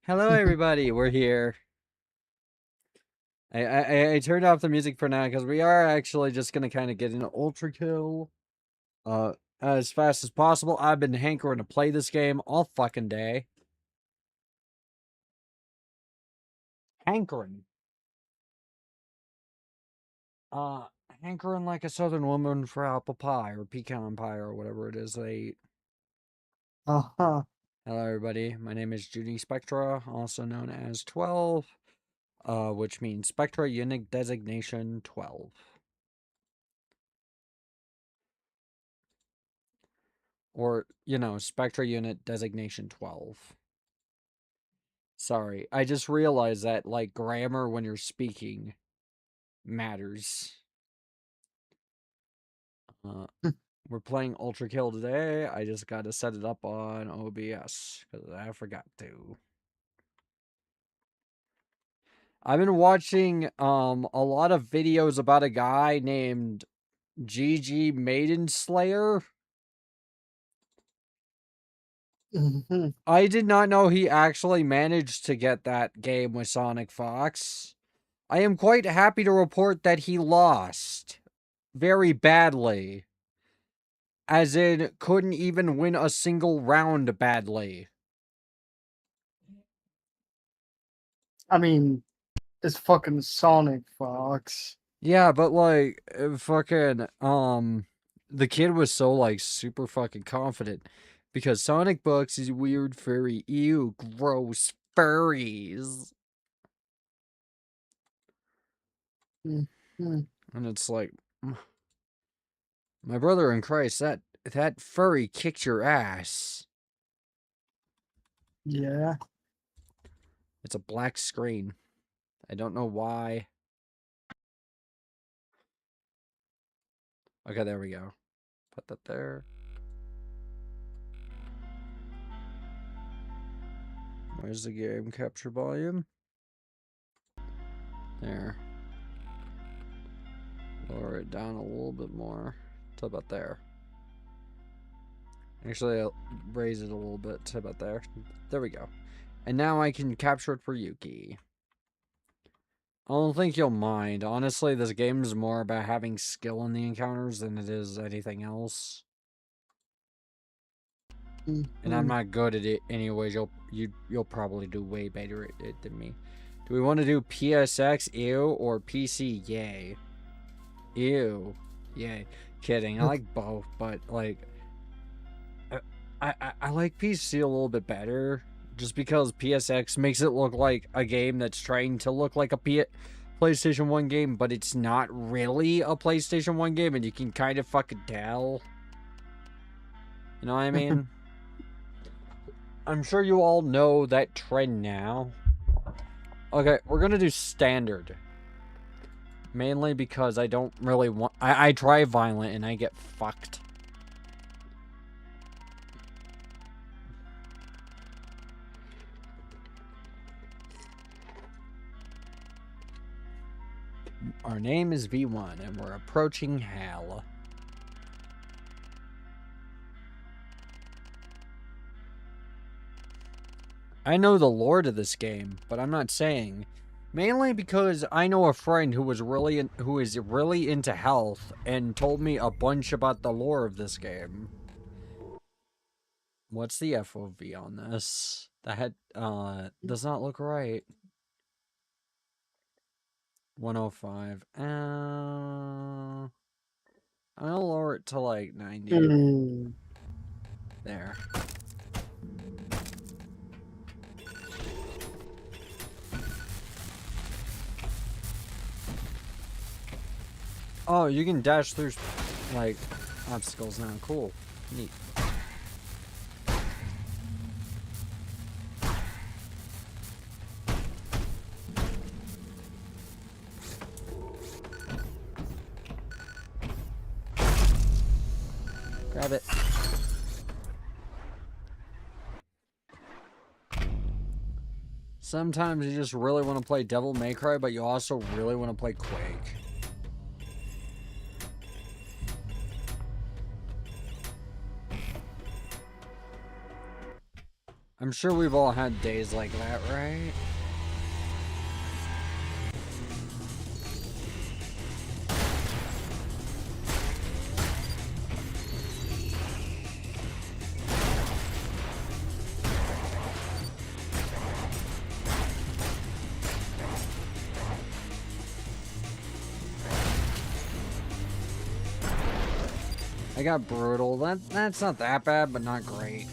Hello, everybody. We're here. I turned off the music for now because we are actually just gonna kind of get into Ultrakill, uh, as fast as possible. I've been hankering to play this game all fucking day. Hankering. Uh, Hankering like a southern woman for apple pie or pecan pie or whatever it is they eat. Uh-huh. Hello, everybody. My name is Judy Spectra, also known as 12, which means Spectra Unit Designation 12. Or, Spectra Unit Designation 12. Sorry, I just realized that, like, grammar when you're speaking matters. Uh, we're playing Ultrakill today. I just gotta set it up on OBS, because I forgot to. I've been watching, a lot of videos about a guy named GG Maiden Slayer. Mhm. I did not know he actually managed to get that game with Sonic Fox. I am quite happy to report that he lost very badly. As in, couldn't even win a single round badly. I mean, it's fucking Sonic Fox. Yeah, but like, the kid was so like super fucking confident because Sonic bucks these weird furry, ew, gross furries. Mhm. And it's like, my brother in Christ, that furry kicked your ass. Yeah. It's a black screen. I don't know why. Okay, there we go. Put that there. Where's the game capture volume? There. Lower it down a little bit more. To about there. Actually, I'll raise it a little bit to about there. There we go. And now I can capture it for Yuki. I don't think you'll mind. Honestly, this game is more about having skill in the encounters than it is anything else. And I'm Mhm. not good at it anyways. You'll probably do way better at it than me. Do we want to do PSX ew or PC yay? Ew. Yay. Kidding. I like both, but like I like PC a little bit better just because PSX makes it look like a game that's trying to look like a PlayStation 1 game, but it's not really a PlayStation 1 game, and you can kind of fucking tell. You know what I mean? I'm sure you all know that trend now. Okay, we're gonna do standard. Mainly because I don't really want. I try violent and I get fucked. Our name is V1 and we're approaching hell. I know the lore to this game, but I'm not saying. Mainly because I know a friend who who is really into health and told me a bunch about the lore of this game. What's the FOV on this? That does not look right. 105. I'm gonna lower it to like 90. Mm. There. Oh, you can dash through like obstacles now. Cool. Neat. Grab it. Sometimes you just really want to play Devil May Cry, but you also really want to play Quake. I'm sure we've all had days like that, right? I got brutal. That's not that bad, but not great.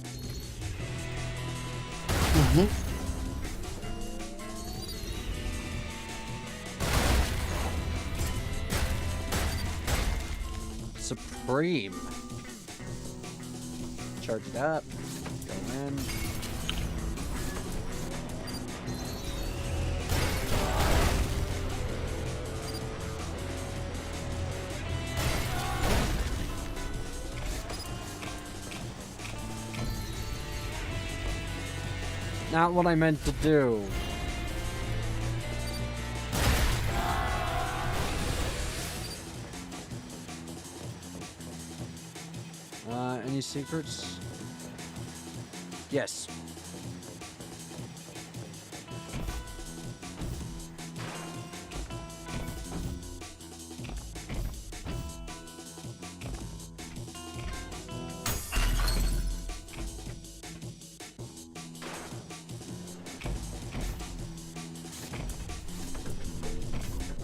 Supreme. Charge it up. Go in. Not what I meant to do. Any secrets? Yes.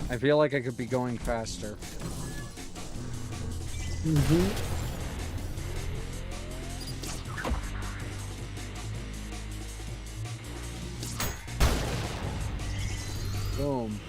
I feel like I could be going faster. Boom.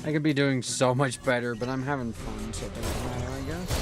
I could be doing so much better, but I'm having fun, so it doesn't matter, I guess.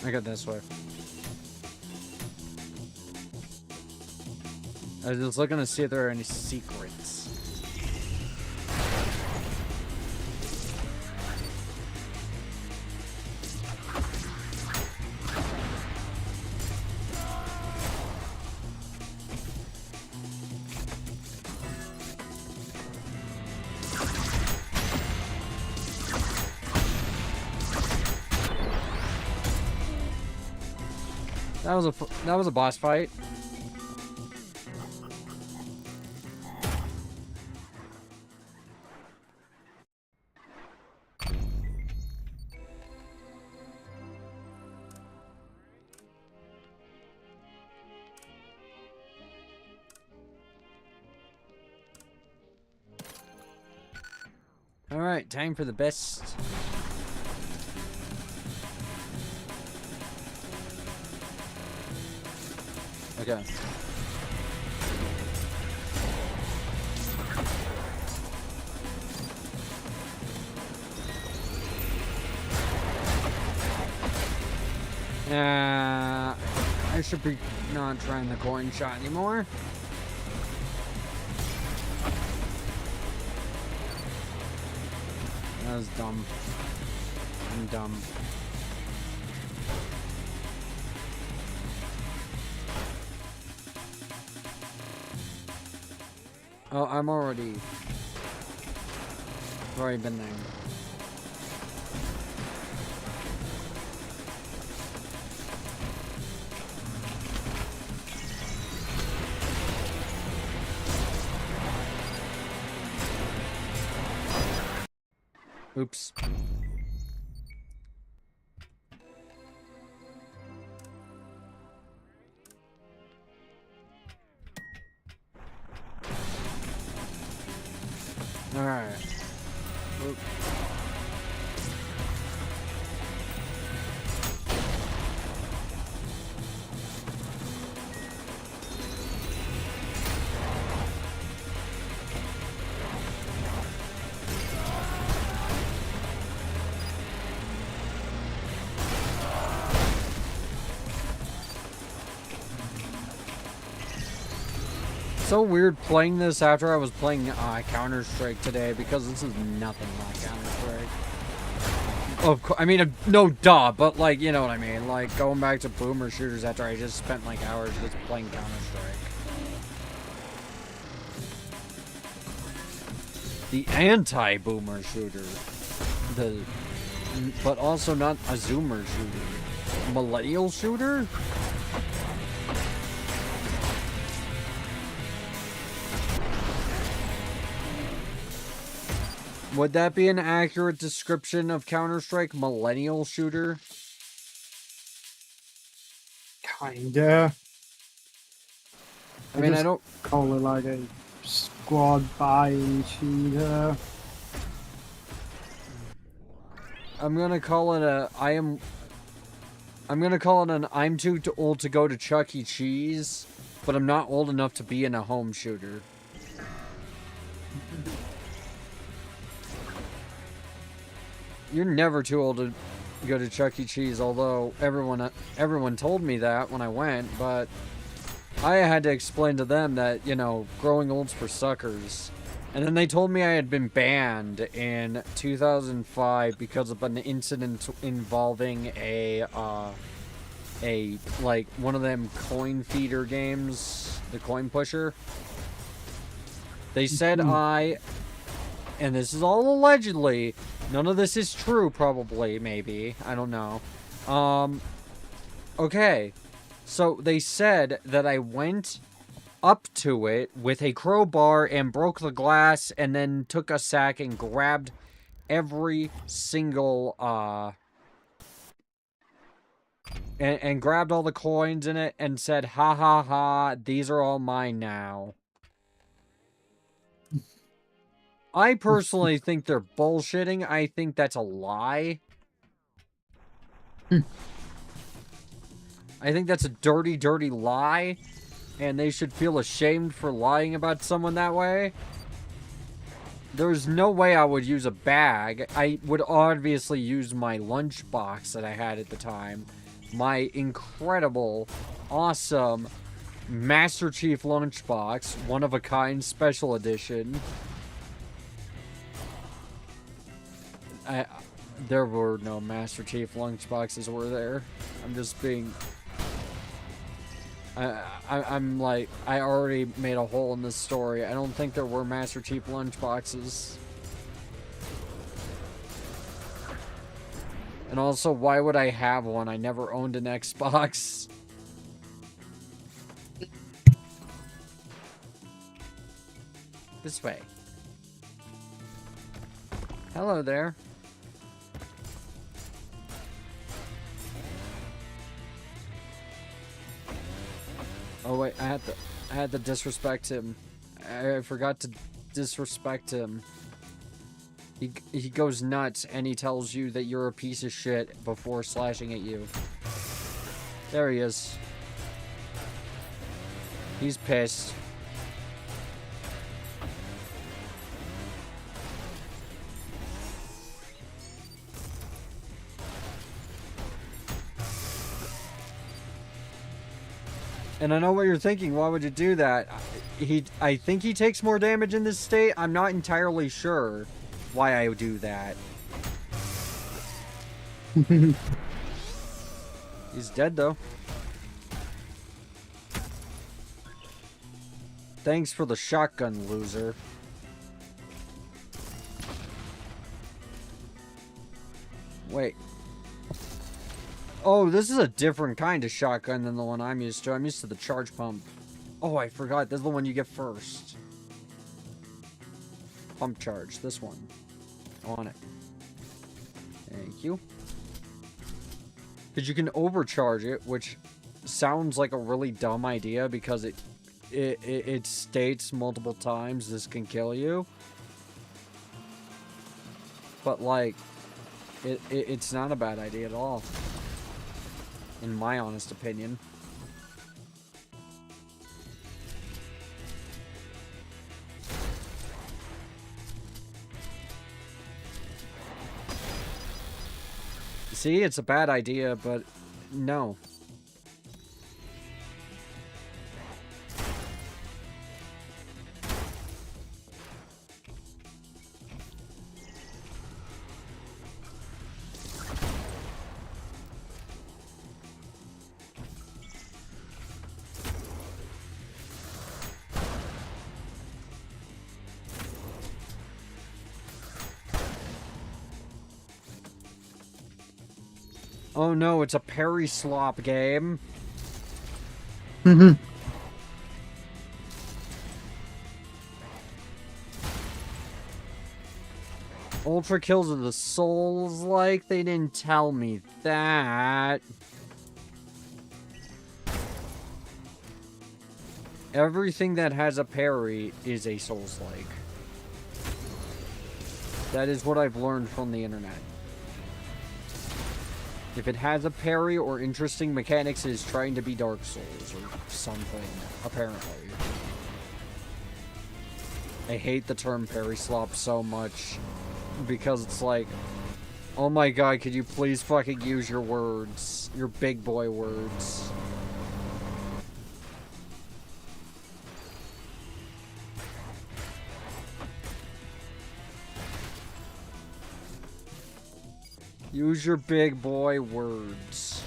I got this way. I was just looking to see if there are any secrets. That was a boss fight. All right, time for the best. Okay. I should be not trying the coin shot anymore. That was dumb. I'm dumb. Oh, I've already been there. Oops. Alright. So weird playing this after I was playing Counter-Strike today, because this is nothing like Counter-Strike. Of course, I mean, no duh, but like, you know what I mean, like going back to boomer shooters after I just spent like hours just playing Counter-Strike. The anti-boomer shooter, but also not a zoomer shooter, millennial shooter. Would that be an accurate description of Counter-Strike? Millennial shooter? Kinda. I mean, I don't call it like a squad buying shooter. I'm gonna call it I'm gonna call it an I'm too old to go to Chuck E. Cheese, but I'm not old enough to be in a home shooter. You're never too old to go to Chuck E. Cheese, although everyone told me that when I went, but I had to explain to them that, you know, growing old's for suckers. And then they told me I had been banned in 2005 because of an incident involving like one of them coin feeder games, the coin pusher. They said and this is all allegedly, none of this is true, probably, maybe, I don't know. Okay, so they said that I went up to it with a crowbar and broke the glass and then took a sack and grabbed every single, and grabbed all the coins in it and said, ha ha ha, these are all mine now. I personally think they're bullshitting. I think that's a lie. I think that's a dirty, dirty lie. And they should feel ashamed for lying about someone that way. There's no way I would use a bag. I would obviously use my lunchbox that I had at the time. My incredible, awesome Master Chief lunchbox. One of a kind special edition. There were no Master Chief lunchboxes, were there? I'm just being... I'm like, I already made a hole in this story. I don't think there were Master Chief lunchboxes. And also, why would I have one? I never owned an Xbox. This way. Hello there. Oh wait, I had to disrespect him. I forgot to disrespect him. He goes nuts and he tells you that you're a piece of shit before slashing at you. There he is. He's pissed. And I know what you're thinking. Why would you do that? I think he takes more damage in this state. I'm not entirely sure why I would do that. He's dead, though. Thanks for the shotgun, loser. Wait. Oh, this is a different kind of shotgun than the one I'm used to. I'm used to the charge pump. Oh, I forgot. This is the one you get first. Pump charge. This one. I want it. Thank you. Because you can overcharge it, which sounds like a really dumb idea because it states multiple times this can kill you. But, like, it's not a bad idea at all. In my honest opinion. See, it's a bad idea, but no. Oh no, it's a parry slop game. Ultrakills of the Souls, like, they didn't tell me that. Everything that has a parry is a Souls-like. That is what I've learned from the internet. If it has a parry or interesting mechanics, it is trying to be Dark Souls or something, apparently. I hate the term parry slop so much because it's like, oh my god, could you please fucking use your words, your big boy words. Use your big boy words.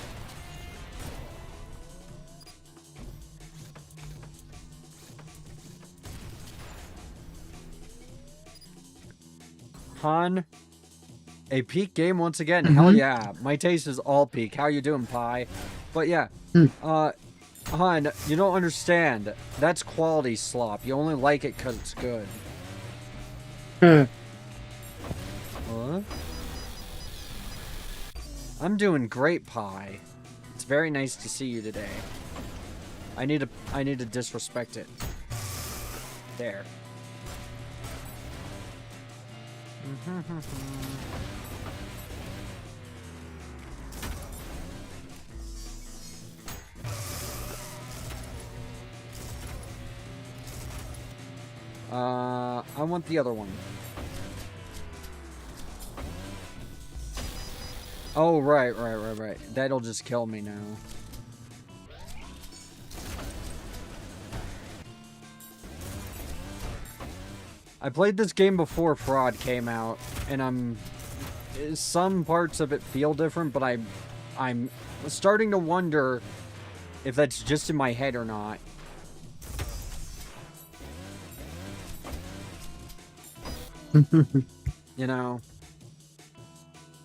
Han, a peak game once again. Hell yeah. My taste is all peak. How you doing, Pie? But yeah, Han, you don't understand. That's quality slop. You only like it because it's good. What? I'm doing great, Pie. It's very nice to see you today. I need to disrespect it. There. I want the other one. Oh, right. That'll just kill me now. I played this game before Fraud came out, and some parts of it feel different, but I'm starting to wonder if that's just in my head or not. You know,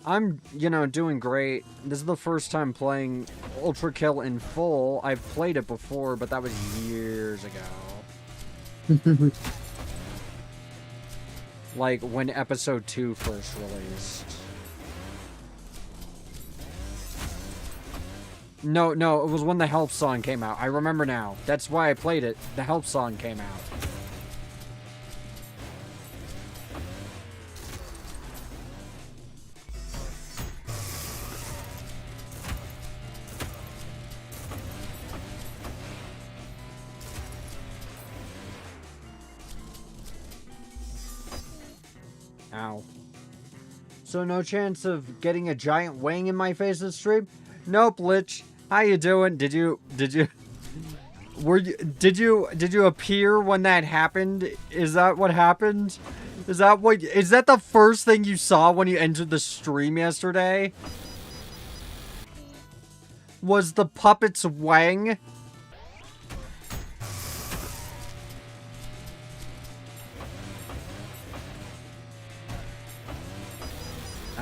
I'm, doing great. This is the first time playing Ultrakill in full. I've played it before, but that was years ago. Like, when episode 2 first released. No, it was when the Help song came out. I remember now. That's why I played it. The Help song came out. Ow. So no chance of getting a giant wang in my face this stream? Nope, Lich. How you doing? Did you appear when that happened? Is that what happened? Is that the first thing you saw when you entered the stream yesterday? Was the puppet's wang?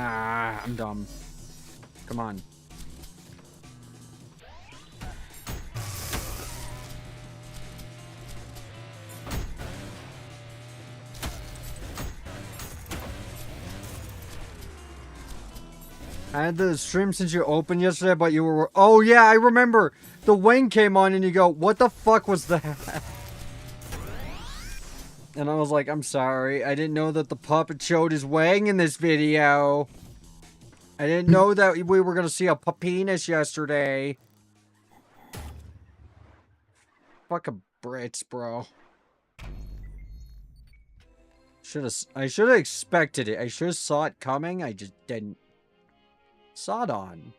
Ah, I'm dumb. Come on. I had the stream since you opened yesterday, but you were... Oh, yeah, I remember. The wing came on and you go, what the fuck was that? And I was like, I'm sorry. I didn't know that the puppet showed his wang in this video. I didn't know that we were going to see a penis yesterday. Fucking Brits, bro. I should have expected it. I should have saw it coming. I just didn't. Sawed on.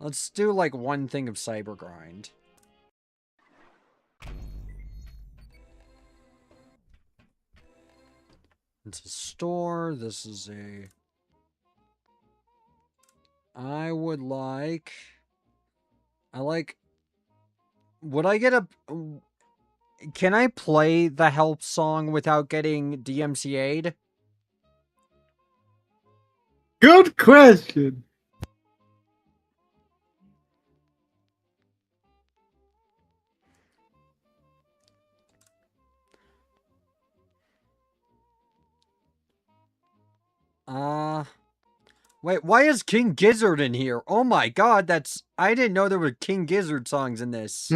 Let's do like one thing of cyber grind. It's a store. This is a... I would like... Would I get a... Can I play the help song without getting DMCA'd? Good question. Wait, why is King Gizzard in here? Oh my god, that's... I didn't know there were King Gizzard songs in this.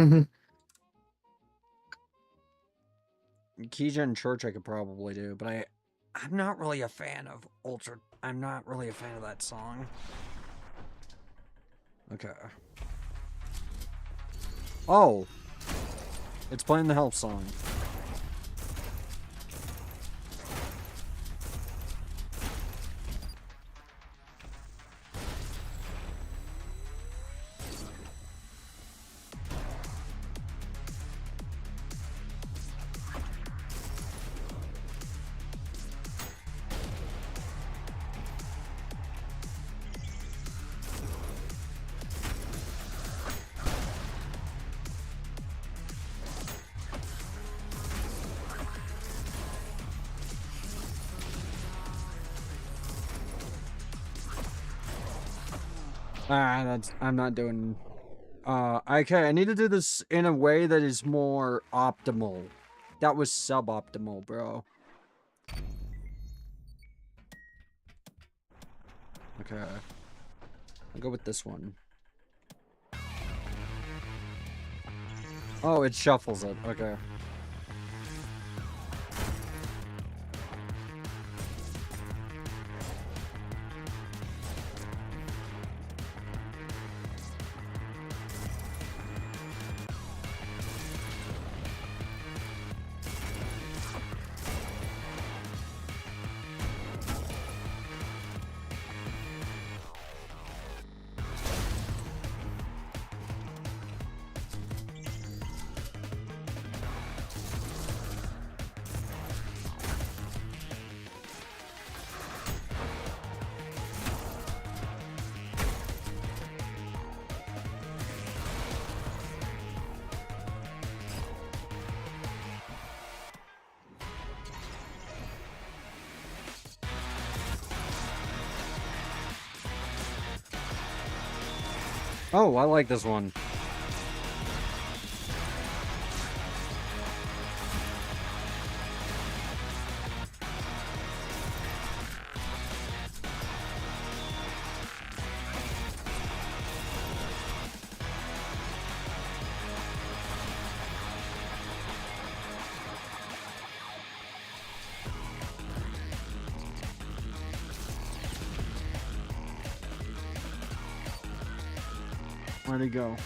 Keygen Church I could probably do, but I'm not really a fan of I'm not really a fan of that song. Okay. Oh. It's playing the help song. I'm not doing... okay, I need to do this in a way that is more optimal. That was suboptimal, bro. Okay. I'll go with this one. Oh, it shuffles it. Okay. Oh, I like this one. Where'd he go?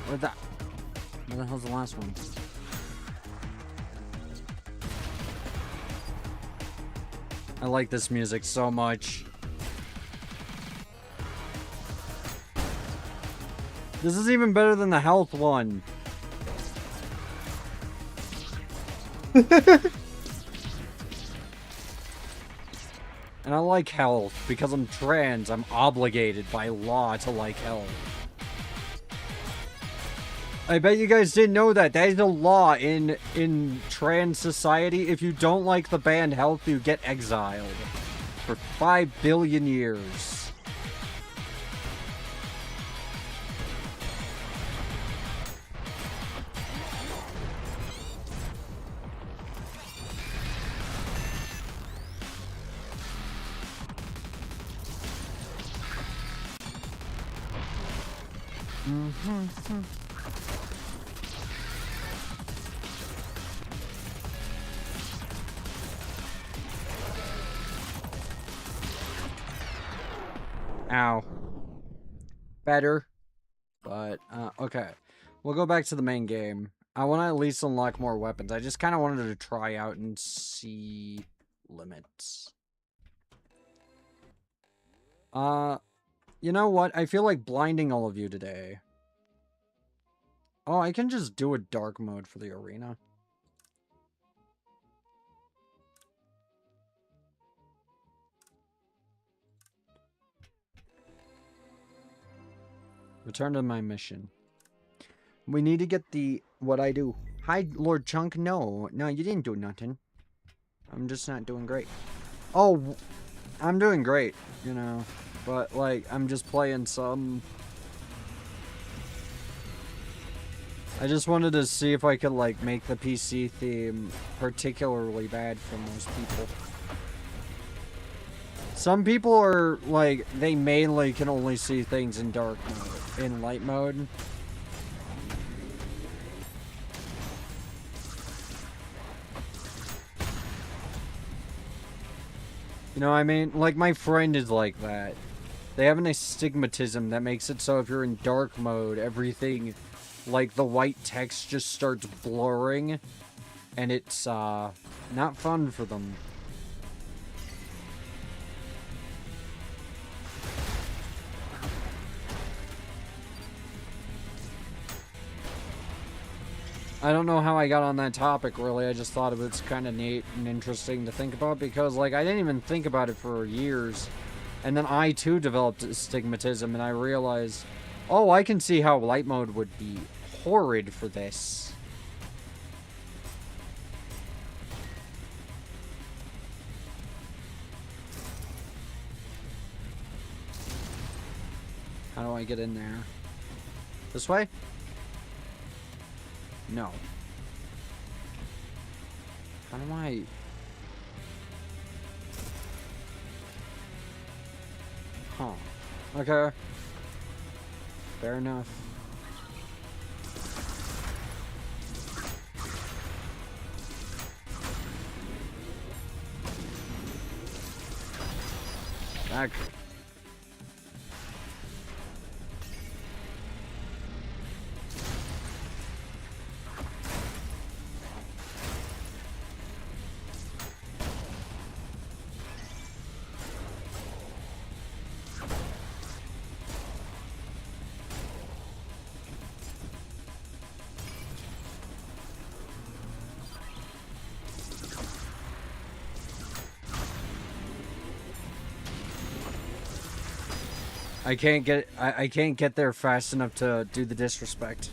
Where the hell's the last one? I like this music so much. This is even better than the health one. And I like health because I'm trans. I'm obligated by law to like health. I bet you guys didn't know that. That is a law in trans society. If you don't like the band Health, you get exiled for 5 billion years. Ow. Better. But, okay. We'll go back to the main game. I want to at least unlock more weapons. I just kind of wanted to try out and see limits. You know what? I feel like blinding all of you today. Oh, I can just do a dark mode for the arena. Return to my mission. We need to get the... what I do. Hi, Lord Chunk. No, you didn't do nothing. I'm just not doing great. Oh, I'm doing great, you know. But, like, I'm just playing some... I just wanted to see if I could, like, make the PC theme particularly bad for most people. Some people are, like, they mainly can only see things in dark mode, in light mode. You know what I mean? Like, my friend is like that. They have an astigmatism that makes it so if you're in dark mode, everything, like, the white text just starts blurring. And it's, not fun for them. I don't know how I got on that topic, really. I just thought it was kind of neat and interesting to think about because, like, I didn't even think about it for years. And then I, too, developed astigmatism, and I realized, oh, I can see how light mode would be horrid for this. How do I get in there? This way? No. How do I... Huh. Okay. Fair enough. Back. I can't get there fast enough to do the disrespect.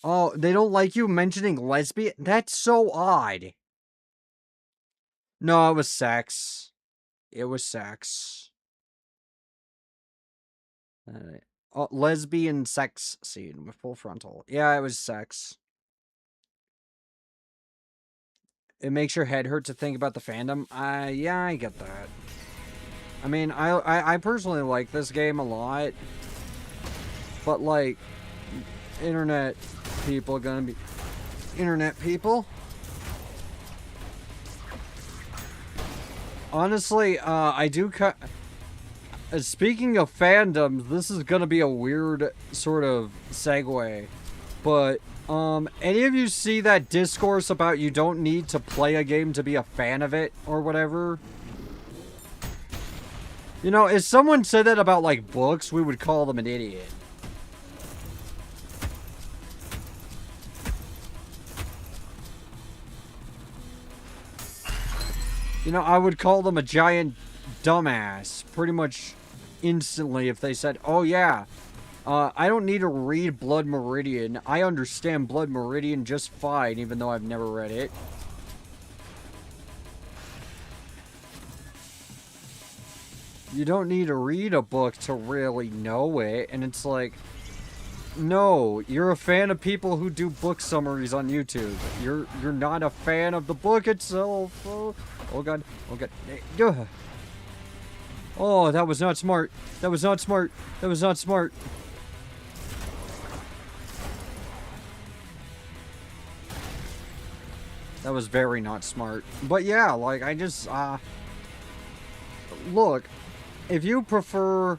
Oh, they don't like you mentioning lesbian? That's so odd. No, it was sex. It was sex. Oh, lesbian sex scene with full frontal. Yeah, it was sex. It makes your head hurt to think about the fandom. Yeah, I get that. I mean, I personally like this game a lot. But, like, internet people gonna be... internet people? Honestly, I do speaking of fandoms, this is gonna be a weird sort of segue. But, any of you see that discourse about you don't need to play a game to be a fan of it, or whatever? You know, if someone said that about, like, books, we would call them an idiot. You know, I would call them a giant dumbass pretty much instantly if they said, oh yeah, I don't need to read Blood Meridian. I understand Blood Meridian just fine, even though I've never read it. You don't need to read a book to really know it, and it's like, no, you're a fan of people who do book summaries on YouTube. You're not a fan of the book itself. Oh god, oh god. Oh, that was not smart. That was not smart. That was not smart. That was very not smart. But yeah, like, I just, look, if you prefer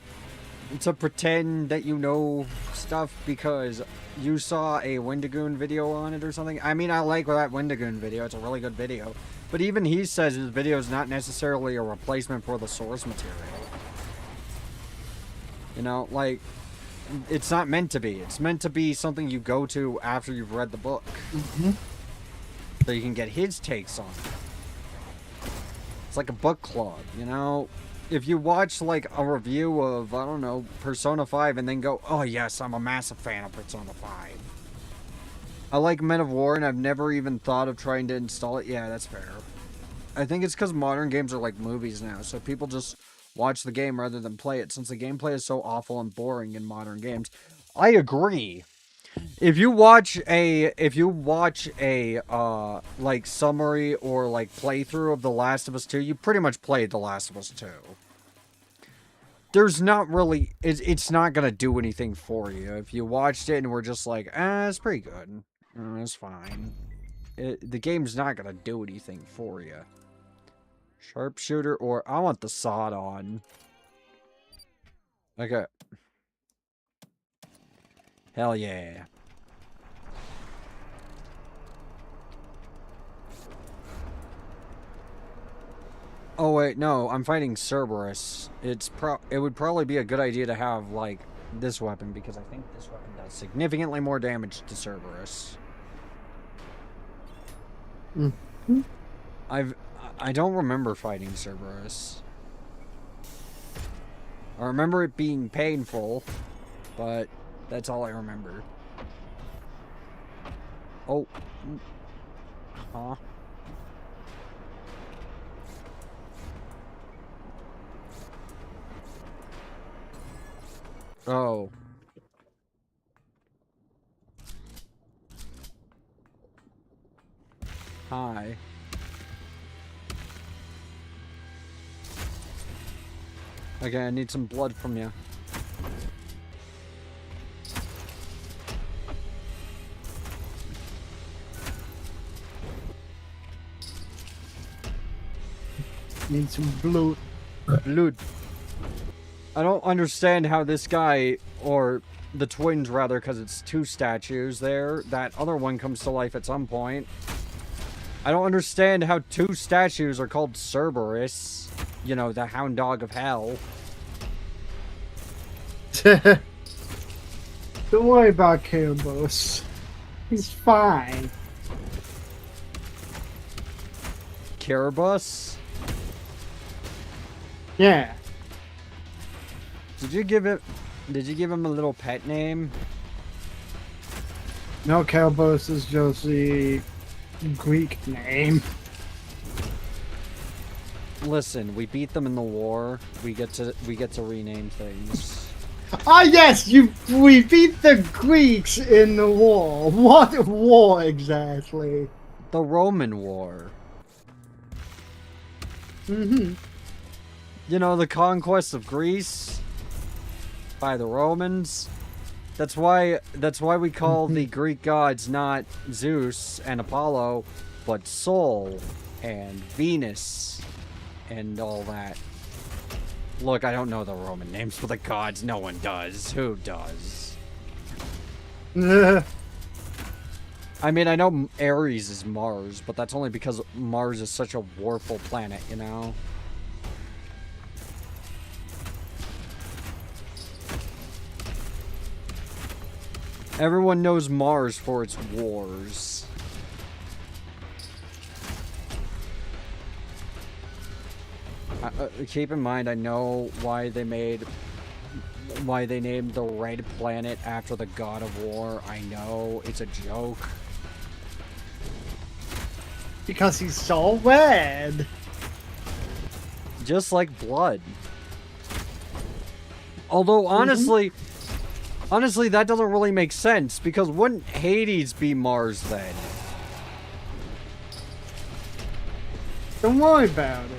to pretend that you know stuff because you saw a Wendigoon video on it or something, I mean, I like that Wendigoon video. It's a really good video. But even he says his video is not necessarily a replacement for the source material. You know, like, it's not meant to be. It's meant to be something you go to after you've read the book. So you can get his takes on it. It's like a book club, you know? If you watch, like, a review of, I don't know, Persona 5 and then go, oh yes, I'm a massive fan of Persona 5. I like Men of War and I've never even thought of trying to install it. Yeah, that's fair. I think it's because modern games are like movies now, so people just watch the game rather than play it, since the gameplay is so awful and boring in modern games. I agree. If you watch a like summary or like playthrough of The Last of Us 2, you pretty much played The Last of Us 2. There's not really, it's not gonna do anything for you. If you watched it and were just like, it's pretty good. It's fine. The game's not gonna do anything for you. Sharpshooter, or I want the sod on. Okay. Hell yeah. Oh wait, no, I'm fighting Cerberus. It would probably be a good idea to have, like, this weapon, because I think this weapon does significantly more damage to Cerberus. I don't remember fighting Cerberus. I remember it being painful, but that's all I remember. Oh. Huh? Oh. Hi. Okay, I need some blood from you. Need some blood. Blood. I don't understand how this guy, or the twins rather, because it's two statues there. That other one comes to life at some point. I don't understand how two statues are called Cerberus. You know, the hound dog of hell. Don't worry about Kerberos. He's fine. Kiribus? Yeah. Did you give him a little pet name? No, Kerberos is just the Greek name. Listen, we beat them in the war. We get to rename things. Ah, yes, we beat the Greeks in the war. What war exactly? The Roman War. Mm-hmm. You know, the conquest of Greece by the Romans. That's why we call the Greek gods not Zeus and Apollo, but Sol and Venus and all that. Look, I don't know the Roman names for the gods. No one does. Who does? I mean, I know Ares is Mars, but that's only because Mars is such a warful planet, you know? Everyone knows Mars for its wars. Keep in mind, I know why they named the red planet after the god of war. I know, it's a joke. Because he's so red. Just like blood. Although, honestly, that doesn't really make sense, because wouldn't Hades be Mars then? Don't worry about it.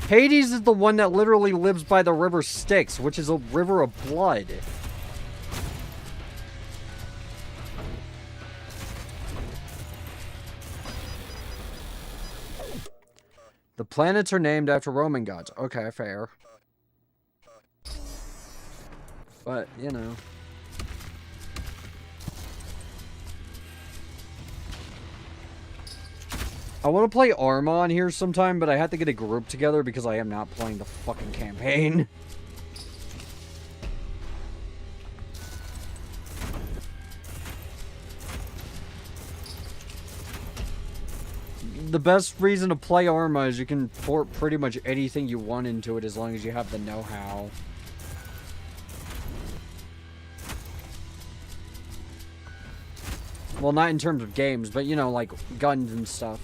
Hades is the one that literally lives by the river Styx, which is a river of blood. The planets are named after Roman gods. Okay, fair. But, you know. I want to play Arma on here sometime, but I have to get a group together because I am not playing the fucking campaign. The best reason to play Arma is you can port pretty much anything you want into it as long as you have the know-how. Well, not in terms of games, but, you know, like guns and stuff.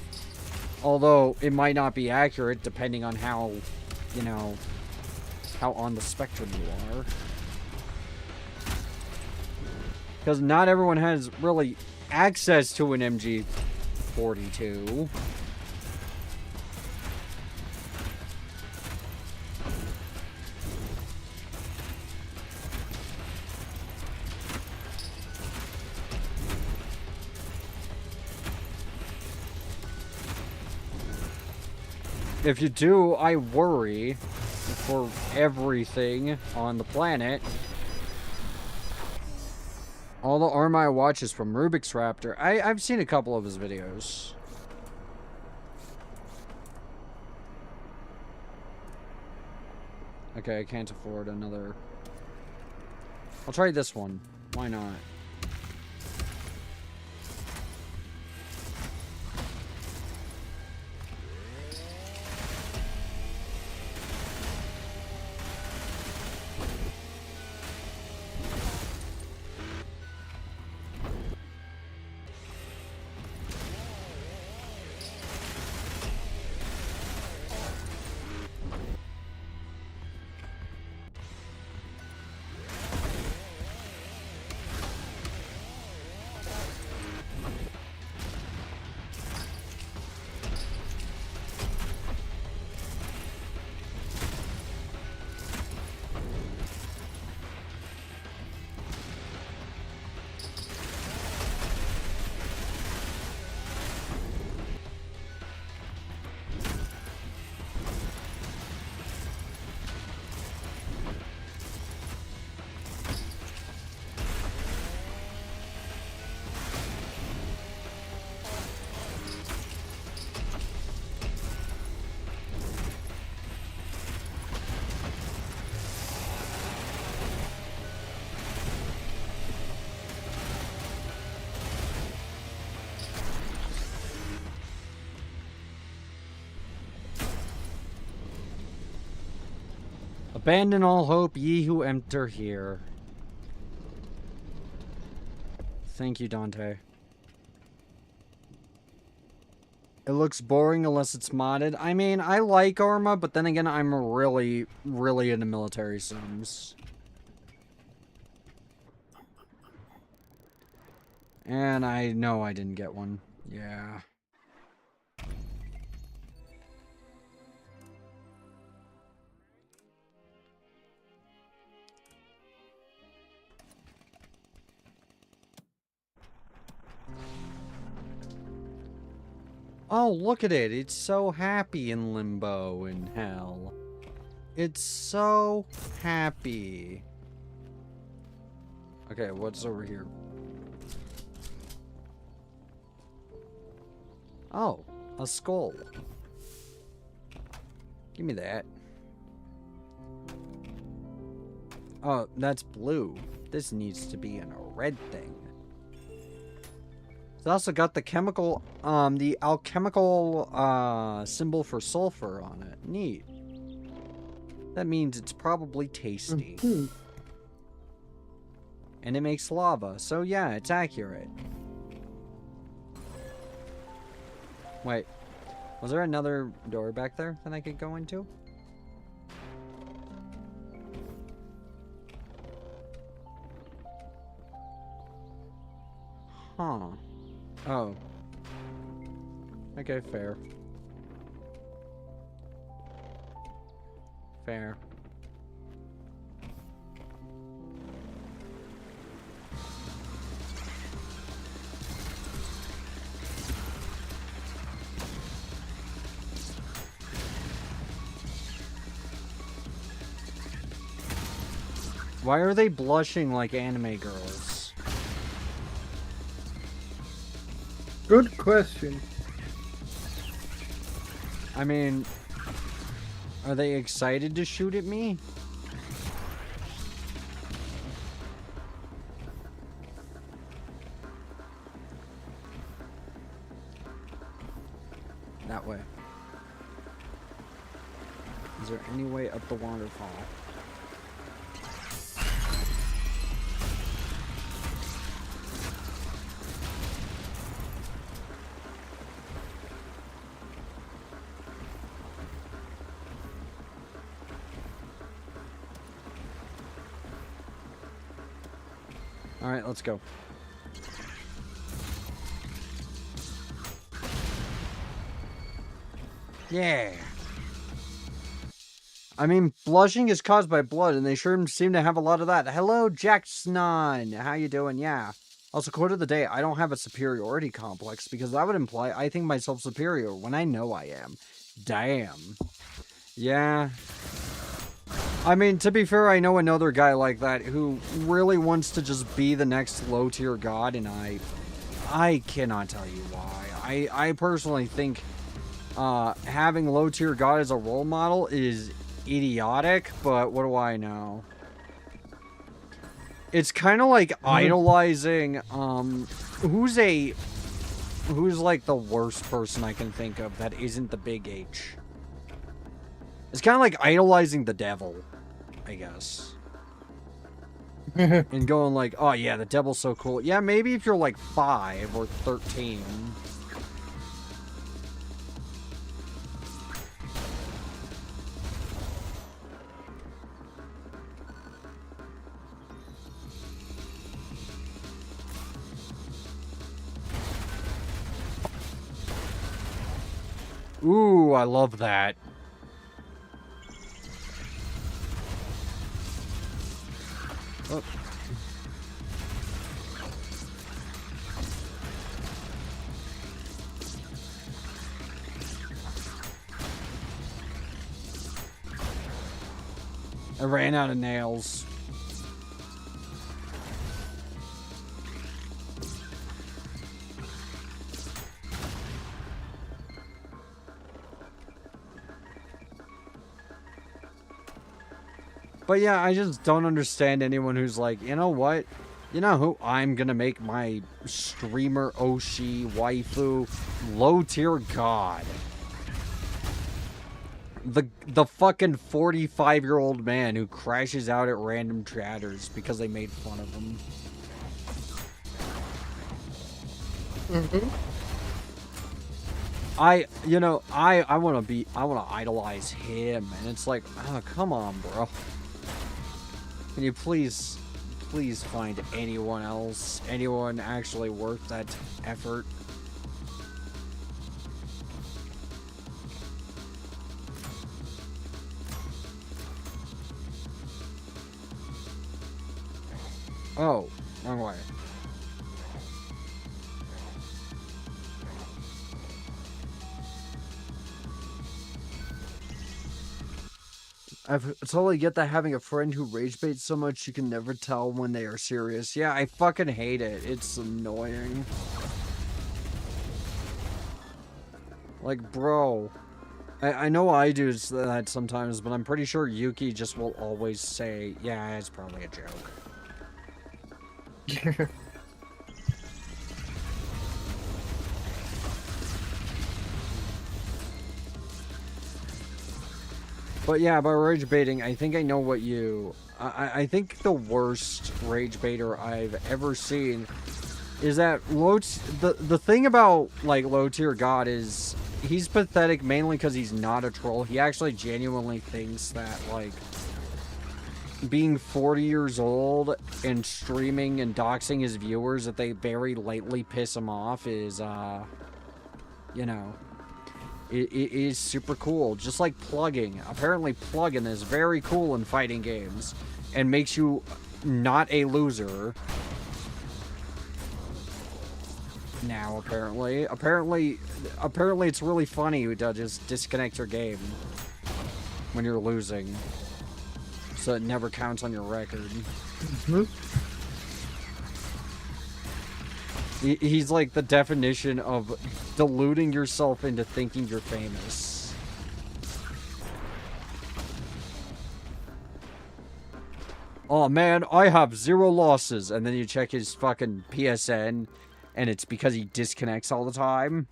Although, it might not be accurate depending on how, you know, how on the spectrum you are. Because not everyone has really access to an MG42. If you do, I worry for everything on the planet. All the Arma I watch is from Rubik's Raptor. I've seen a couple of his videos. Okay, I can't afford another. I'll try this one. Why not? Abandon all hope, ye who enter here. Thank you, Dante. It looks boring unless it's modded. I mean, I like Arma, but then again, I'm really, really into military sims. And I know I didn't get one. Yeah. Oh, look at it. It's so happy in limbo in hell. It's so happy. Okay, what's over here? Oh, a skull. Give me that. Oh, that's blue. This needs to be in a red thing. It's also got the chemical, the alchemical, symbol for sulfur on it. Neat. That means it's probably tasty. Mm-hmm. And it makes lava, so yeah, it's accurate. Wait, was there another door back there that I could go into? Huh. Oh. Okay, fair. Fair. Why are they blushing like anime girls? Good question. I mean, are they excited to shoot at me? That way. Is there any way up the waterfall? Alright, let's go. Yeah. I mean, blushing is caused by blood, and they sure seem to have a lot of that. Hello, Jackson. How you doing? Yeah. Also, quote of the day, I don't have a superiority complex, because that would imply I think myself superior when I know I am. Damn. Yeah. I mean, to be fair, I know another guy like that who really wants to just be the next low-tier god, and I cannot tell you why. I personally think having low-tier god as a role model is idiotic, but what do I know? It's kind of like idolizing, who's like the worst person I can think of that isn't the big H? It's kind of like idolizing the devil, I guess. And going like, oh yeah, the devil's so cool. Yeah, maybe if you're like 5 or 13. Ooh, I love that. Oh. I ran out of nails. But yeah, I just don't understand anyone who's like, you know what? You know who I'm gonna make my streamer Oshi waifu low tier god? The fucking 45-year-old man who crashes out at random chatters because they made fun of him. I want to idolize him, and it's like, oh, come on, bro. Can you please find anyone else, anyone actually worth that effort? Oh, wrong way. I totally get that having a friend who rage baits so much you can never tell when they are serious. Yeah, I fucking hate it. It's annoying. Like, bro. I know I do that sometimes, but I'm pretty sure Yuki just will always say, yeah, it's probably a joke. But yeah, by rage baiting, I think I know what you... I think the worst rage baiter I've ever seen is that the thing about, like, low tier god is he's pathetic mainly because he's not a troll. He actually genuinely thinks that, like, being 40 years old and streaming and doxing his viewers that they very lately piss him off is, you know... It is super cool, just like plugging. Apparently plugging is very cool in fighting games and makes you not a loser. Now, apparently it's really funny to just disconnect your game when you're losing. so it never counts on your record. Mhm. He's like the definition of deluding yourself into thinking you're famous. Oh man, I have 0 losses. And then you check his fucking PSN, and it's because he disconnects all the time.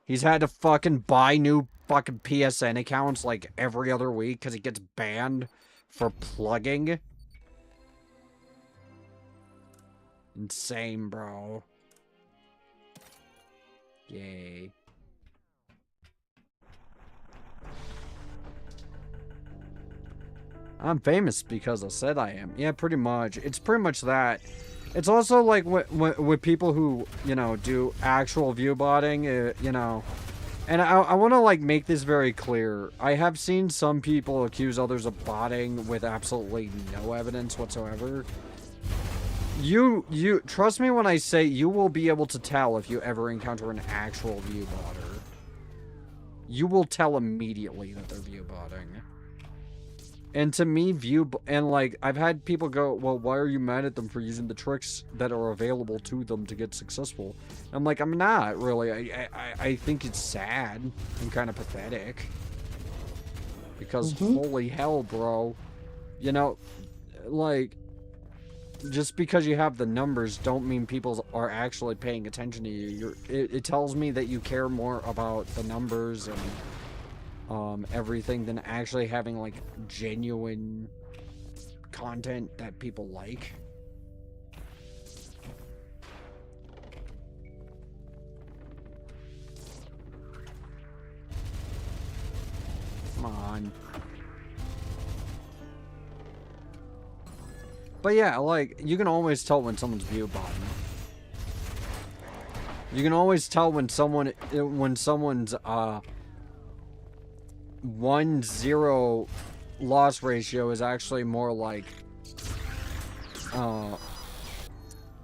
He's had to fucking buy new fucking PSN accounts like every other week because he gets banned for plugging. Insane, bro. Yay. I'm famous because I said I am. Yeah, pretty much. It's pretty much that. It's also like with people who, you know, do actual view botting, you know. And I want to, like, make this very clear. I have seen some people accuse others of botting with absolutely no evidence whatsoever. You trust me when I say you will be able to tell if you ever encounter an actual view botter. You will tell immediately that they're view botting. And to me, like, I've had people go, well, why are you mad at them for using the tricks that are available to them to get successful? I'm like, I'm not, really. I think it's sad and kind of pathetic. Because holy hell, bro. You know, like, just because you have the numbers don't mean people are actually paying attention to you. It tells me that you care more about the numbers and everything than actually having, like, genuine content that people like. Come on. But yeah, like, you can always tell when someone's view botting. You can always tell when someone's 1-0 loss ratio is actually more like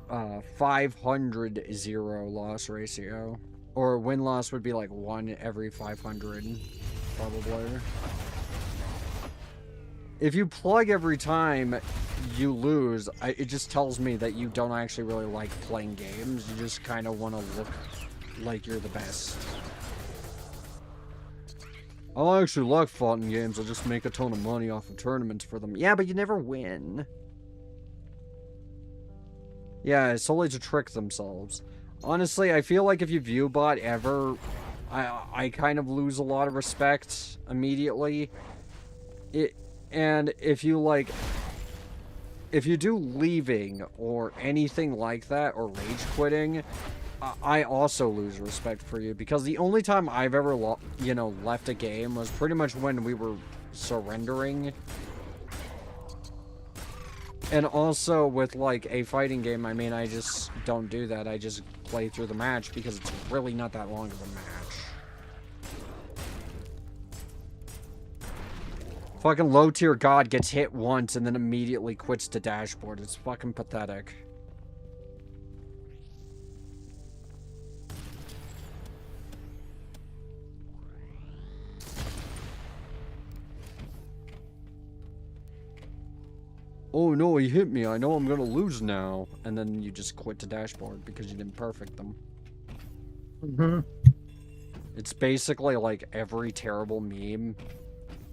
500-0 loss ratio, or win-loss would be like 1 every 500 probably. If you plug every time you lose, it just tells me that you don't actually really like playing games. You just kind of want to look like you're the best. I actually like fighting games. I just make a ton of money off of tournaments for them. Yeah, but you never win. Yeah, it's solely to trick themselves. Honestly, I feel like if you view bot ever, I kind of lose a lot of respect immediately. And if you do leaving or anything like that, or rage quitting, I also lose respect for you, because the only time I've ever, left a game was pretty much when we were surrendering. And also with, like, a fighting game, I mean, I just don't do that. I just play through the match because it's really not that long of a match. Fucking low tier god gets hit once and then immediately quits to dashboard. It's fucking pathetic. Oh no, he hit me. I know I'm gonna lose now. And then you just quit to dashboard because you didn't perfect them. It's basically like every terrible meme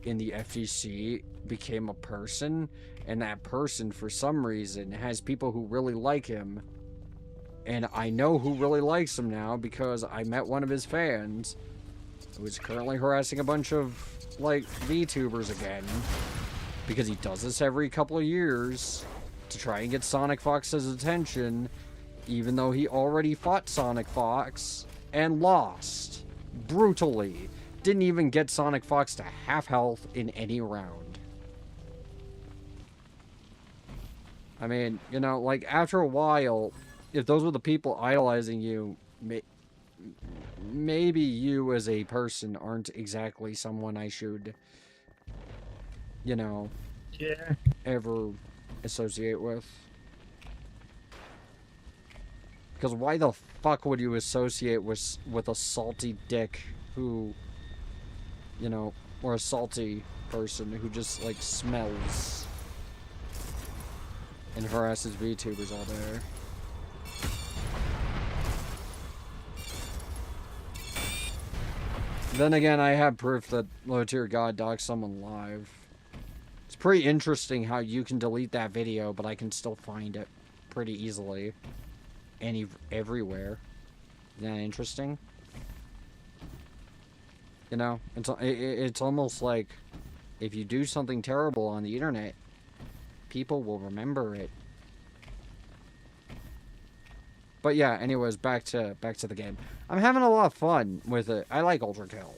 in the FGC became a person, and that person, for some reason, has people who really like him. And I know who really likes him now because I met one of his fans who is currently harassing a bunch of, like, VTubers again. Because he does this every couple of years to try and get Sonic Fox's attention, even though he already fought Sonic Fox and lost brutally. Didn't even get Sonic Fox to half health in any round. I mean, you know, like, after a while, if those were the people idolizing you, maybe you as a person aren't exactly someone I should, you know, ever associate with. Because why the fuck would you associate with a salty dick who, you know, or a salty person who just, like, smells and harasses VTubers all day. Then again, I have proof that Low Tier God doxed someone live. It's pretty interesting how you can delete that video, but I can still find it pretty easily. Everywhere. Isn't that interesting? You know, it's almost like if you do something terrible on the internet, people will remember it. But yeah, anyways, back to the game. I'm having a lot of fun with it. I like Ultrakill.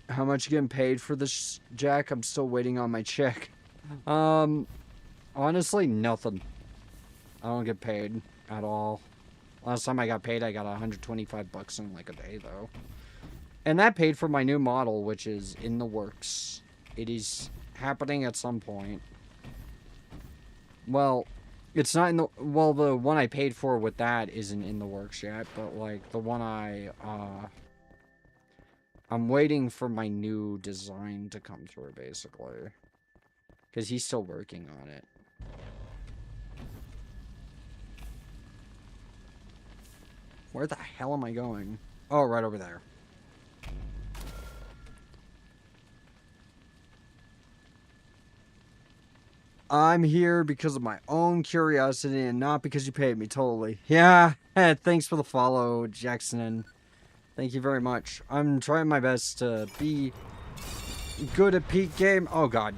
How much you getting paid for this, Jack? I'm still waiting on my check. Honestly, nothing. I don't get paid at all. Last time I got paid, I got 125 bucks in like a day, though. And that paid for my new model, which is in the works. It is happening at some point. Well, it's not in the... Well, the one I paid for with that isn't in the works yet, but, like, the one I'm waiting for my new design to come through, basically. Because he's still working on it. Where the hell am I going? Oh, right over there. I'm here because of my own curiosity and not because you paid me, totally. Yeah, thanks for the follow, Jackson. Thank you very much. I'm trying my best to be good at peak game. Oh, God.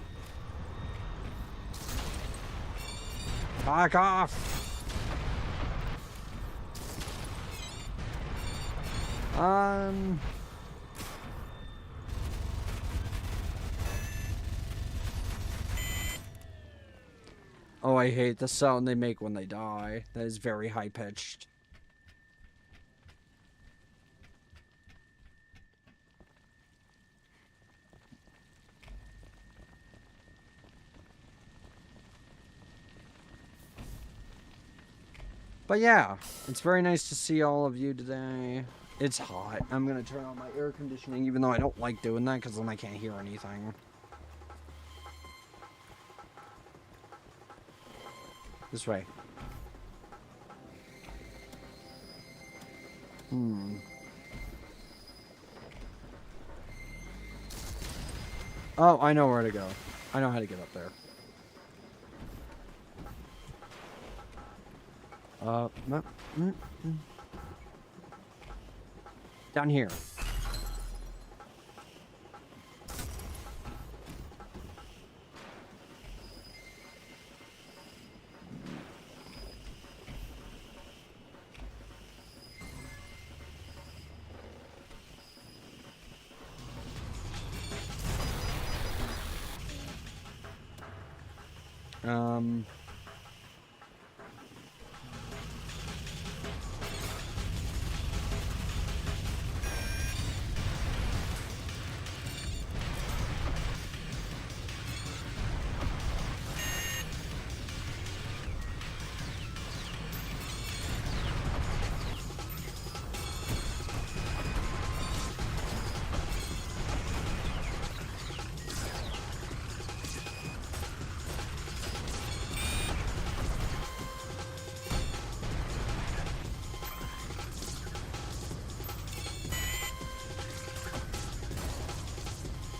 Back off! Oh, I hate the sound they make when they die. That is very high-pitched. But yeah, it's very nice to see all of you today. It's hot. I'm gonna turn on my air conditioning, even though I don't like doing that, because then I can't hear anything. This way. Oh, I know where to go. I know how to get up there. Down here.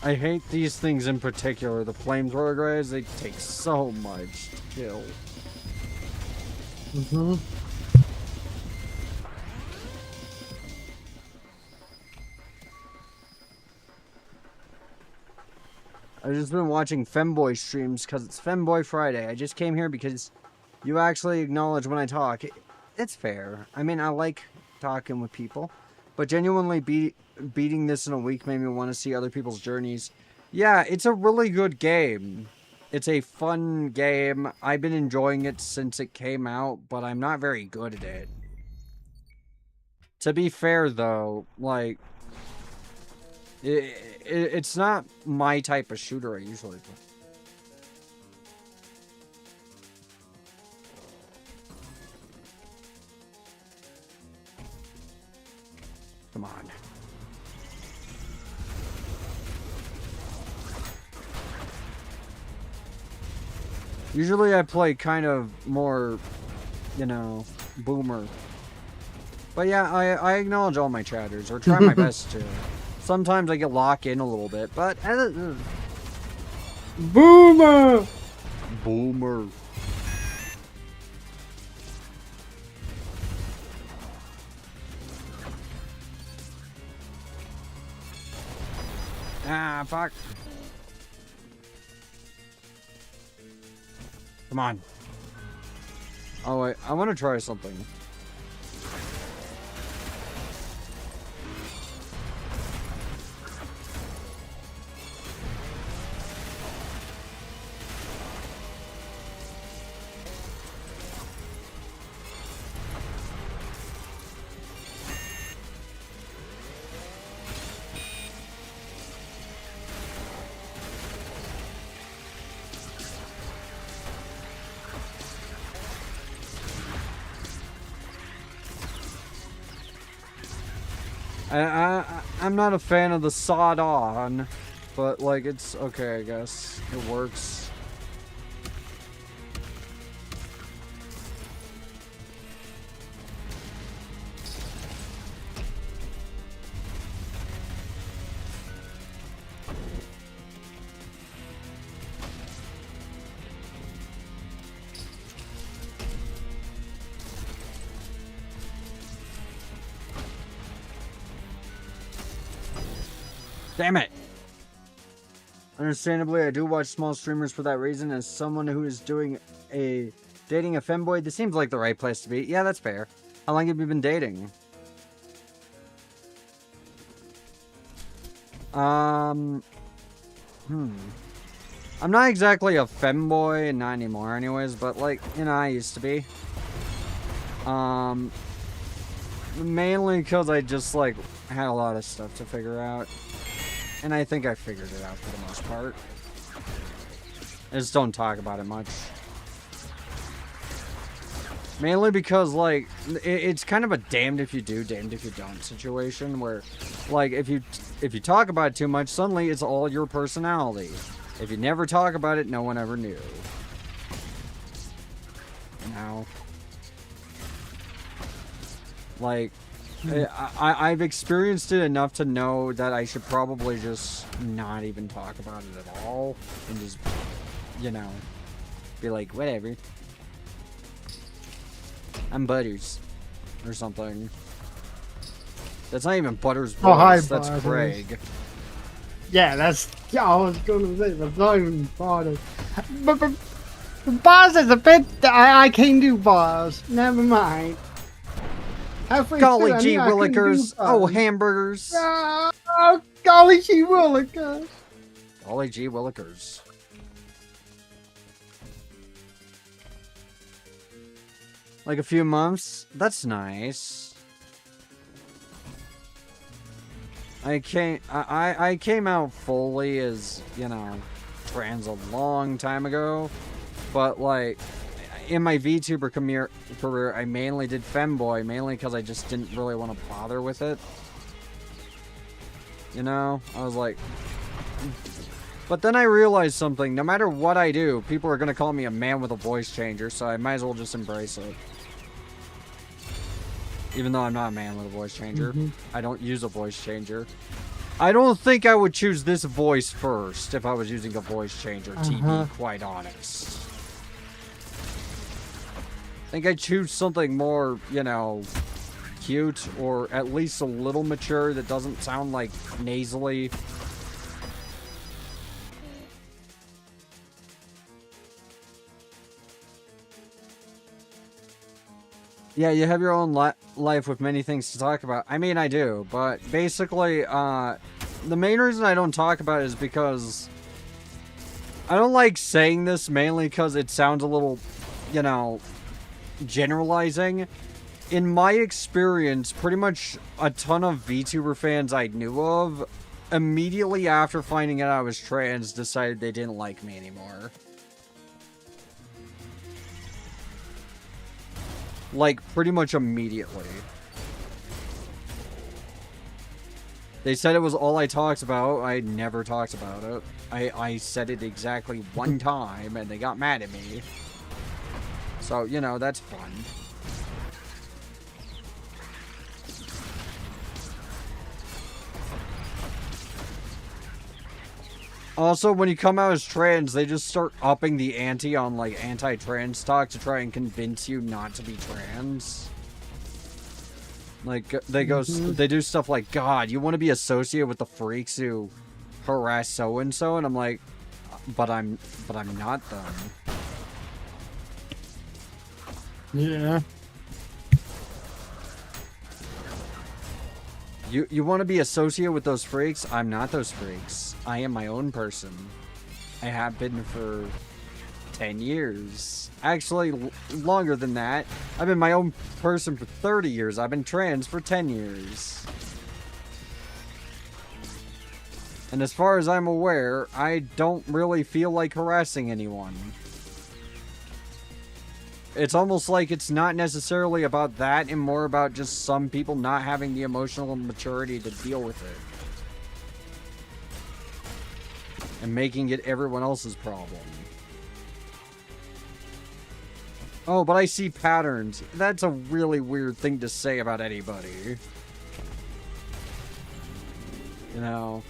I hate these things in particular. The flamethrower guys, they take so much to kill. I've just been watching Femboy streams because it's Femboy Friday. I just came here because you actually acknowledge when I talk. It's fair. I mean, I like talking with people, but genuinely beating this in a week made me want to see other people's journeys. Yeah, it's a really good game. It's a fun game. I've been enjoying it since it came out, but I'm not very good at it. To be fair, though, like, it's not my type of shooter I usually play. Usually I play kind of more, you know, boomer. But yeah, I acknowledge all my chatters, or try my best to. Sometimes I get locked in a little bit, but... Boomer! Boomer. Ah, fuck. Come on. Oh, wait. I want to try something. I'm not a fan of the sawed on, but like it's okay, I guess. It works. Damn it! Understandably, I do watch small streamers for that reason. As someone who is dating a femboy, this seems like the right place to be. Yeah, that's fair. How long have you been dating? I'm not exactly a femboy, not anymore anyways, but like, you know, I used to be. Mainly because I just like had a lot of stuff to figure out. And I think I figured it out for the most part. I just don't talk about it much. Mainly because, like, it's kind of a damned if you do, damned if you don't situation where, like, if you talk about it too much, suddenly it's all your personality. If you never talk about it, no one ever knew. You know? Like, I've experienced it enough to know that I should probably just not even talk about it at all. And just, you know, be like, whatever. I'm Butters. Or something. That's not even Butters' voice. Oh, hi, that's Butters. Craig. Yeah, that's... Yeah, I was gonna say, that's not even Bars. But Bars is a bit... I can't do Bars. Never mind. Halfway Golly through, I gee knew I couldn't do willikers. Oh, Bars. hamburgers. Oh, golly gee willikers. Golly gee willikers. Like a few months? That's nice. I came out fully as, you know, trans a long time ago. But, like, in my VTuber career, I mainly did femboy, mainly because I just didn't really want to bother with it. You know? I was like... But then I realized something. No matter what I do, people are going to call me a man with a voice changer, so I might as well just embrace it. Even though I'm not a man with a voice changer. I don't use a voice changer. I don't think I would choose this voice first if I was using a voice changer, to be quite honest. I think I'd choose something more, you know, cute, or at least a little mature that doesn't sound like nasally. Yeah, you have your own life with many things to talk about. I mean, I do, but basically, the main reason I don't talk about it is because I don't like saying this, mainly because it sounds a little, you know, generalizing. In my experience, pretty much a ton of VTuber fans I knew of, immediately after finding out I was trans, decided they didn't like me anymore. Like, pretty much immediately. They said it was all I talked about. I never talked about it. I said it exactly one time, and they got mad at me. So, you know, that's fun. Also, when you come out as trans, they just start upping the ante on, like, anti-trans talk to try and convince you not to be trans. Like, they do stuff like, God, you want to be associated with the freaks who harass so-and-so? And I'm like, but I'm not them. Yeah. You want to be associated with those freaks? I'm not those freaks. I am my own person. I have been for 10 years. Actually, longer than that. I've been my own person for 30 years. I've been trans for 10 years. And as far as I'm aware, I don't really feel like harassing anyone. It's almost like it's not necessarily about that and more about just some people not having the emotional maturity to deal with it. And making it everyone else's problem. Oh, but I see patterns. That's a really weird thing to say about anybody. You know.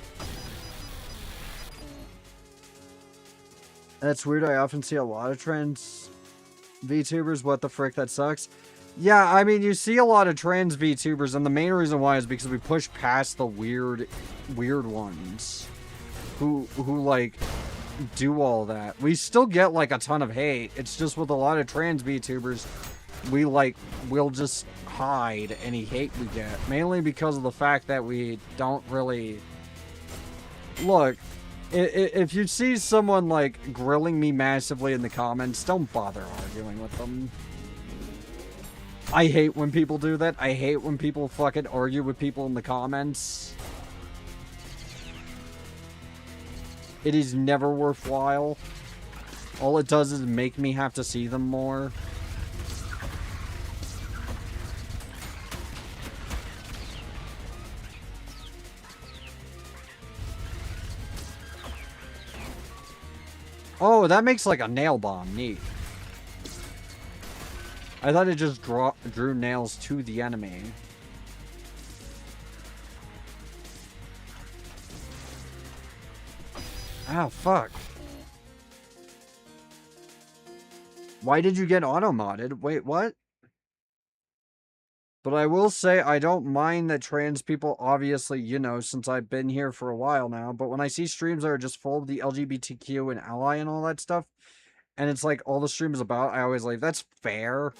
That's weird. I often see a lot of trans VTubers. What the frick? That sucks. Yeah, I mean, you see a lot of trans VTubers, and the main reason why is because we push past the weird ones who like do all that. We still get like a ton of hate. It's just with a lot of trans VTubers, we'll just hide any hate we get, mainly because of the fact that we don't really look. If you see someone, like, grilling me massively in the comments, don't bother arguing with them. I hate when people do that. I hate when people fucking argue with people in the comments. It is never worthwhile. All it does is make me have to see them more. Oh, that makes like a nail bomb. Neat. I thought it just drew nails to the enemy. Ah, fuck. Why did you get auto-modded? Wait, what? But I will say, I don't mind that trans people, obviously, you know, since I've been here for a while now, but when I see streams that are just full of the LGBTQ and ally and all that stuff, and it's like all the stream is about, I always like, that's fair.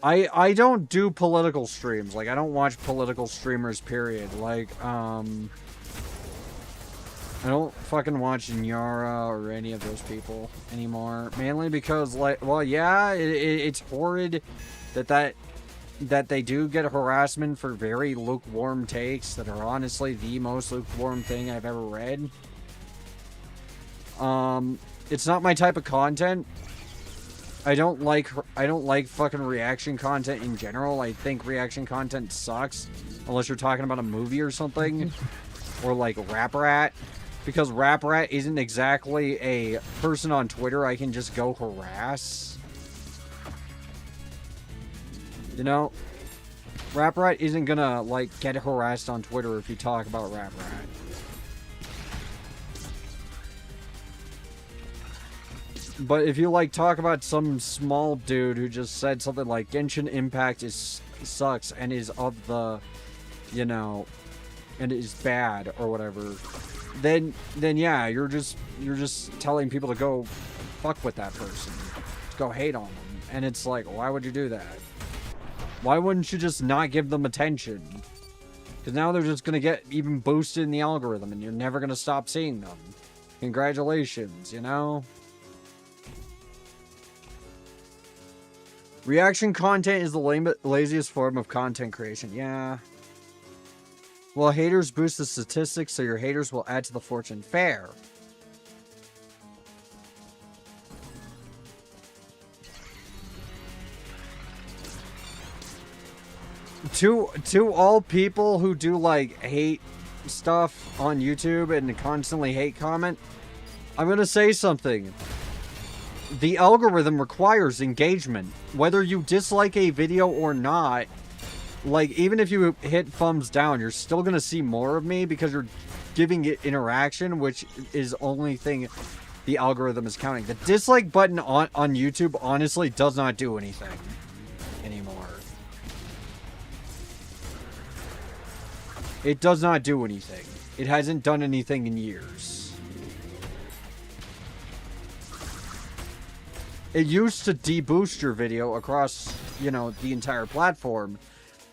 I don't do political streams. Like, I don't watch political streamers, period. Like, I don't fucking watch Nyara or any of those people anymore. Mainly because, like, well, yeah, it's horrid that they do get harassment for very lukewarm takes that are honestly the most lukewarm thing I've ever read. It's not my type of content. I don't like fucking reaction content in general. I think reaction content sucks unless you're talking about a movie or something, or like Rap Rat, because Rap Rat isn't exactly a person on Twitter I can just go harass. You know, Rap Rat isn't gonna, like, get harassed on Twitter if you talk about Rap Rat. But if you, like, talk about some small dude who just said something like Genshin Impact sucks and is of the, you know, and is bad or whatever, then yeah, you're just telling people to go fuck with that person. Go hate on them. And it's like, why would you do that? Why wouldn't you just not give them attention? Because now they're just going to get even boosted in the algorithm and you're never going to stop seeing them. Congratulations, you know? Reaction content is the laziest form of content creation. Yeah. Well, haters boost the statistics, so your haters will add to the fortune. Fair. to all people who do like hate stuff on YouTube and constantly hate comment, I'm gonna say something. The algorithm requires engagement. Whether you dislike a video or not, like, even if you hit thumbs down, you're still gonna see more of me because you're giving it interaction, which is only thing the algorithm is counting. The dislike button on YouTube honestly does not do anything anymore. It does not do anything. It hasn't done anything in years. It used to deboost your video across, you know, the entire platform.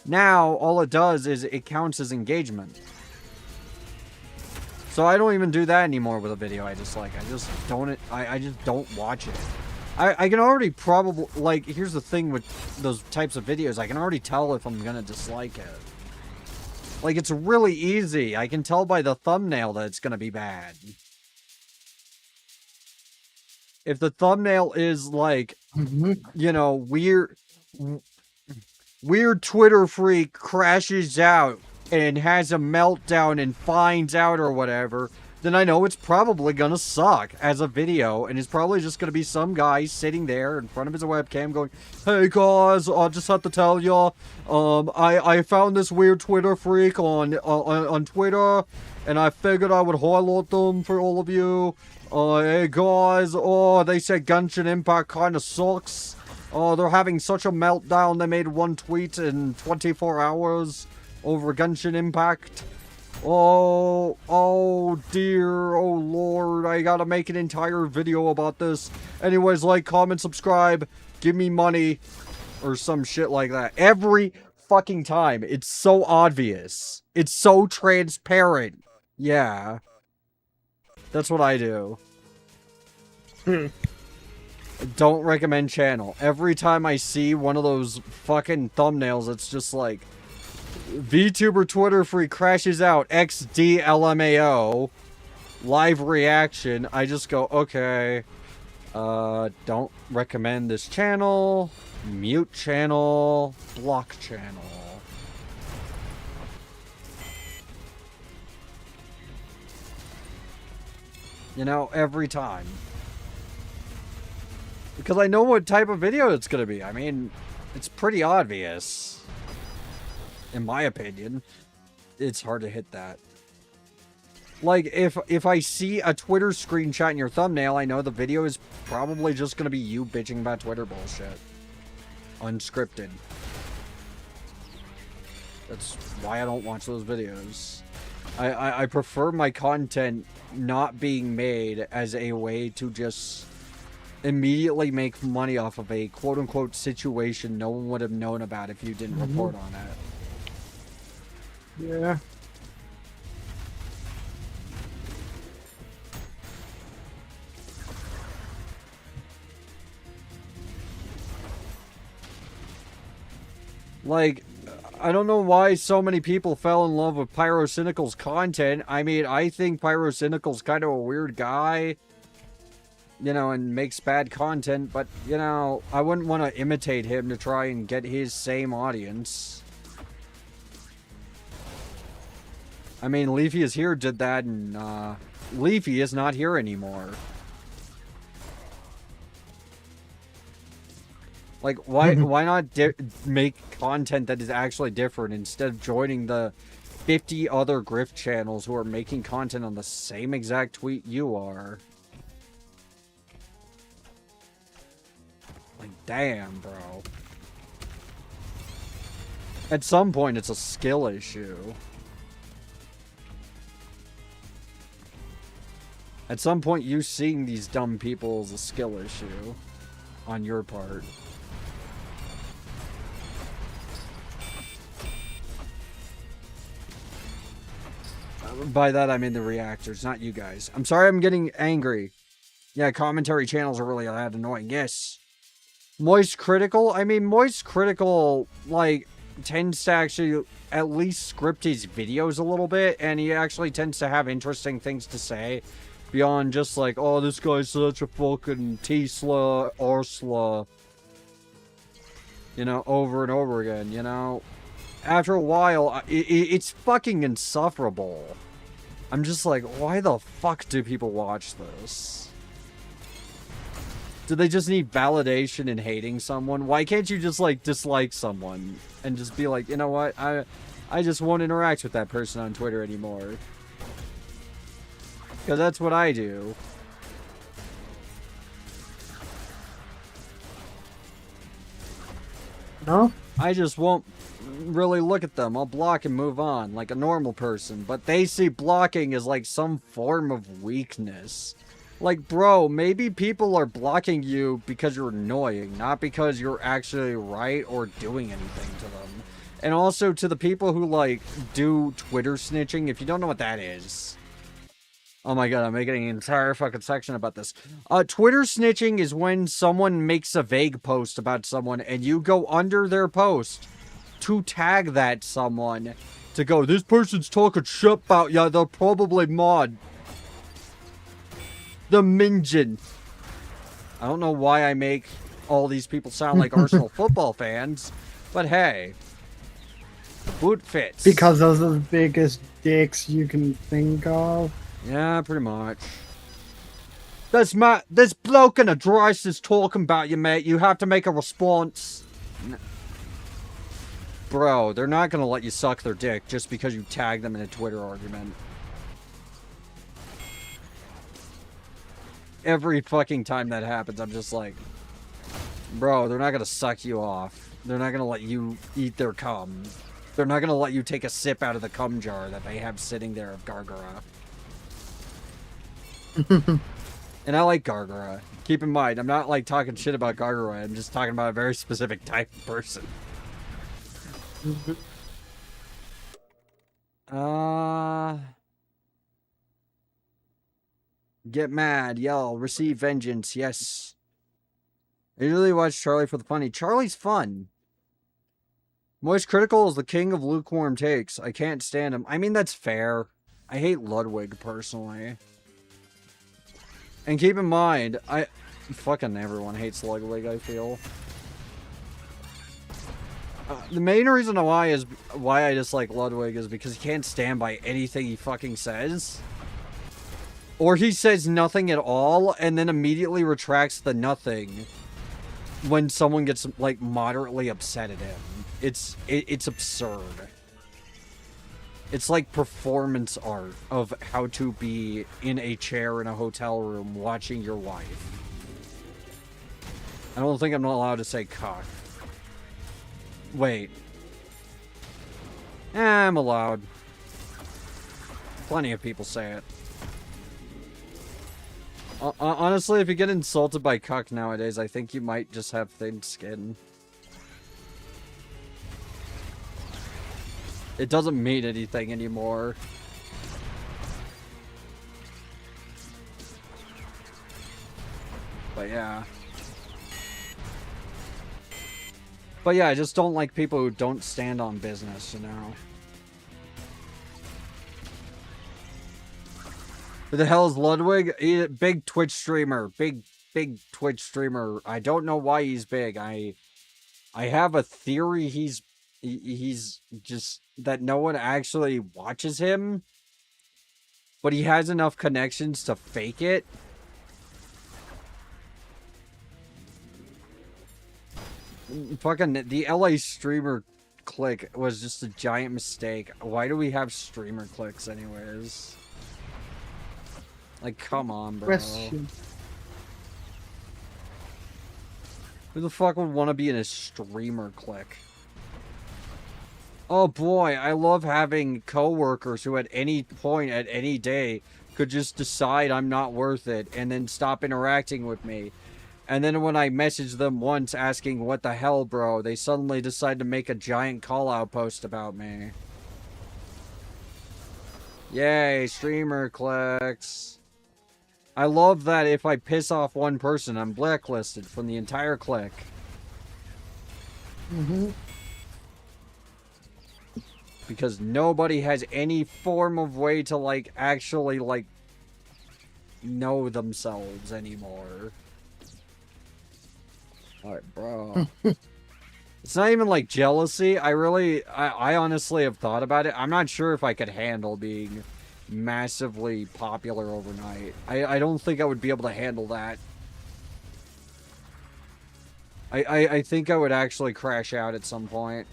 Now, all it does is it counts as engagement. So I don't even do that anymore with a video I dislike. I just don't watch it. I can already probably, like, here's the thing with those types of videos. I can already tell if I'm gonna dislike it. Like, it's really easy. I can tell by the thumbnail that it's gonna be bad. If the thumbnail is, like, you know, weird Twitter freak crashes out and has a meltdown and finds out or whatever, then I know it's probably gonna suck as a video, and it's probably just gonna be some guy sitting there in front of his webcam going, "Hey guys, I just have to tell you, I found this weird Twitter freak on Twitter, and I figured I would highlight them for all of you. Hey guys, oh, they said Genshin Impact kinda sucks. Oh, they're having such a meltdown, they made one tweet in 24 hours over Genshin Impact. Oh dear, oh lord, I gotta make an entire video about this. Anyways, like, comment, subscribe, give me money," or some shit like that. Every fucking time. It's so obvious. It's so transparent. Yeah. That's what I do. Don't recommend channel. Every time I see one of those fucking thumbnails, it's just like, VTuber Twitter freak crashes out, XDLMAO, live reaction. I just go, okay, don't recommend this channel, mute channel, block channel. You know, every time. Because I know what type of video it's gonna be. I mean, it's pretty obvious. In my opinion, it's hard to hit that. Like, if I see a Twitter screenshot in your thumbnail, I know the video is probably just gonna be you bitching about Twitter bullshit. Unscripted. That's why I don't watch those videos. I prefer my content not being made as a way to just immediately make money off of a quote-unquote situation no one would have known about if you didn't report on it. Yeah. Like, I don't know why so many people fell in love with Pyrocynical's content. I mean, I think Pyrocynical's kind of a weird guy, you know, and makes bad content, but, you know, I wouldn't want to imitate him to try and get his same audience. I mean, Leafy is Here did that, and Leafy is not here anymore. Like, why not make content that is actually different instead of joining the 50 other grift channels who are making content on the same exact tweet you are? Like, damn, bro. At some point, it's a skill issue. At some point, you seeing these dumb people is a skill issue on your part. By that, I mean the reactors, not you guys. I'm sorry I'm getting angry. Yeah, commentary channels are really that annoying. Yes. Moist Critical? I mean, Moist Critical, like, tends to actually at least script his videos a little bit, and he actually tends to have interesting things to say beyond just like, oh, this guy's such a fucking T-sla, R-sla, you know, over and over again, you know? after a while, it's fucking insufferable. I'm just like, why the fuck do people watch this? Do they just need validation in hating someone? Why can't you just, like, dislike someone and just be like, you know what? I just won't interact with that person on Twitter anymore. Because that's what I do. No? I just won't really look at them. I'll block and move on like a normal person. But they see blocking as like some form of weakness. Like, bro, maybe people are blocking you because you're annoying, not because you're actually right or doing anything to them. And also to the people who, like, do Twitter snitching, if you don't know what that is. Oh my god, I'm making an entire fucking section about this. Twitter snitching is when someone makes a vague post about someone and you go under their post to tag that someone to go, this person's talking shit about ya, they're probably mod. The Minjin. I don't know why I make all these people sound like Arsenal football fans, but hey. The boot fits. Because those are the biggest dicks you can think of. Yeah, pretty much. This bloke in a dress is talking about you, mate. You have to make a response. Bro, they're not gonna let you suck their dick just because you tag them in a Twitter argument. Every fucking time that happens, I'm just like, bro, they're not gonna suck you off. They're not gonna let you eat their cum. They're not gonna let you take a sip out of the cum jar that they have sitting there of Gargara. And I like Gargara. Keep in mind, I'm not like talking shit about Gargara. I'm just talking about a very specific type of person. Get mad, yell, receive vengeance, yes. I usually watch Charlie for the funny. Charlie's fun. Moist Critical is the king of lukewarm takes. I can't stand him. I mean, that's fair. I hate Ludwig, personally. And keep in mind, fucking everyone hates Ludwig, I feel. The main reason why I dislike Ludwig is because he can't stand by anything he fucking says. Or he says nothing at all, and then immediately retracts the nothing when someone gets, like, moderately upset at him. It's absurd. It's like performance art of how to be in a chair in a hotel room watching your wife. I don't think I'm allowed to say cock. Wait. I'm allowed. Plenty of people say it. Honestly, if you get insulted by cuck nowadays, I think you might just have thin skin. It doesn't mean anything anymore. But yeah. But yeah, I just don't like people who don't stand on business, you know? Who the hell is Ludwig? Big Twitch streamer. Big Twitch streamer. I don't know why he's big. I have a theory he's just that no one actually watches him. But he has enough connections to fake it. Fucking the LA streamer click was just a giant mistake. Why do we have streamer clicks anyways? Like, come on, bro. Question. Who the fuck would want to be in a streamer click? Oh boy, I love having coworkers who at any point at any day could just decide I'm not worth it and then stop interacting with me. And then when I message them once asking what the hell, bro, they suddenly decide to make a giant call-out post about me. Yay, streamer clicks. I love that if I piss off one person, I'm blacklisted from the entire clique. Mm-hmm. Because nobody has any form of way to, like, actually, like, know themselves anymore. Alright, bro. It's not even like jealousy. I honestly have thought about it. I'm not sure if I could handle being massively popular overnight. I don't think I would be able to handle that. I think I would actually crash out at some point.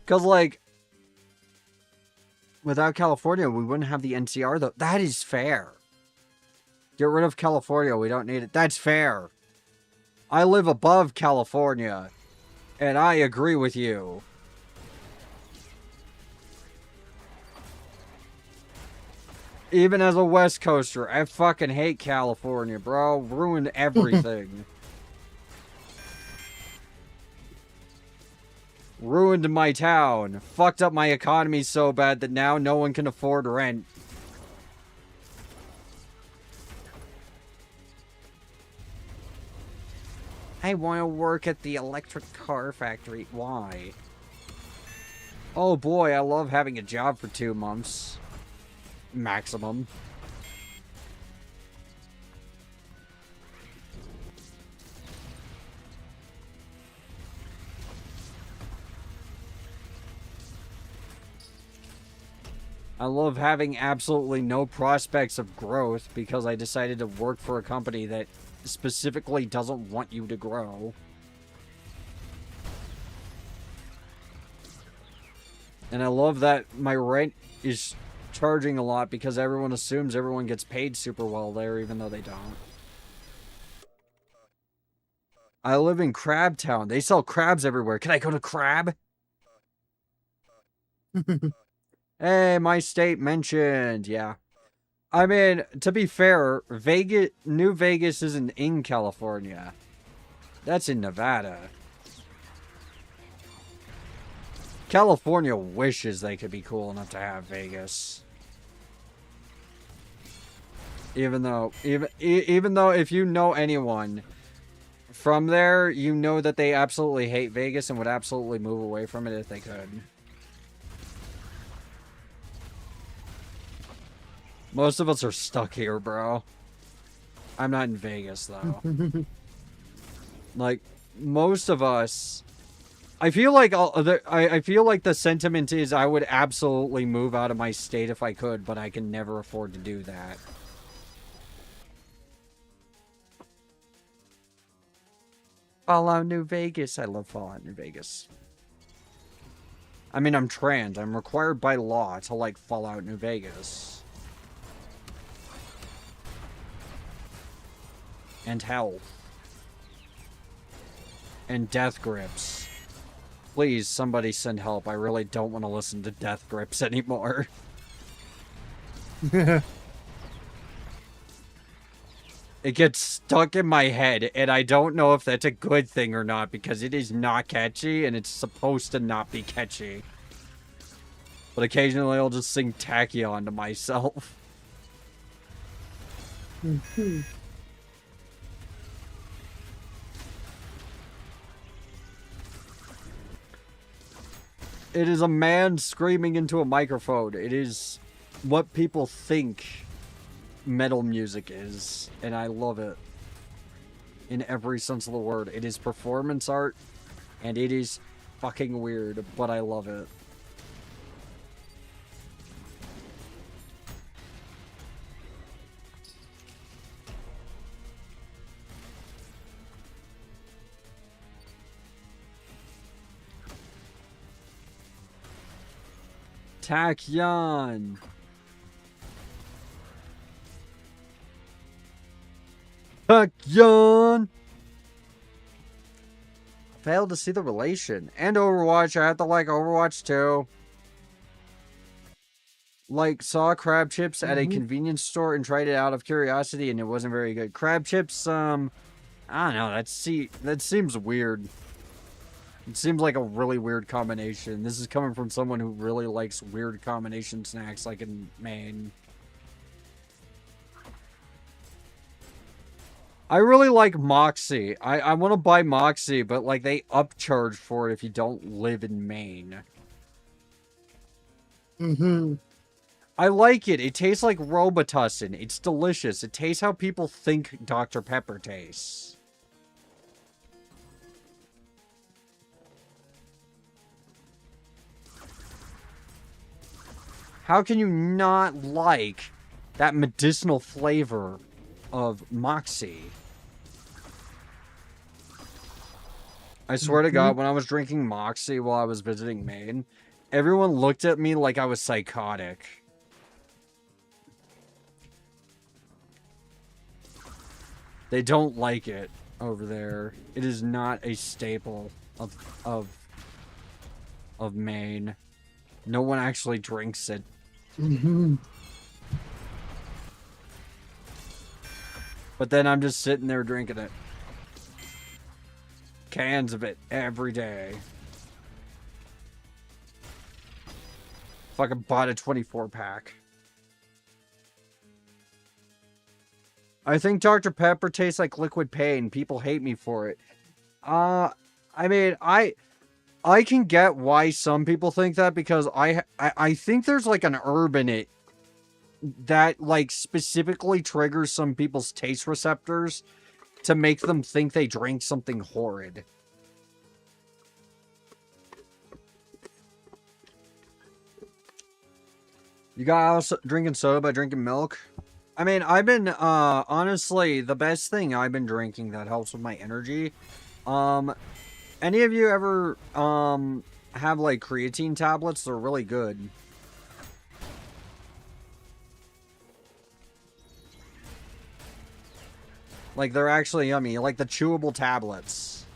Because, like, without California, we wouldn't have the NCR, though. That is fair. Get rid of California. We don't need it. That's fair. I live above California, and I agree with you. Even as a West Coaster, I fucking hate California, bro. Ruined everything. Ruined my town. Fucked up my economy so bad that now no one can afford rent. I want to work at the electric car factory. Why? Oh boy, I love having a job for 2 months. Maximum. I love having absolutely no prospects of growth because I decided to work for a company that specifically doesn't want you to grow. And I love that my rent is charging a lot because everyone assumes everyone gets paid super well there, even though they don't. I live in Crab Town. They sell crabs everywhere. Can I go to Crab? Hey, my state mentioned. Yeah. I mean, to be fair, New Vegas isn't in California. That's in Nevada. California wishes they could be cool enough to have Vegas. Even though if you know anyone from there, you know that they absolutely hate Vegas and would absolutely move away from it if they could. Most of us are stuck here, bro. I'm not in Vegas, though. Like, most of us... I feel like I feel like the sentiment is I would absolutely move out of my state if I could, but I can never afford to do that. Fallout New Vegas. I love Fallout New Vegas. I mean, I'm trans. I'm required by law to like Fallout New Vegas. And health. And death grips. Please, somebody send help. I really don't want to listen to death grips anymore. It gets stuck in my head, and I don't know if that's a good thing or not, because it is not catchy, and it's supposed to not be catchy. But occasionally I'll just sing Tachyon to myself. It is a man screaming into a microphone. It is what people think metal music is, and I love it. In every sense of the word. It is performance art, and it is fucking weird, but I love it. Tachyon. Tachyon. Failed to see the relation. And Overwatch. I have to like Overwatch too. Like, saw crab chips at a convenience store and tried it out of curiosity, and it wasn't very good. Crab chips, I don't know. That seems weird. It seems like a really weird combination. This is coming from someone who really likes weird combination snacks, like in Maine. I really like Moxie. I want to buy Moxie, but like they upcharge for it if you don't live in Maine. I like it. It tastes like Robitussin. It's delicious. It tastes how people think Dr. Pepper tastes. How can you not like that medicinal flavor of Moxie? I swear to God, when I was drinking Moxie while I was visiting Maine, everyone looked at me like I was psychotic. They don't like it over there. It is not a staple of Maine. No one actually drinks it. But then I'm just sitting there drinking it. Cans of it every day. Fucking bought a 24-pack. I think Dr. Pepper tastes like liquid pain. People hate me for it. I mean, I can get why some people think that, because I think there's like an herb in it that like specifically triggers some people's taste receptors to make them think they drink something horrid. You guys drinking soda by drinking milk? I mean, I've been, honestly, the best thing I've been drinking that helps with my energy, any of you ever, have, like, creatine tablets? They're really good. Like, they're actually yummy. Like the chewable tablets.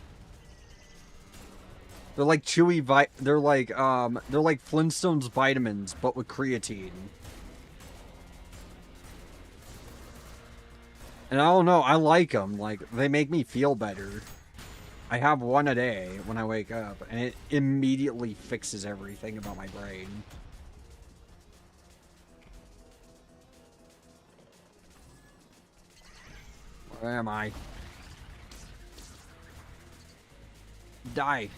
They're like chewy they're like Flintstones vitamins, but with creatine. And I don't know, I like them. Like, they make me feel better. I have one a day when I wake up, and it immediately fixes everything about my brain. Where am I? Die.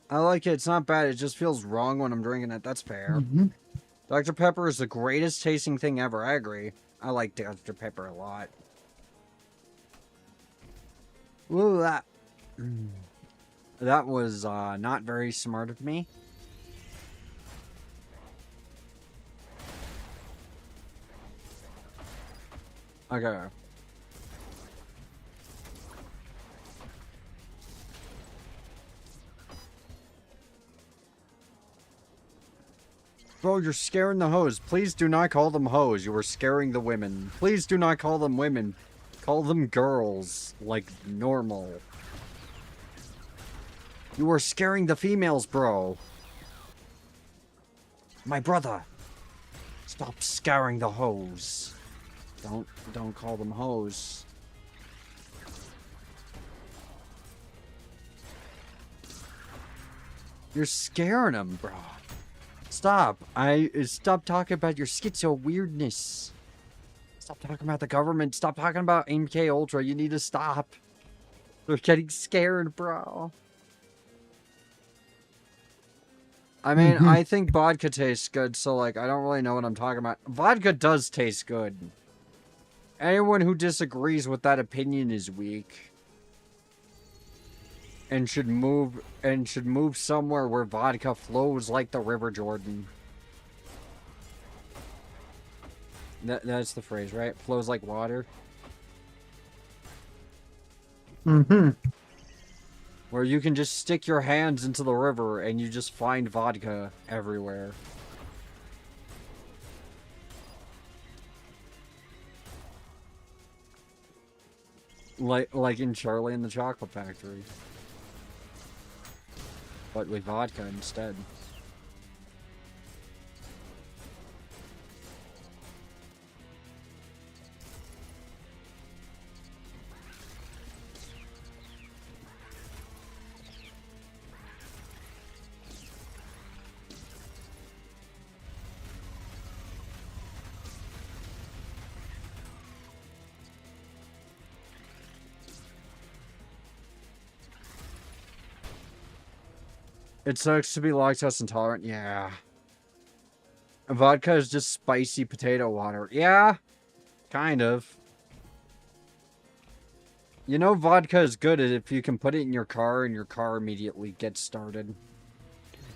I like it. It's not bad. It just feels wrong when I'm drinking it. That's fair. Dr. Pepper is the greatest tasting thing ever. I agree. I like Dr. Pepper a lot. Ooh, that was not very smart of me. Okay. Bro, you're scaring the hoes. Please do not call them hoes. You are scaring the women. Please do not call them women. Call them girls. Like normal. You are scaring the females, bro. My brother. Stop scaring the hoes. Don't call them hoes. You're scaring them, bro. Stop. Stop talking about your schizo weirdness. Stop talking about the government. Stop talking about MK Ultra. You need to stop. They're getting scared, bro. I mean, I think vodka tastes good, so, like, I don't really know what I'm talking about. Vodka does taste good. Anyone who disagrees with that opinion is weak. And should move somewhere where vodka flows like the River Jordan. That's the phrase, right? Flows like water. Where you can just stick your hands into the river and you just find vodka everywhere. Like in Charlie and the Chocolate Factory. But with vodka instead. It sucks to be lactose intolerant. Yeah. Vodka is just spicy potato water. Yeah, kind of. You know, vodka is good if you can put it in your car and your car immediately gets started.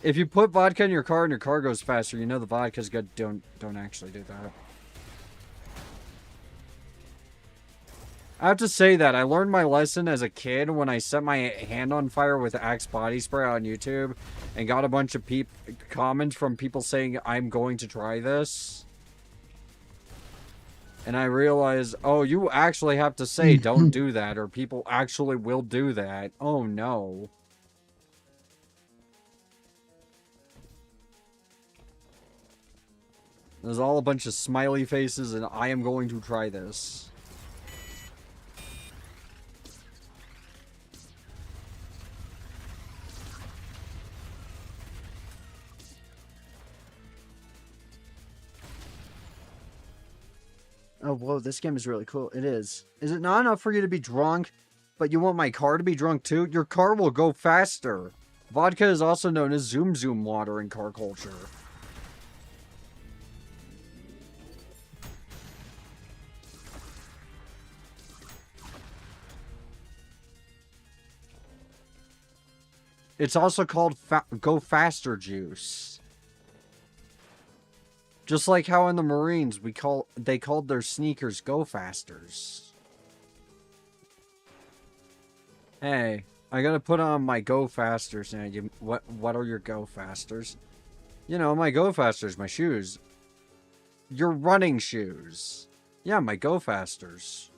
If you put vodka in your car and your car goes faster, you know the vodka's good. Don't actually do that. I have to say that I learned my lesson as a kid when I set my hand on fire with Axe body spray on YouTube and got a bunch of comments from people saying I'm going to try this. And I realized, oh, you actually have to say don't do that or people actually will do that. Oh no. There's all a bunch of smiley faces and I am going to try this. Oh, whoa, this game is really cool. It is. Is it not enough for you to be drunk, but you want my car to be drunk too? Your car will go faster. Vodka is also known as Zoom Zoom water in car culture. It's also called Go Faster juice. Just like how in the Marines they called their sneakers Go Fasters. Hey, I gotta put on my Go Fasters now. What are your Go Fasters? You know, my Go Fasters, my shoes. Your running shoes. Yeah, my Go Fasters.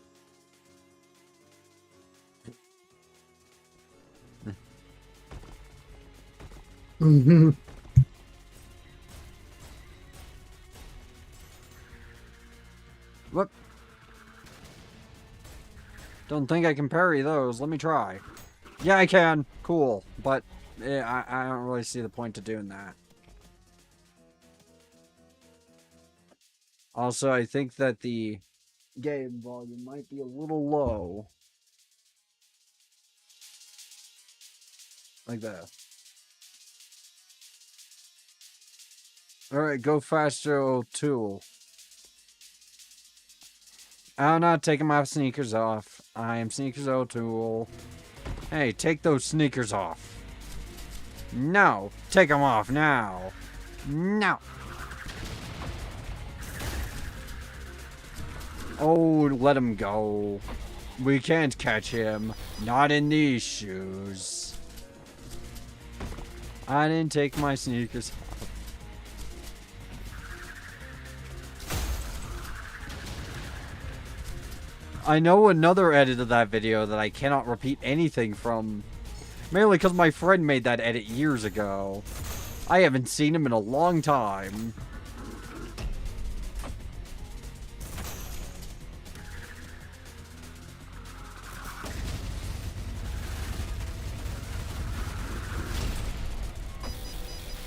Mm-hmm. What? Don't think I can parry those. Let me try. Yeah, I can. Cool. But I don't really see the point to doing that. Also, I think that the game volume might be a little low. Like that. Alright, Go Faster tool. I'm not taking my sneakers off. I am Sneakers O'Toole. Hey, take those sneakers off. No, take them off now. No. Oh, let him go. We can't catch him. Not in these shoes. I didn't take my sneakers. I know another edit of that video that I cannot repeat anything from. Mainly because my friend made that edit years ago. I haven't seen him in a long time.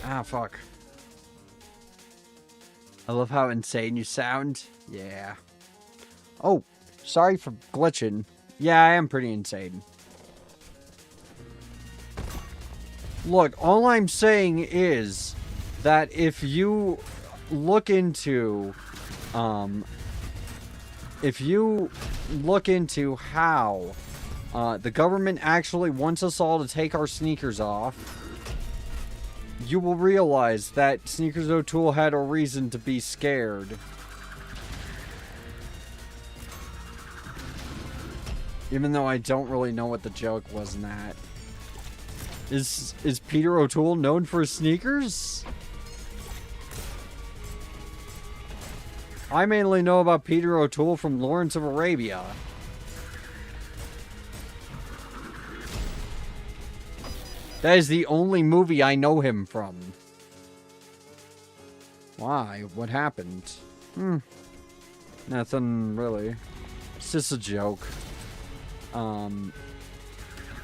Ah, fuck. I love how insane you sound. Yeah. Oh, sorry for glitching. Yeah, I am pretty insane. Look, all I'm saying is that if you look into, how, the government actually wants us all to take our sneakers off, you will realize that Sneakers O'Toole had a reason to be scared. Even though I don't really know what the joke was in that. Is Peter O'Toole known for his sneakers? I mainly know about Peter O'Toole from Lawrence of Arabia. That is the only movie I know him from. Why? What happened? Nothing really. It's just a joke.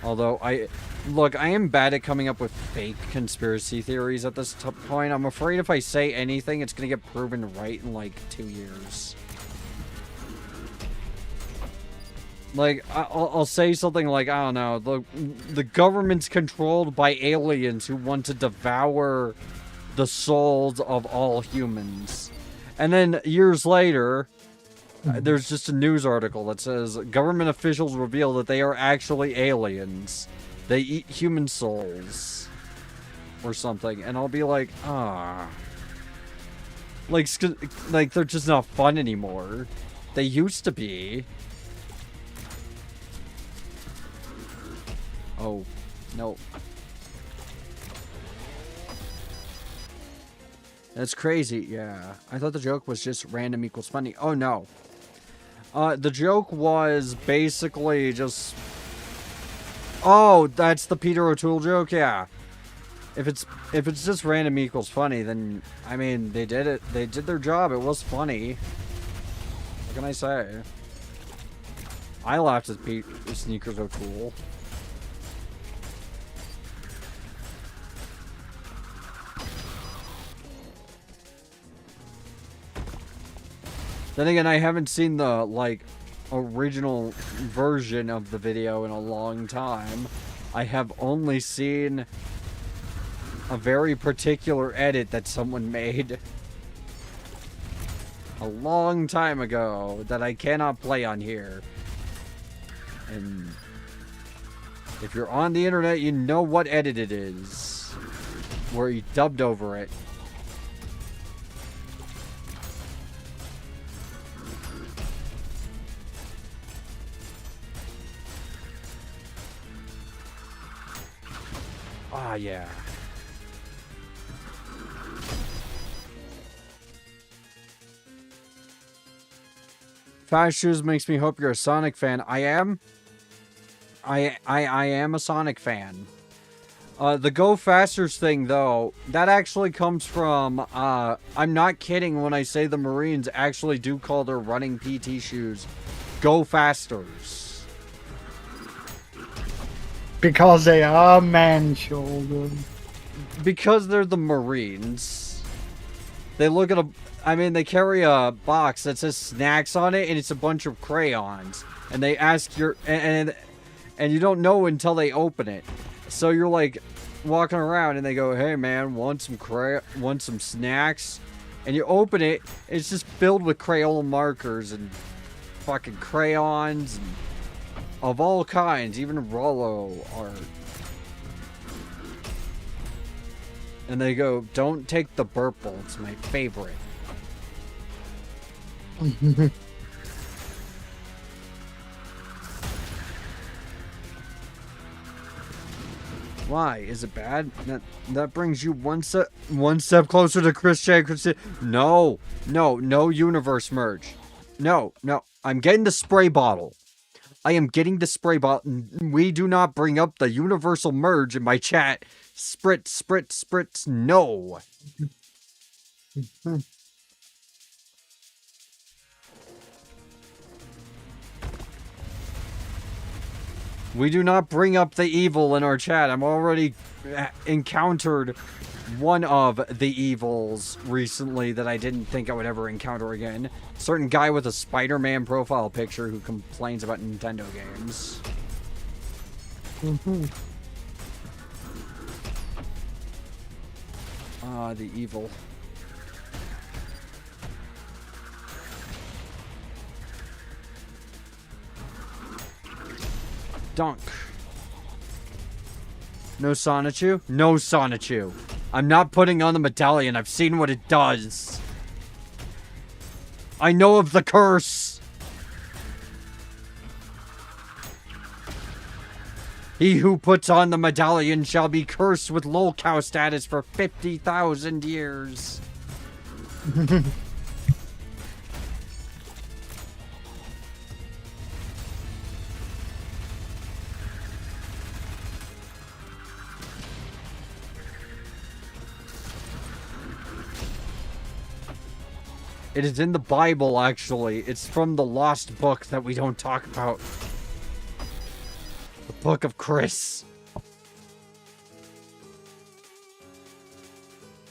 Although I am bad at coming up with fake conspiracy theories at this point. I'm afraid if I say anything, it's gonna get proven right in like 2 years. Like, I'll say something like, I don't know, the government's controlled by aliens who want to devour the souls of all humans. And then years later, there's just a news article that says government officials reveal that they are actually aliens. They eat human souls. Or something. And I'll be like, ah. Like, they're just not fun anymore. They used to be. Oh, no. That's crazy, yeah. I thought the joke was just random equals funny. Oh, no. The joke was basically just... Oh, that's the Peter O'Toole joke? Yeah. If it's just random equals funny, then, I mean, they did it. They did their job. It was funny. What can I say? I laughed at Sneakers O'Toole. Then again, I haven't seen the, like, original version of the video in a long time. I have only seen a very particular edit that someone made a long time ago that I cannot play on here. And if you're on the internet, you know what edit it is. Where he dubbed over it. Ah, yeah. Fast Shoes makes me hope you're a Sonic fan. I am. I am a Sonic fan. The Go Fasters thing, though, that actually comes from, I'm not kidding when I say the Marines actually do call their running PT shoes Go Fasters. Because they are man-shouldered. Because they're the Marines. They look at I mean, they carry a box that says snacks on it, and it's a bunch of crayons. And they ask and you don't know until they open it. So you're like walking around, and they go, "Hey man, want some snacks?" And you open it, it's just filled with Crayola markers and fucking crayons and of all kinds, even Rollo art. And they go, "Don't take the Burple, it's my favorite." Why? Is it bad? That brings you one step closer to Chris J. No universe merge. No. I'm getting the spray bottle. I am getting the spray bottle. We do not bring up the universal merge in my chat. Spritz, no. We do not bring up the evil in our chat. I'm already encountered one of the evils recently that I didn't think I would ever encounter again. A certain guy with a Spider-Man profile picture who complains about Nintendo games. Ah, the evil. Dunk. No Sonichu? No Sonichu. I'm not putting on the medallion. I've seen what it does. I know of the curse. He who puts on the medallion shall be cursed with lolcow status for 50,000 years. It is in the Bible, actually. It's from the lost book that we don't talk about. The Book of Chris.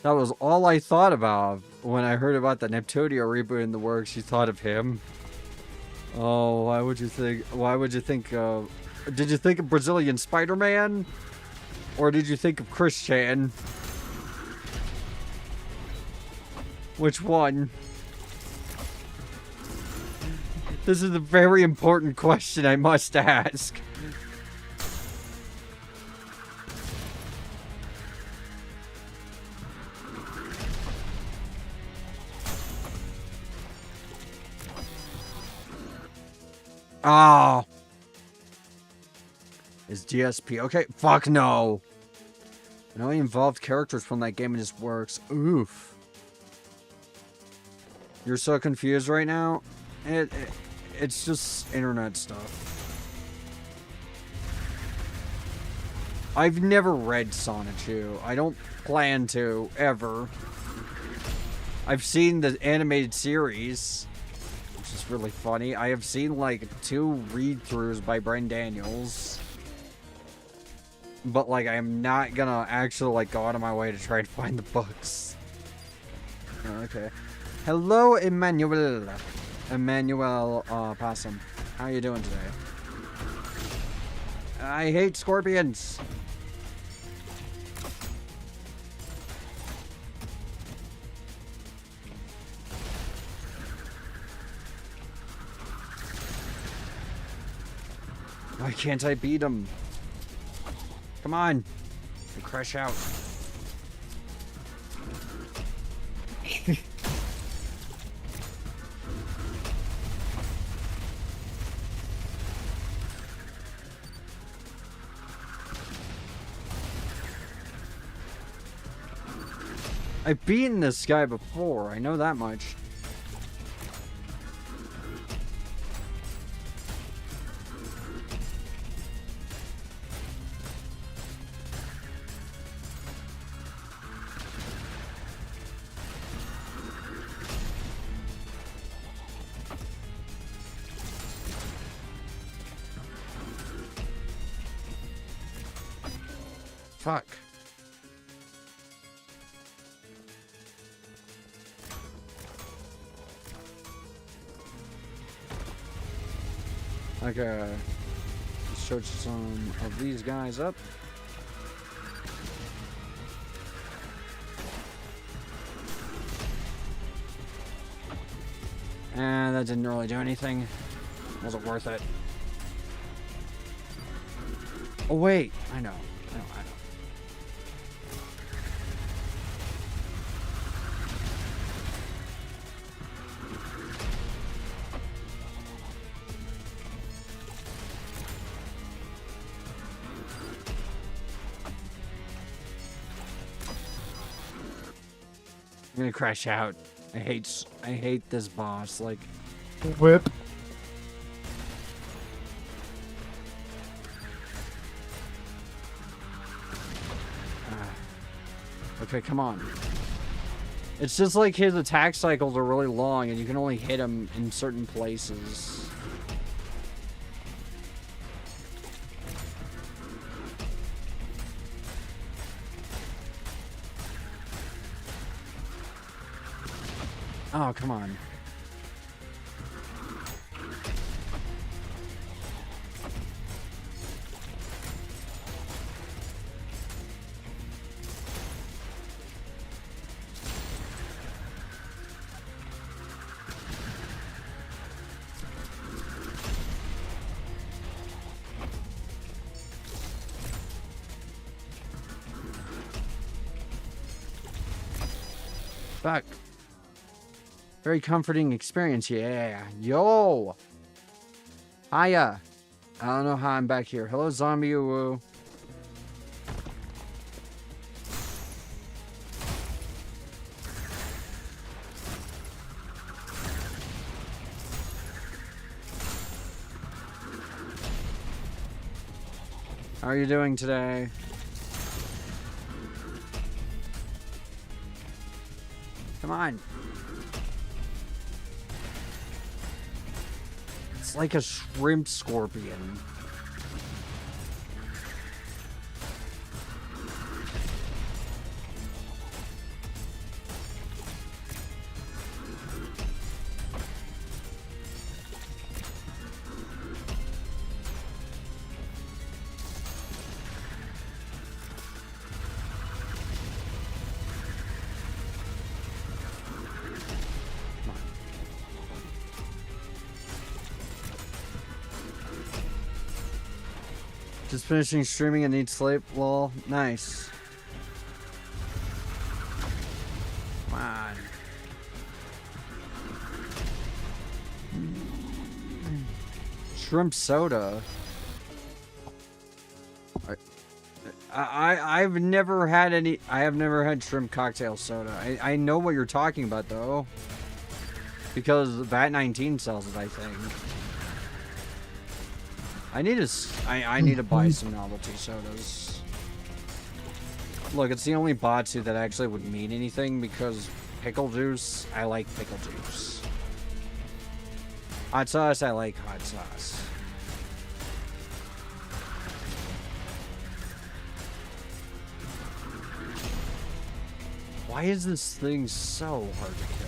That was all I thought about when I heard about the Neptunia reboot in the works. You thought of him. Oh, why would you think, did you think of Brazilian Spider-Man? Or did you think of Christian? Which one? This is a very important question I must ask. Ah. Is GSP okay? Fuck no. I know he involved characters from that game and it just works. Oof. You're so confused right now? It's just internet stuff. I've never read Sonichu. I don't plan to, ever. I've seen the animated series, which is really funny. I have seen, like, 2 read-throughs by Brian Daniels. But, like, I'm not gonna actually, like, go out of my way to try and find the books. Okay. Hello, Emmanuel. Emmanuel, Possum. How you doing today? I hate scorpions. Why can't I beat him? Come on. I crash out. I've beaten this guy before, I know that much. Fuck. Okay. Search some of these guys up. And that didn't really do anything. Wasn't worth it. Oh wait, I know. I'm gonna crash out. I hate this boss. Like, Whip. okay, come on. It's just like his attack cycles are really long, and you can only hit him in certain places. Oh, come on. Fuck. Very comforting experience, yeah. Yo! Hiya! I don't know how I'm back here. Hello, zombie woo. How are you doing today? Come on. It's like a shrimp scorpion. Just finishing streaming and need sleep. Lol. Nice. Come on. Shrimp soda. I've never had any. I have never had shrimp cocktail soda. I know what you're talking about though, because VAT 19 sells it. I think. I need to buy some novelty sodas. Look, it's the only Batsu that actually would mean anything because pickle juice. I like pickle juice. Hot sauce. I like hot sauce. Why is this thing so hard to kill?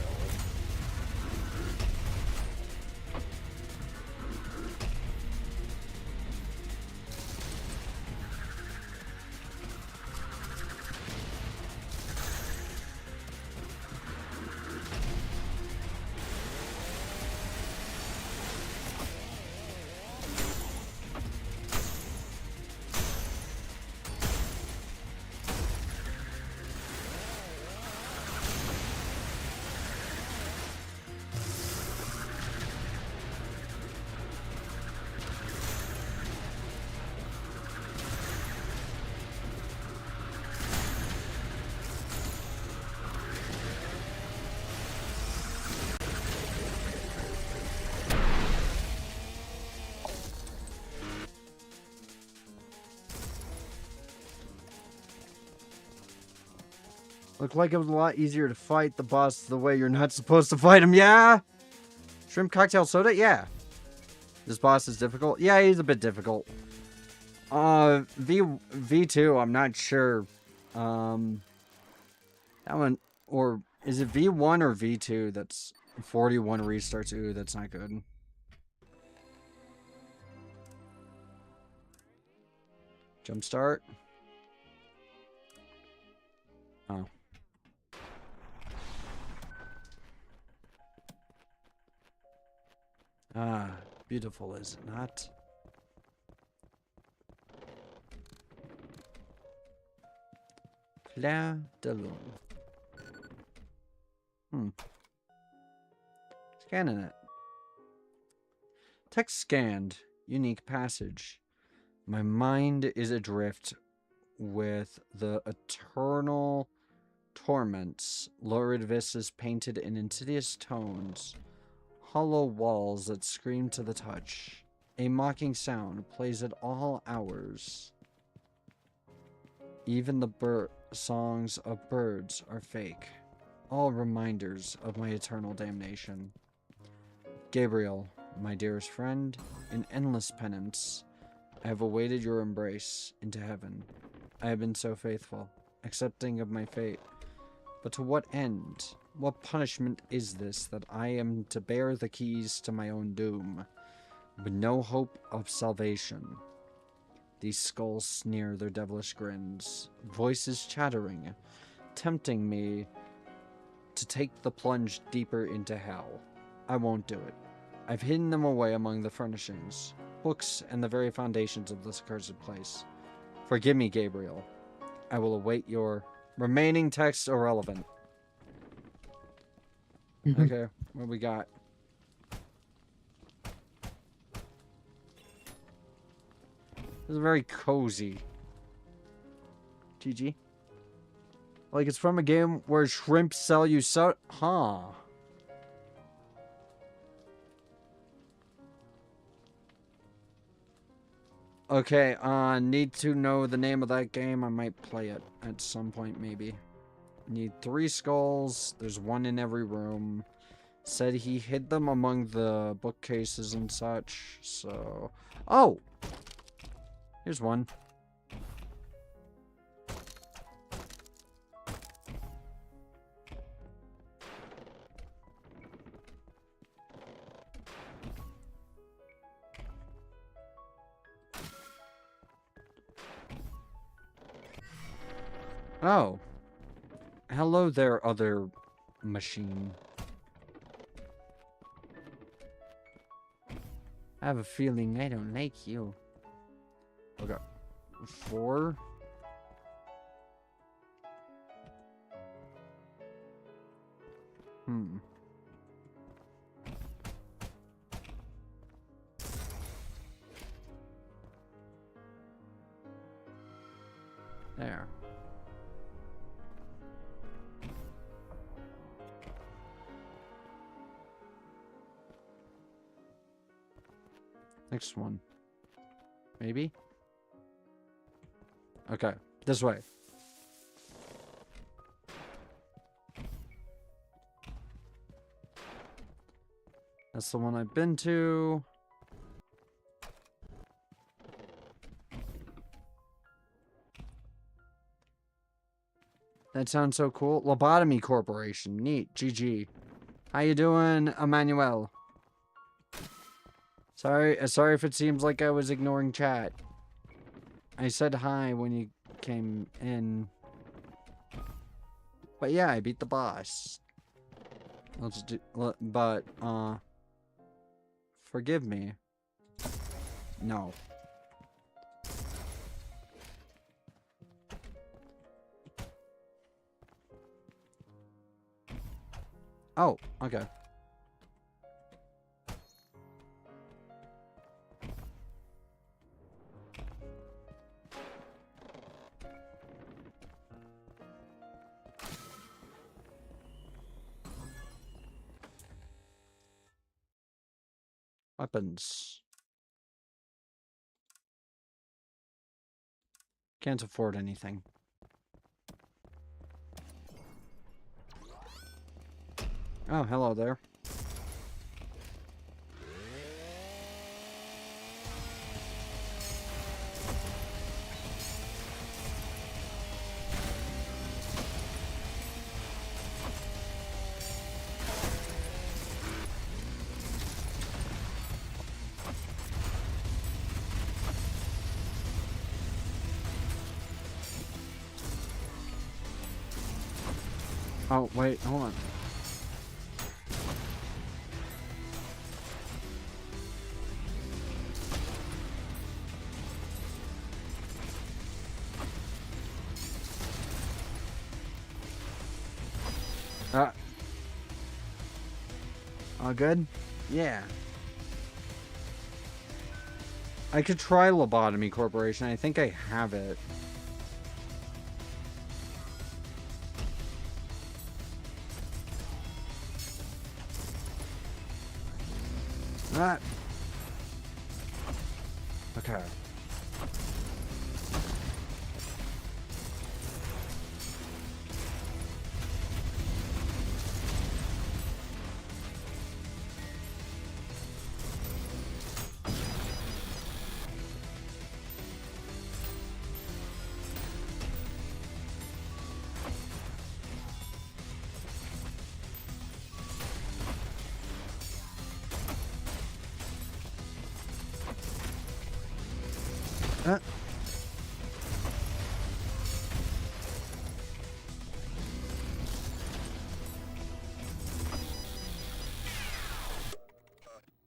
Looked like it was a lot easier to fight the boss the way you're not supposed to fight him. Yeah? Shrimp cocktail soda? Yeah. This boss is difficult? Yeah, he's a bit difficult. V2, I'm not sure. That one, or is it V1 or V2 that's 41 restarts? Ooh, that's not good. Jumpstart? Oh. Ah, beautiful, is it not? Claire de Lune. Scanning it. Text scanned. Unique passage. My mind is adrift with the eternal torments, lurid vistas painted in insidious tones, hollow walls that scream to the touch. A mocking sound plays at all hours. Even the songs of birds are fake, all reminders of my eternal damnation. Gabriel, my dearest friend, in endless penance, I have awaited your embrace into heaven. I have been so faithful, accepting of my fate. But to what end? What punishment is this that I am to bear the keys to my own doom, with no hope of salvation? These skulls sneer their devilish grins, voices chattering, tempting me to take the plunge deeper into hell. I won't do it. I've hidden them away among the furnishings, books, and the very foundations of this accursed place. Forgive me, Gabriel. I will await your remaining texts irrelevant. Okay, what we got? This is very cozy. GG. Like, it's from a game where shrimp sell you so... Huh. Okay, need to know the name of that game. I might play it at some point, maybe. Need 3 skulls. There's 1 in every room. Said he hid them among the bookcases and such, so... Oh! Here's 1. Oh. Hello there, other machine. I have a feeling I don't like you. Okay. 4. There. Next one. Maybe? Okay. This way. That's the one I've been to. That sounds so cool. Lobotomy Corporation. Neat. GG. How you doing, Emmanuel? Sorry if it seems like I was ignoring chat. I said hi when you came in. But yeah, I beat the boss. Let's do, but, forgive me. No. Oh, okay. Weapons. Can't afford anything. Oh, hello there. Oh, wait, hold on. All good? Yeah. I could try Lobotomy Corporation. I think I have it. Ah. Okay.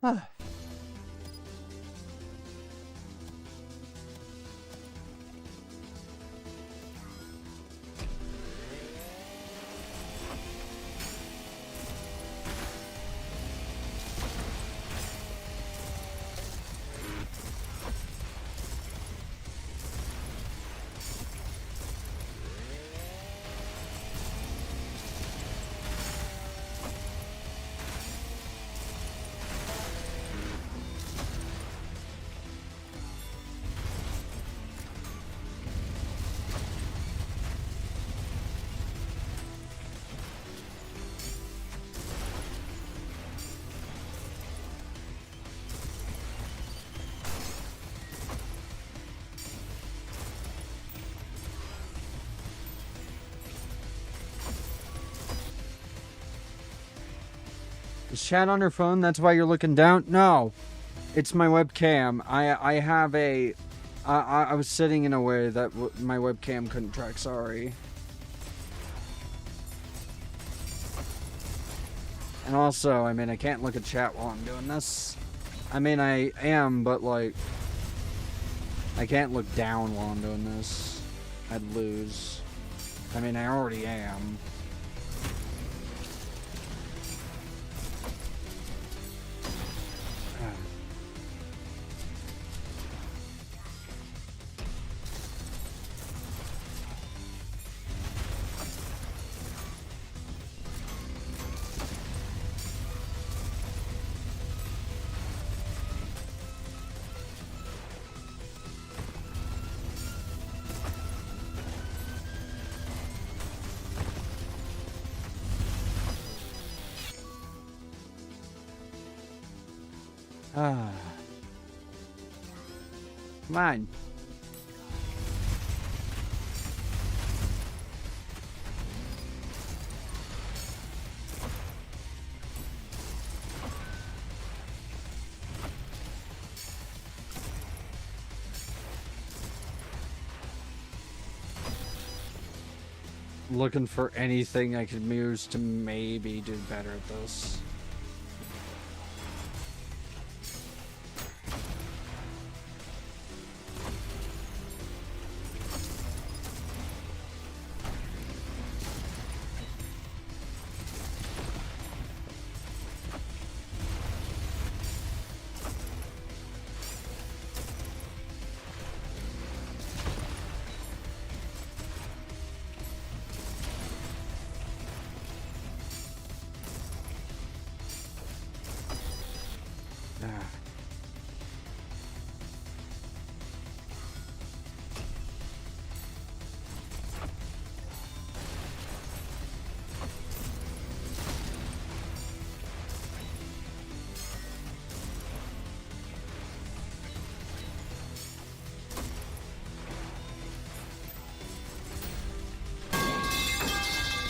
Ah. Is chat on your phone? That's why you're looking down? No. It's my webcam. I have a... I was sitting in a way that my webcam couldn't track. Sorry. And also, I mean, I can't look at chat while I'm doing this. I mean, I am, but like... I can't look down while I'm doing this. I'd lose. I mean, I already am. Ah. Come on. Looking for anything I could use to maybe do better at this.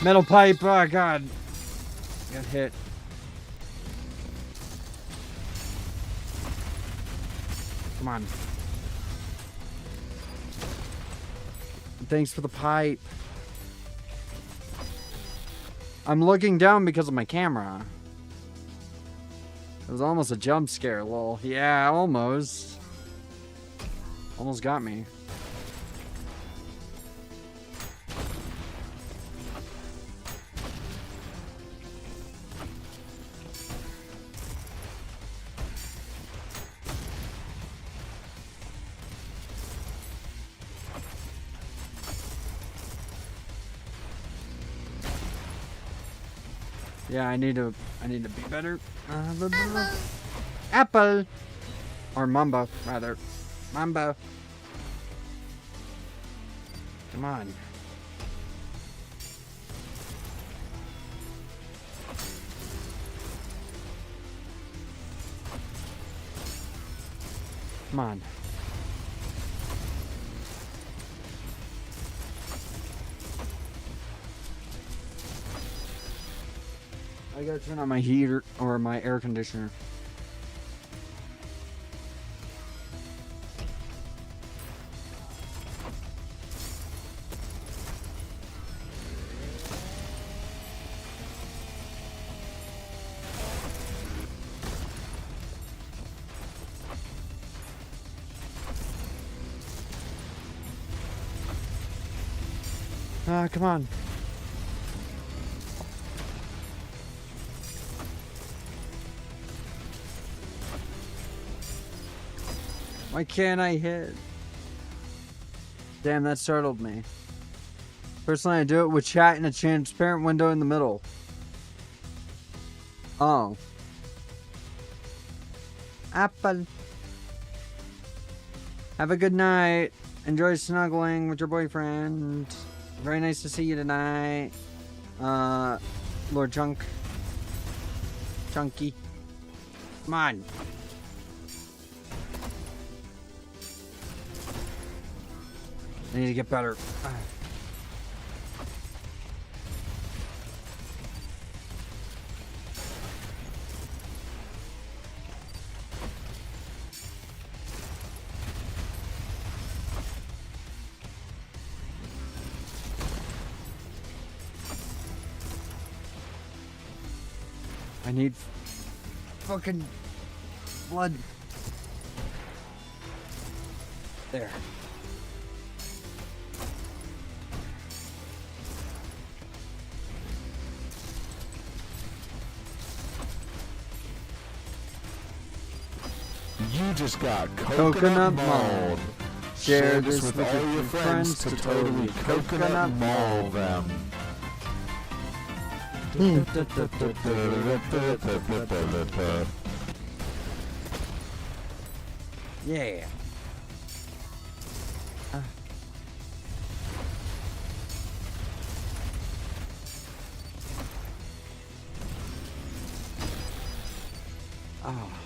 Metal pipe, oh god. Got hit. Come on. Thanks for the pipe. I'm looking down because of my camera. It was almost a jump scare, lol. Yeah, almost. Almost got me. Yeah, I need to be better. Apple. Or Mamba, rather. Mamba. Come on. Come on. I gotta turn on my heater or my air conditioner. Come on. Why can't I hit? Damn, that startled me. Personally, I do it with chat in a transparent window in the middle. Oh. Apple. Have a good night. Enjoy snuggling with your boyfriend. Very nice to see you tonight. Lord Chunk. Chunky. Come on. I need to get better. I need fucking blood. There. You just got Coconut coconut mold. mold. Share this with with all your your friends to totally coconut mold them. Yeah. Oh.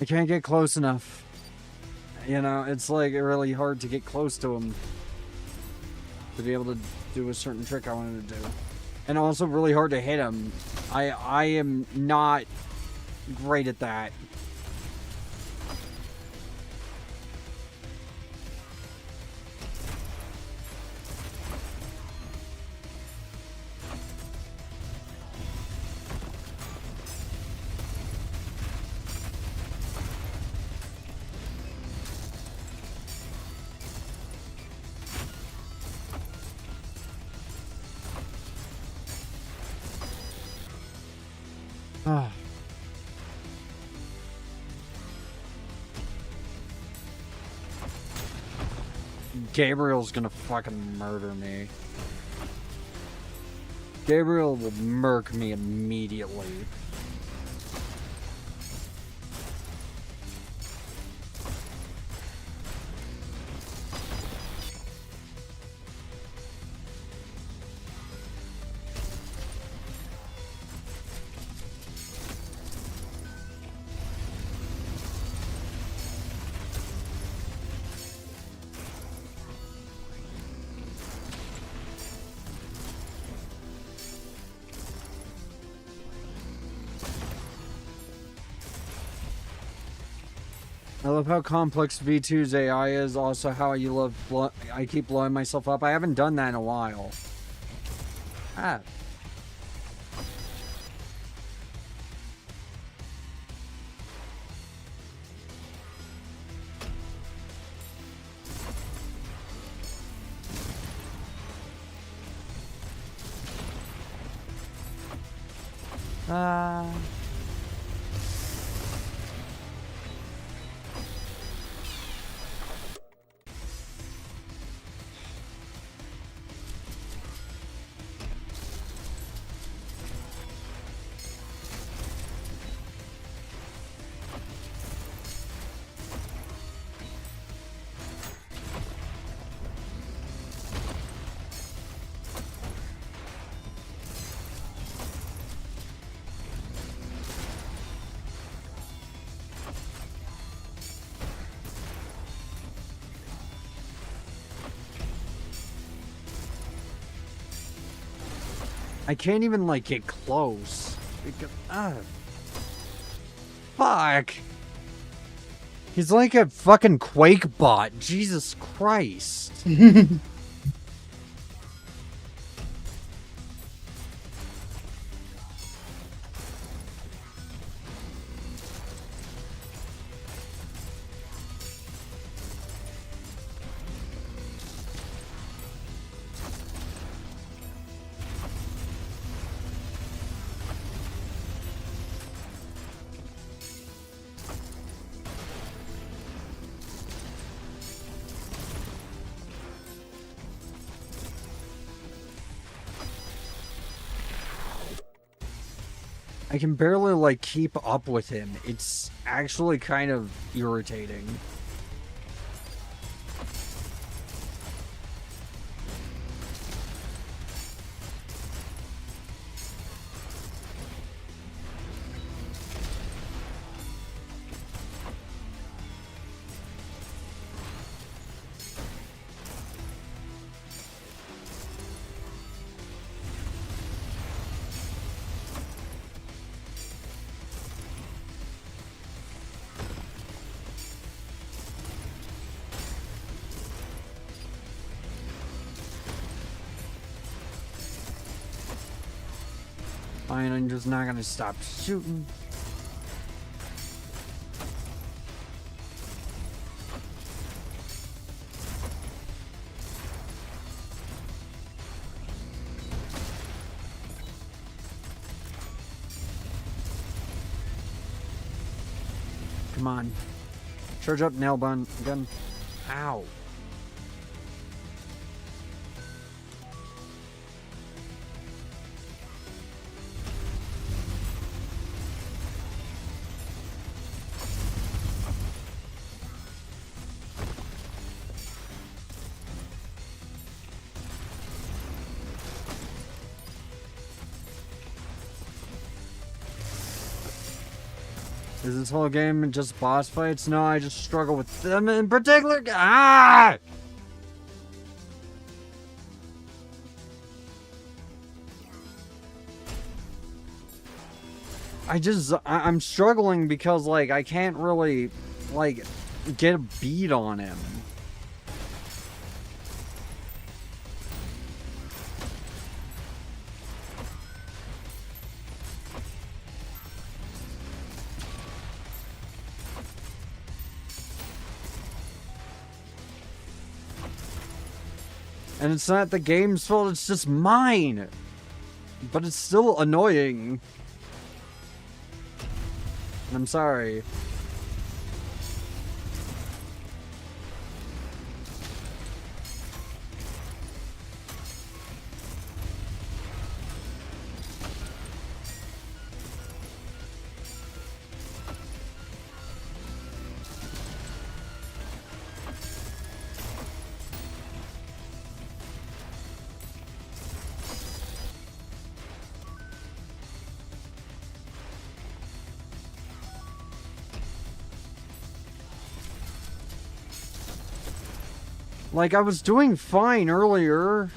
I can't get close enough. You know, it's like really hard to get close to him to be able to do a certain trick I wanted to do. And also really hard to hit him. I am not great at that. Ah. Gabriel's gonna fucking murder me. Gabriel will murk me immediately. I love how complex V2's AI is, also how I keep blowing myself up. I haven't done that in a while. Ah. I can't even, like, get close. Fuck. He's like a fucking Quake bot. Jesus Christ. I can barely, like, keep up with him. It's actually kind of irritating. Fine, I'm just not gonna stop shooting. Come on. Charge up, nail gun. Ow. Is this whole game just boss fights? No, I just struggle with them in particular. Ah! I'm struggling because, like, I can't really, like, get a beat on him. And it's not the game's fault, it's just mine. But it's still annoying. I'm sorry. Like, I was doing fine earlier.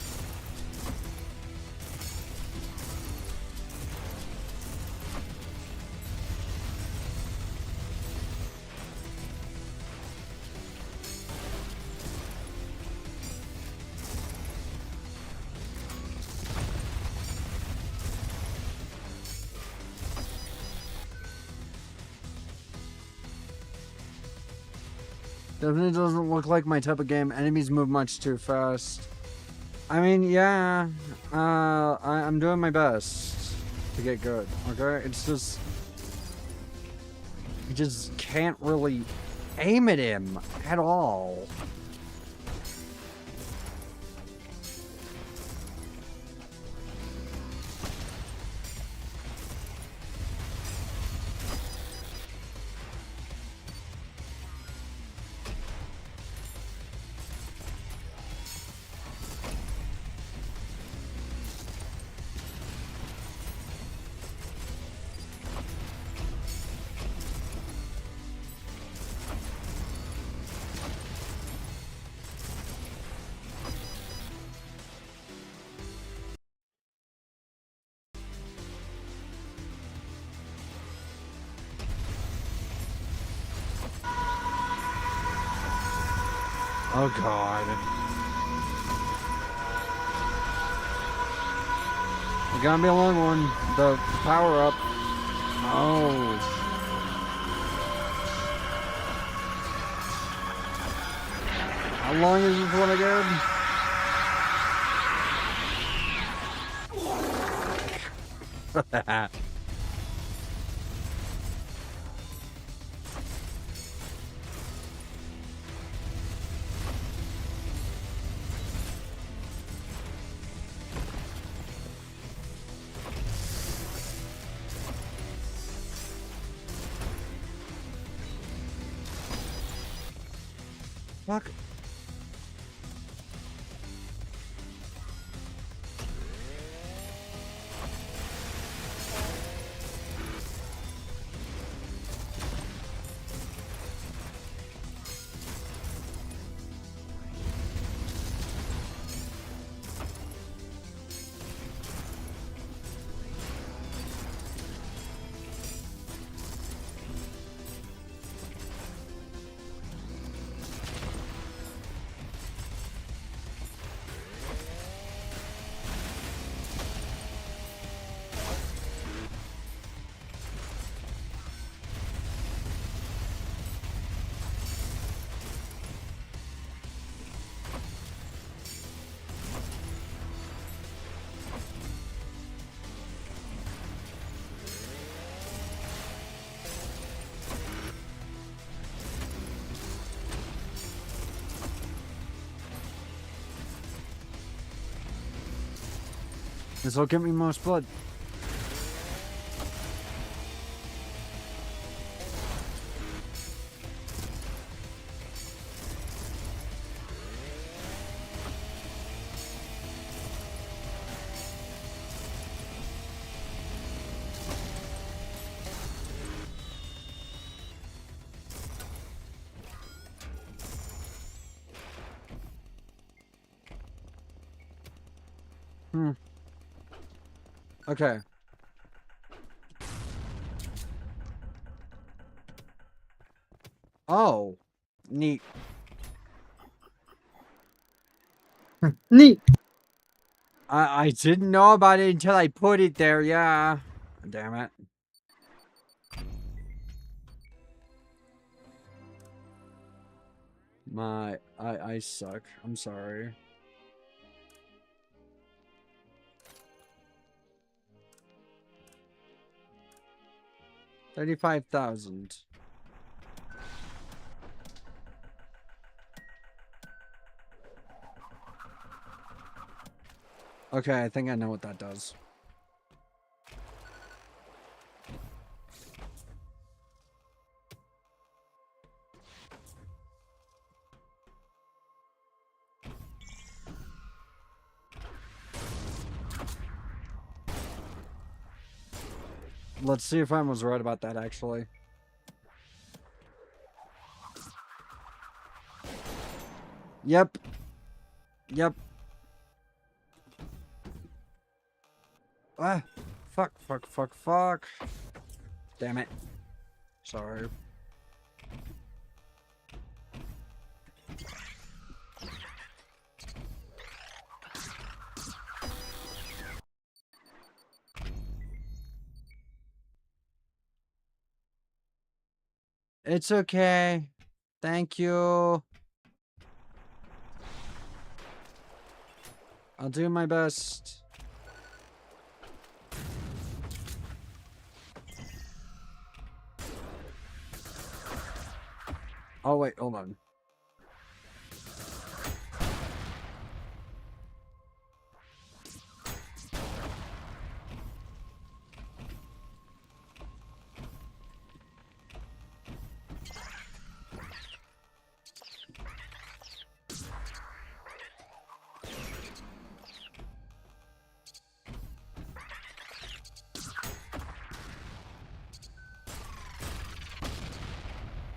Definitely doesn't look like my type of game. Enemies move much too fast. I mean, yeah. I'm doing my best to get good, okay? It's just... You just can't really aim at him at all. Oh god. It's gonna be a long one. The power up. Oh. How long is this one again? Fuck. This will get me most blood. Okay. Oh. Neat. Neat. I didn't know about it until I put it there, yeah. Damn it. I suck. I'm sorry. $35,000. Okay, I think I know what that does. Let's see if I was right about that, actually. Yep. Yep. Ah. Fuck. Damn it. Sorry. It's okay. Thank you. I'll do my best. Oh, wait, hold on.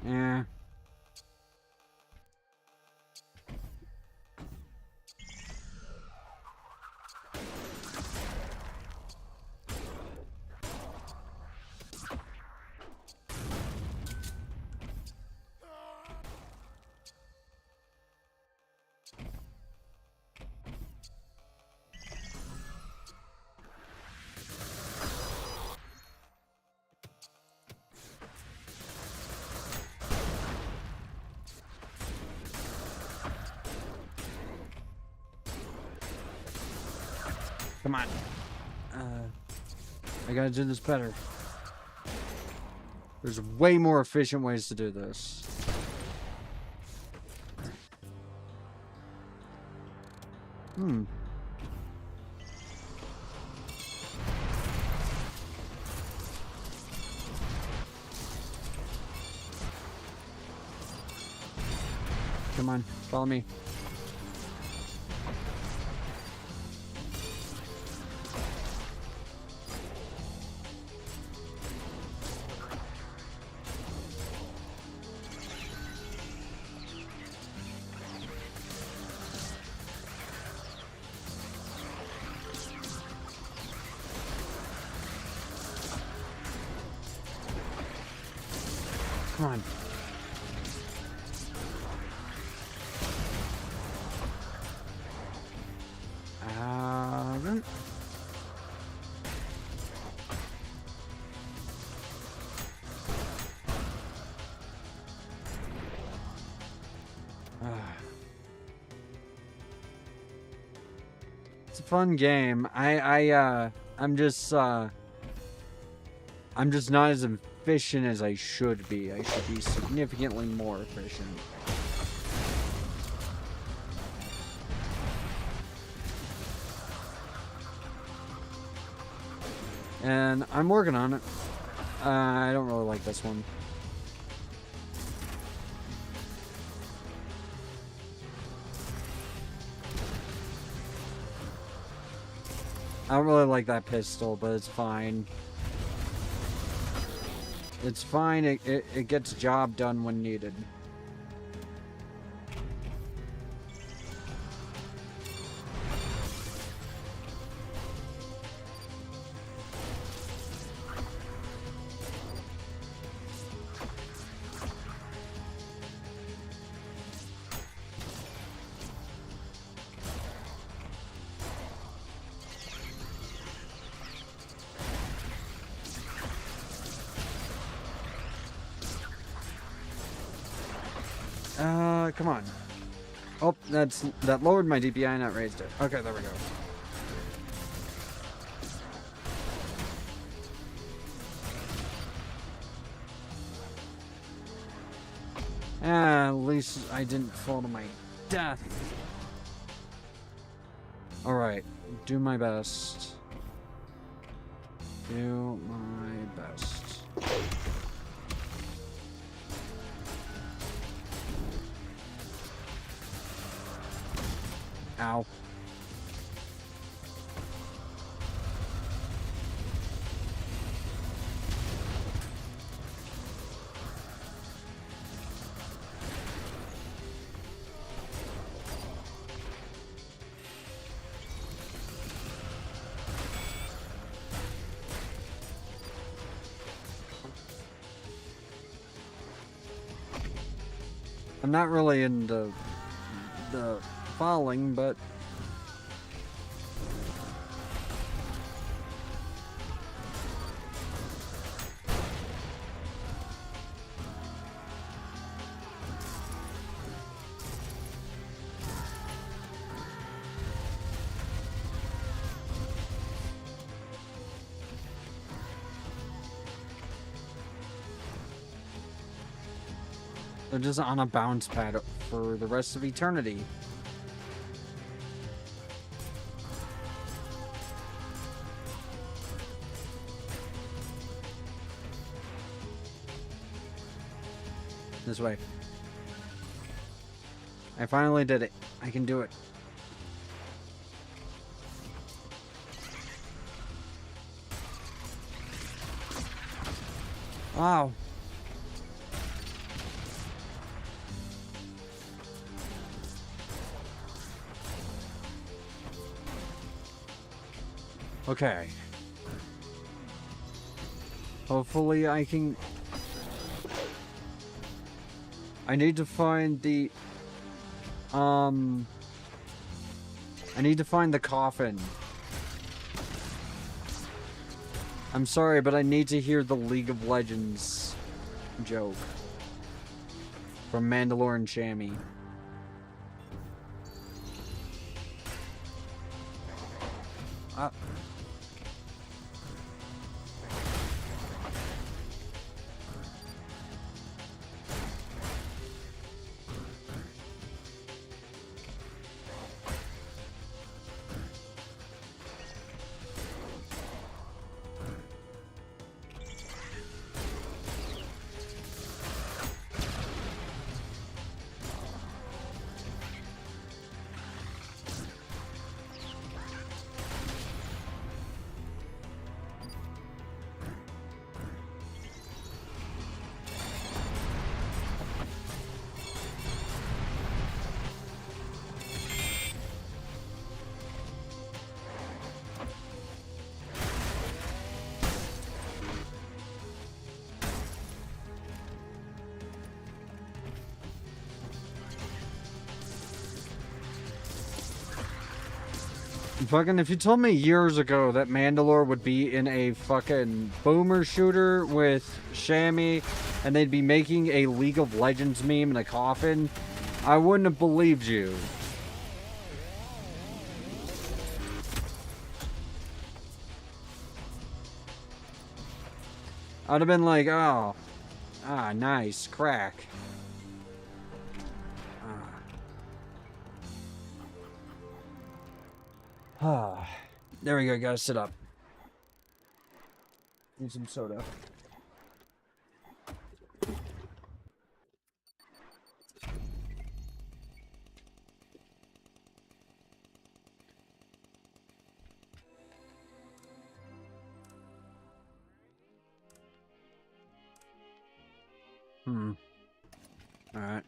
Yeah. Come on. I gotta do this better. There's way more efficient ways to do this. Come come on, follow me. Come on. Then. It's a fun game. I'm just not as efficient as I should be. I should be significantly more efficient. And I'm working on it. I don't really like this one. I don't really like that pistol, but it's fine. It's fine. It gets job done when needed. Come on. Oh, that lowered my DPI, not raised it. Okay, there we go. At least I didn't fall to my death. Alright, do my best. Do my best. Ow. I'm not really into the falling, but they're just on a bounce pad for the rest of eternity. This way. I finally did it. I can do it. Wow. Okay. Hopefully I can... I need to find the... I need to find the coffin. I'm sorry, but I need to hear the League of Legends joke. From Mandalorian Shammy. Fucking, if you told me years ago that Mandalore would be in a fucking boomer shooter with Shammy and they'd be making a League of Legends meme in a coffin, I wouldn't have believed you. I'd have been like, oh, nice, crack. Ah. There we go, gotta sit up. Need some soda. Alright.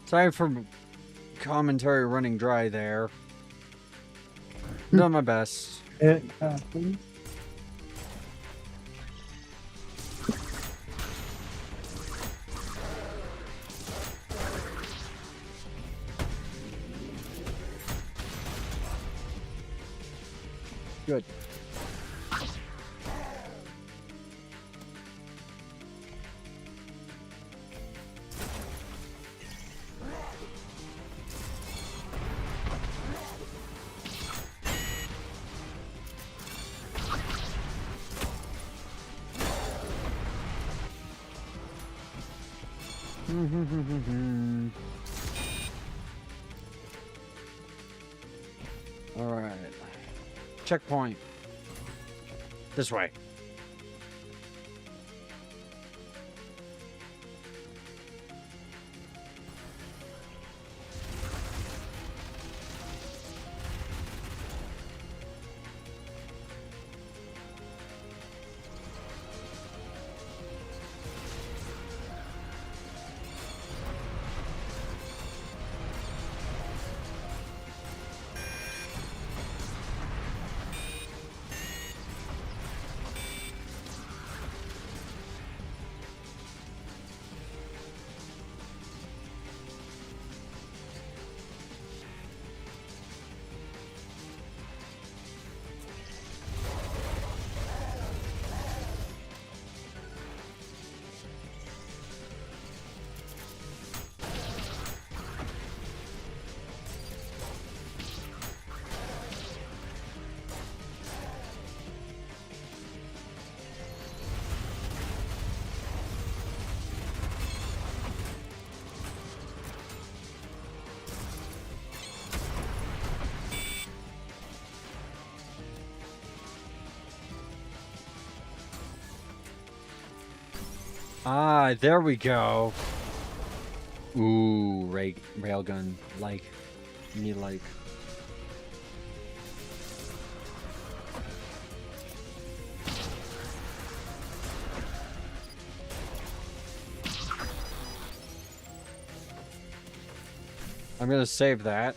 Sorry for commentary running dry there. Done my best. It happens. Good. All right. Checkpoint. This way. Ah, there we go. Ooh, railgun, like, me like. I'm gonna save that.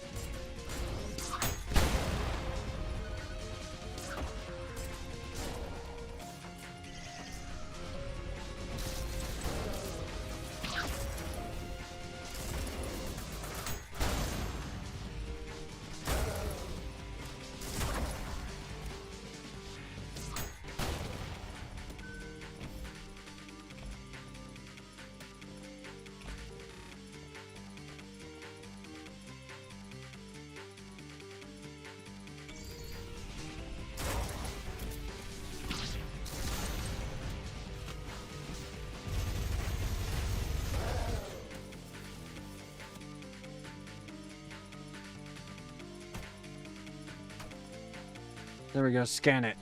There we go, scan it.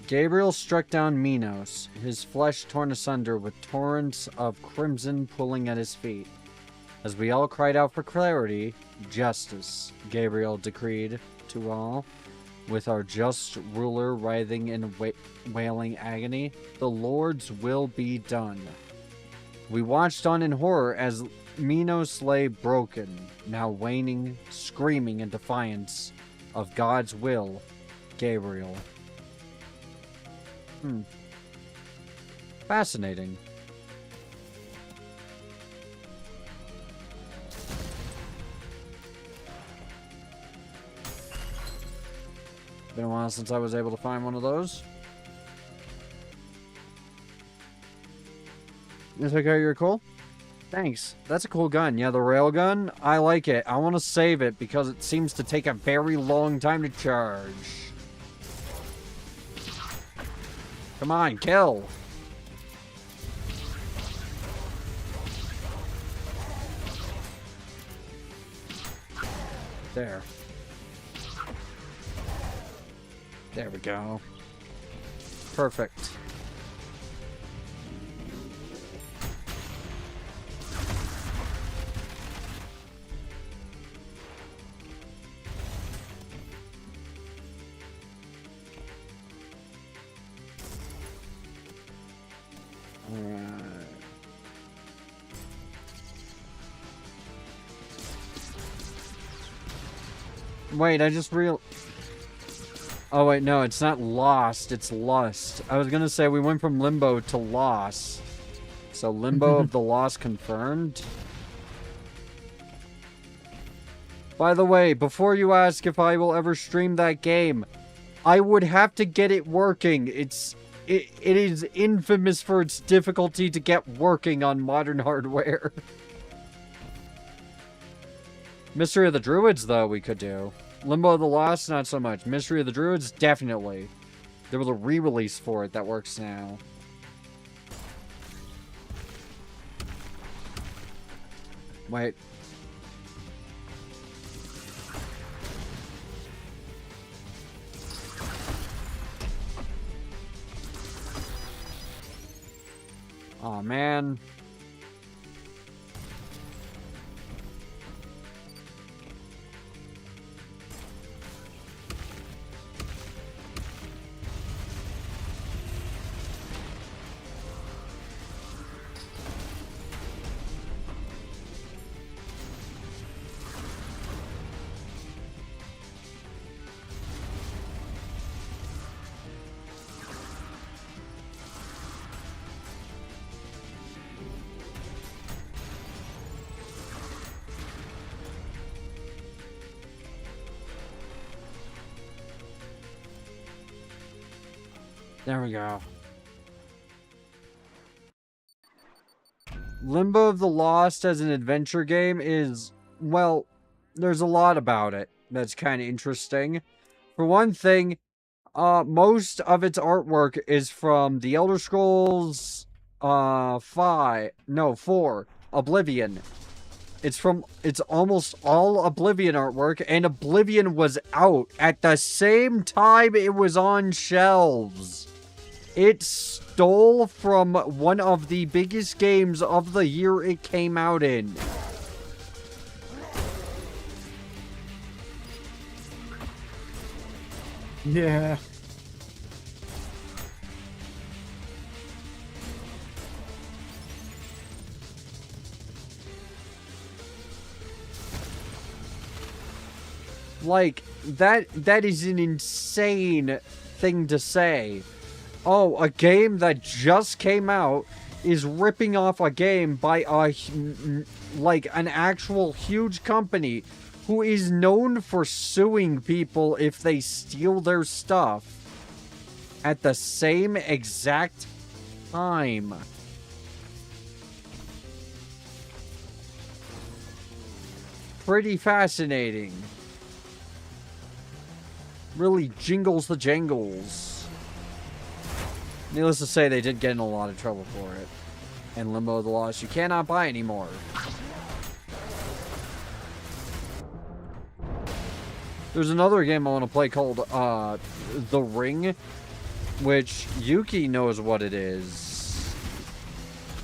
Gabriel struck down Minos, his flesh torn asunder with torrents of crimson pulling at his feet. As we all cried out for clarity, justice, Gabriel decreed to all. With our just ruler writhing in wailing agony, the Lord's will be done. We watched on in horror as Minos lay broken, now waning, screaming in defiance of God's will, Gabriel. Fascinating. Been a while since I was able to find one of those. You think you're cool? Thanks. That's a cool gun. Yeah, the railgun. I like it. I want to save it because it seems to take a very long time to charge. Come on, kill. There. There we go. Perfect. Wait, I just Oh wait, no, it's not lost, it's lust. I was gonna say we went from limbo to loss. So limbo of the lost confirmed. By the way, before you ask if I will ever stream that game, I would have to get it working. It is infamous for its difficulty to get working on modern hardware. Mystery of the Druids, though, we could do. Limbo of the Lost, not so much. Mystery of the Druids, definitely. There was a re-release for it that works now. Wait. Aw, man. There we go. Limbo of the Lost as an adventure game is, well, there's a lot about it that's kind of interesting. For one thing, most of its artwork is from The Elder Scrolls 4, Oblivion. It's almost all Oblivion artwork, and Oblivion was out at the same time it was on shelves. It stole from one of the biggest games of the year it came out in. Yeah. like, that is an insane thing to say. Oh, a game that just came out is ripping off a game by like an actual huge company who is known for suing people if they steal their stuff at the same exact time. Pretty fascinating. Really jingles the jangles. Needless to say, they did get in a lot of trouble for it. And Limbo the Lost, you cannot buy anymore. There's another game I want to play called The Ring, which Yuki knows what it is.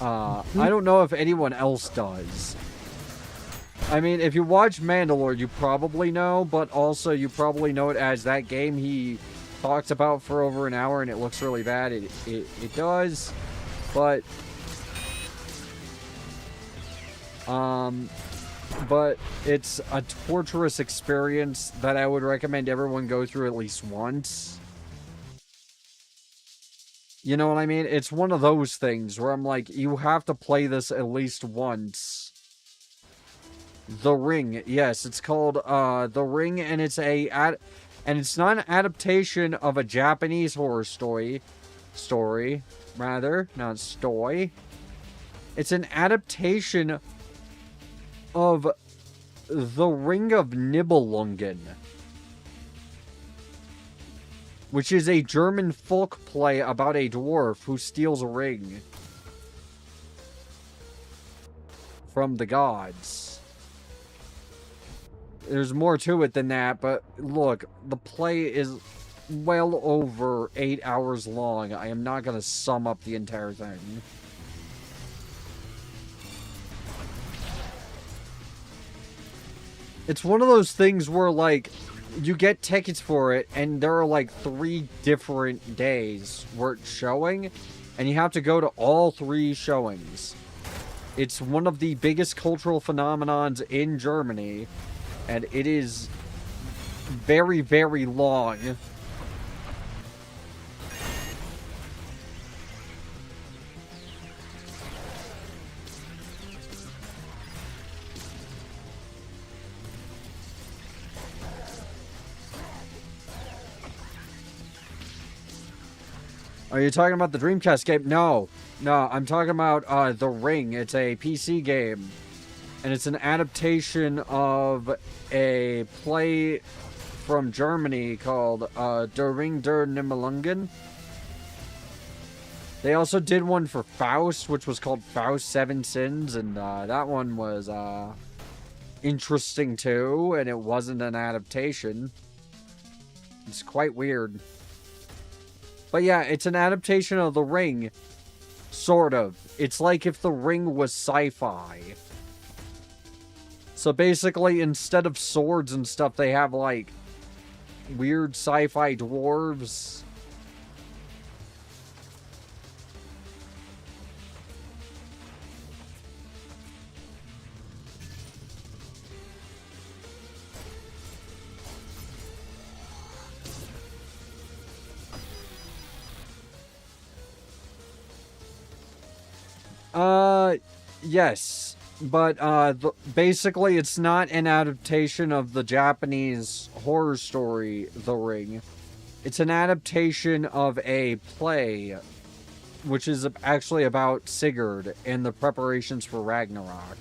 I don't know if anyone else does. I mean, if you watch Mandalore, you probably know, but also you probably know it as that game he talked about for over an hour and it looks really bad. It does, but it's a torturous experience that I would recommend everyone go through at least once. You know what I mean? It's one of those things where I'm like, you have to play this at least once. The Ring, yes, it's called The Ring, and it's it's not an adaptation of a Japanese horror story, not story. It's an adaptation of The Ring of Nibelungen, which is a German folk play about a dwarf who steals a ring from the gods. There's more to it than that, but look, the play is well over 8 hours long. I am not going to sum up the entire thing. It's one of those things where, like, you get tickets for it, and there are, like, 3 different days where it's showing, and you have to go to all 3 showings. It's one of the biggest cultural phenomenons in Germany. And it is very, very long. Are you talking about the Dreamcast game? No. No, I'm talking about The Ring. It's a PC game. And it's an adaptation of a play from Germany called Der Ring der Nibelungen. They also did one for Faust, which was called Faust 7 Sins, and that one was interesting too, and it wasn't an adaptation. It's quite weird. But yeah, it's an adaptation of The Ring, sort of. It's like if The Ring was sci-fi. So basically, instead of swords and stuff, they have, like, weird sci-fi dwarves. Yes. But, basically, it's not an adaptation of the Japanese horror story, The Ring. It's an adaptation of a play, which is actually about Sigurd and the preparations for Ragnarok.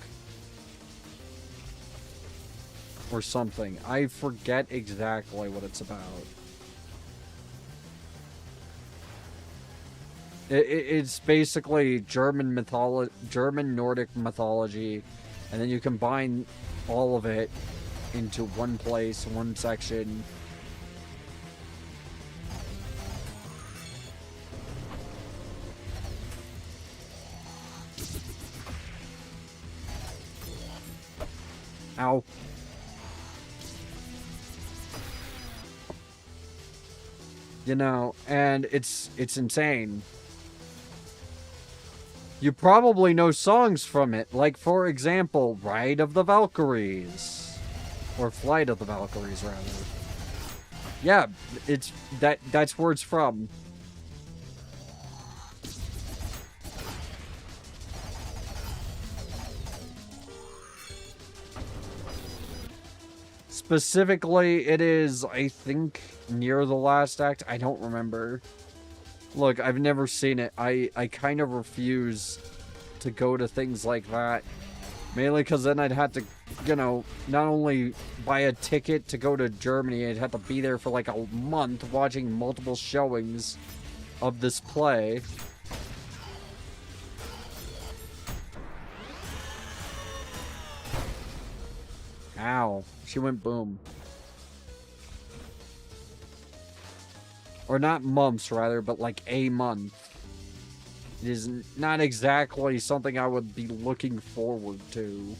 Or something. I forget exactly what it's about. It's basically German Nordic mythology, and then you combine all of it into one place, one section. Ow. You know, and it's insane. You probably know songs from it, like, for example, Ride of the Valkyries. Or Flight of the Valkyries, rather. Yeah, that's where it's from. Specifically, it is, I think, near the last act. I don't remember. Look, I've never seen it. I kind of refuse to go to things like that. Mainly because then I'd have to, you know, not only buy a ticket to go to Germany, I'd have to be there for like a month watching multiple showings of this play. Ow. She went boom. Or not months, rather, but like a month. It is not exactly something I would be looking forward to. Do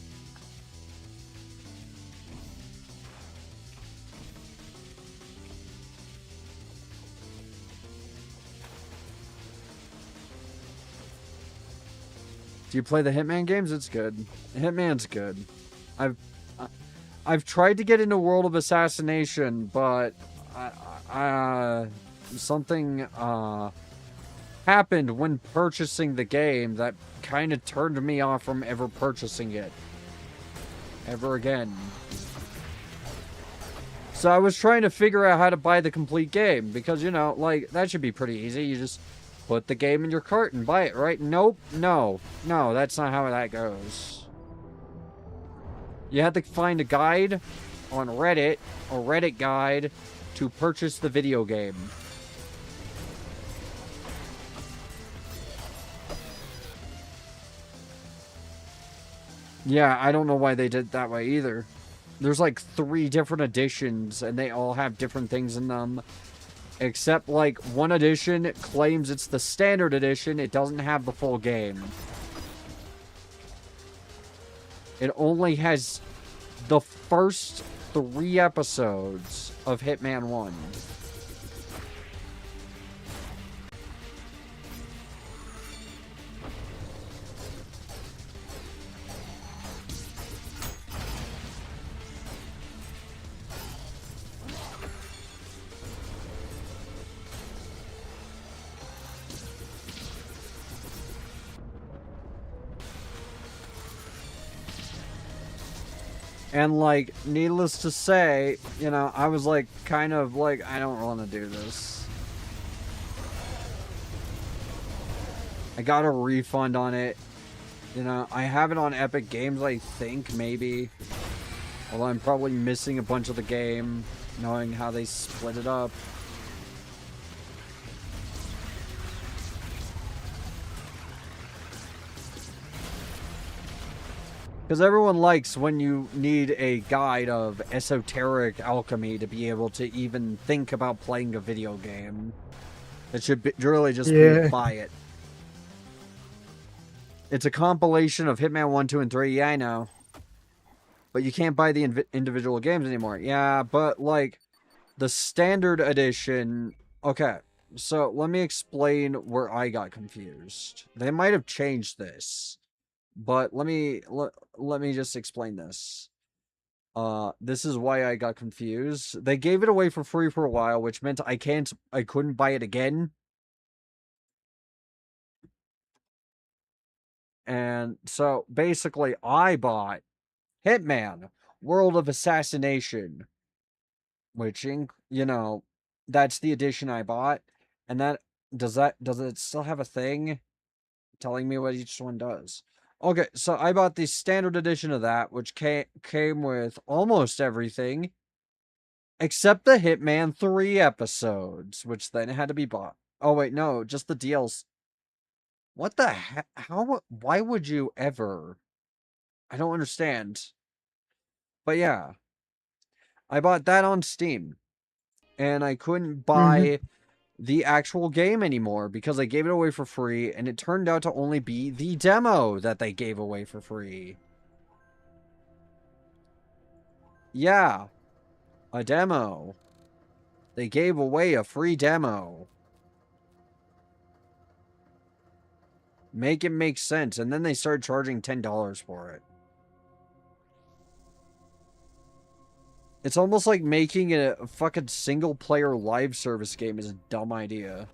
you play the Hitman games? It's good. Hitman's good. I've tried to get into World of Assassination, but something happened when purchasing the game that kind of turned me off from ever purchasing it ever again. So I was trying to figure out how to buy the complete game because, you know, like, that should be pretty easy. You just put the game in your cart and buy it, right? Nope. No, that's not how that goes. You have to find a guide on Reddit, or Reddit guide, to purchase the video game. Yeah, I don't know why they did it that way either. There's like 3 different editions, and they all have different things in them. Except, like, one edition claims it's the standard edition. It doesn't have the full game. It only has the first 3 episodes of Hitman 1. And, like, needless to say, you know, I was, like, kind of, like, I don't want to do this. I got a refund on it. You know, I have it on Epic Games, I think, maybe. Although I'm probably missing a bunch of the game, knowing how they split it up. Because everyone likes when you need a guide of esoteric alchemy to be able to even think about playing a video game. It should be, really just be buy it. It's a compilation of Hitman 1, 2, and 3. Yeah, I know. But you can't buy the individual games anymore. Yeah, but, like, the standard edition... Okay, so let me explain where I got confused. They might have changed this. But let me just explain this. This is why I got confused. They gave it away for free for a while, which meant I couldn't buy it again. And so basically I bought Hitman World of Assassination, which, you know, that's the edition I bought. And that does it still have a thing telling me what each one does? Okay, so I bought the standard edition of that, which came with almost everything, except the Hitman 3 episodes, which then had to be bought. Oh, wait, no, just the DLC. What the heck? Why would you ever? I don't understand. But yeah, I bought that on Steam, and I couldn't buy the actual game anymore because they gave it away for free, and it turned out to only be the demo that they gave away for free. Yeah, a demo. They gave away a free demo. Make it make sense, and then they started charging $10 for it. It's almost like making a fucking single-player live service game is a dumb idea.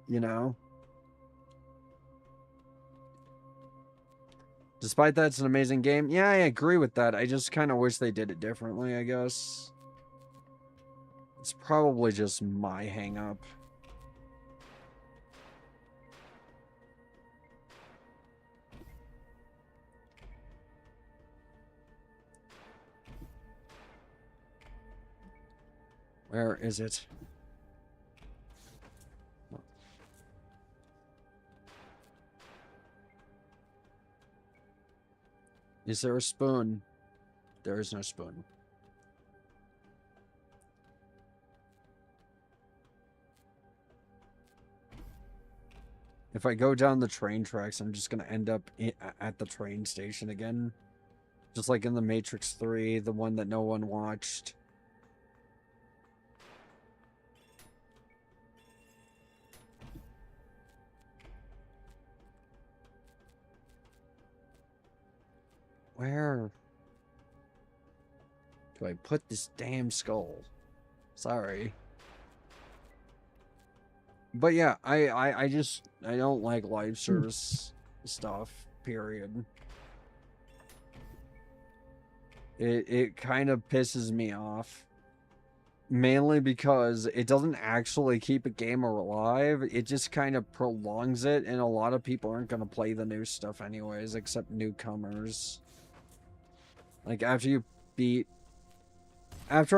You know? Despite that, it's an amazing game. Yeah, I agree with that. I just kind of wish they did it differently, I guess. It's probably just my hang-up. Where is it? Is there a spoon? There is no spoon. If I go down the train tracks, I'm just gonna end up at the train station again. Just like in the Matrix 3, the one that no one watched. Where do I put this damn skull? Sorry. But yeah, I don't like live service stuff, period. It kind of pisses me off. Mainly because it doesn't actually keep a game alive. It just kind of prolongs it, and a lot of people aren't going to play the new stuff anyways, except newcomers. Like, after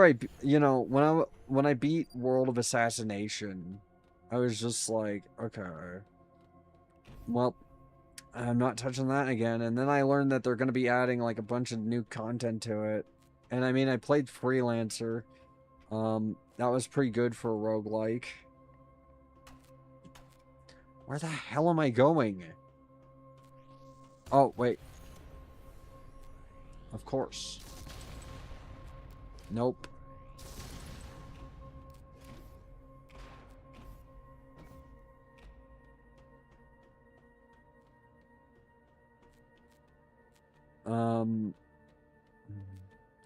I, you know, when I beat World of Assassination, I was just like, okay, well, I'm not touching that again. And then I learned that they're going to be adding like a bunch of new content to it. And I mean, I played Freelancer. That was pretty good for a roguelike. Where the hell am I going? Oh, wait. Of course. Nope.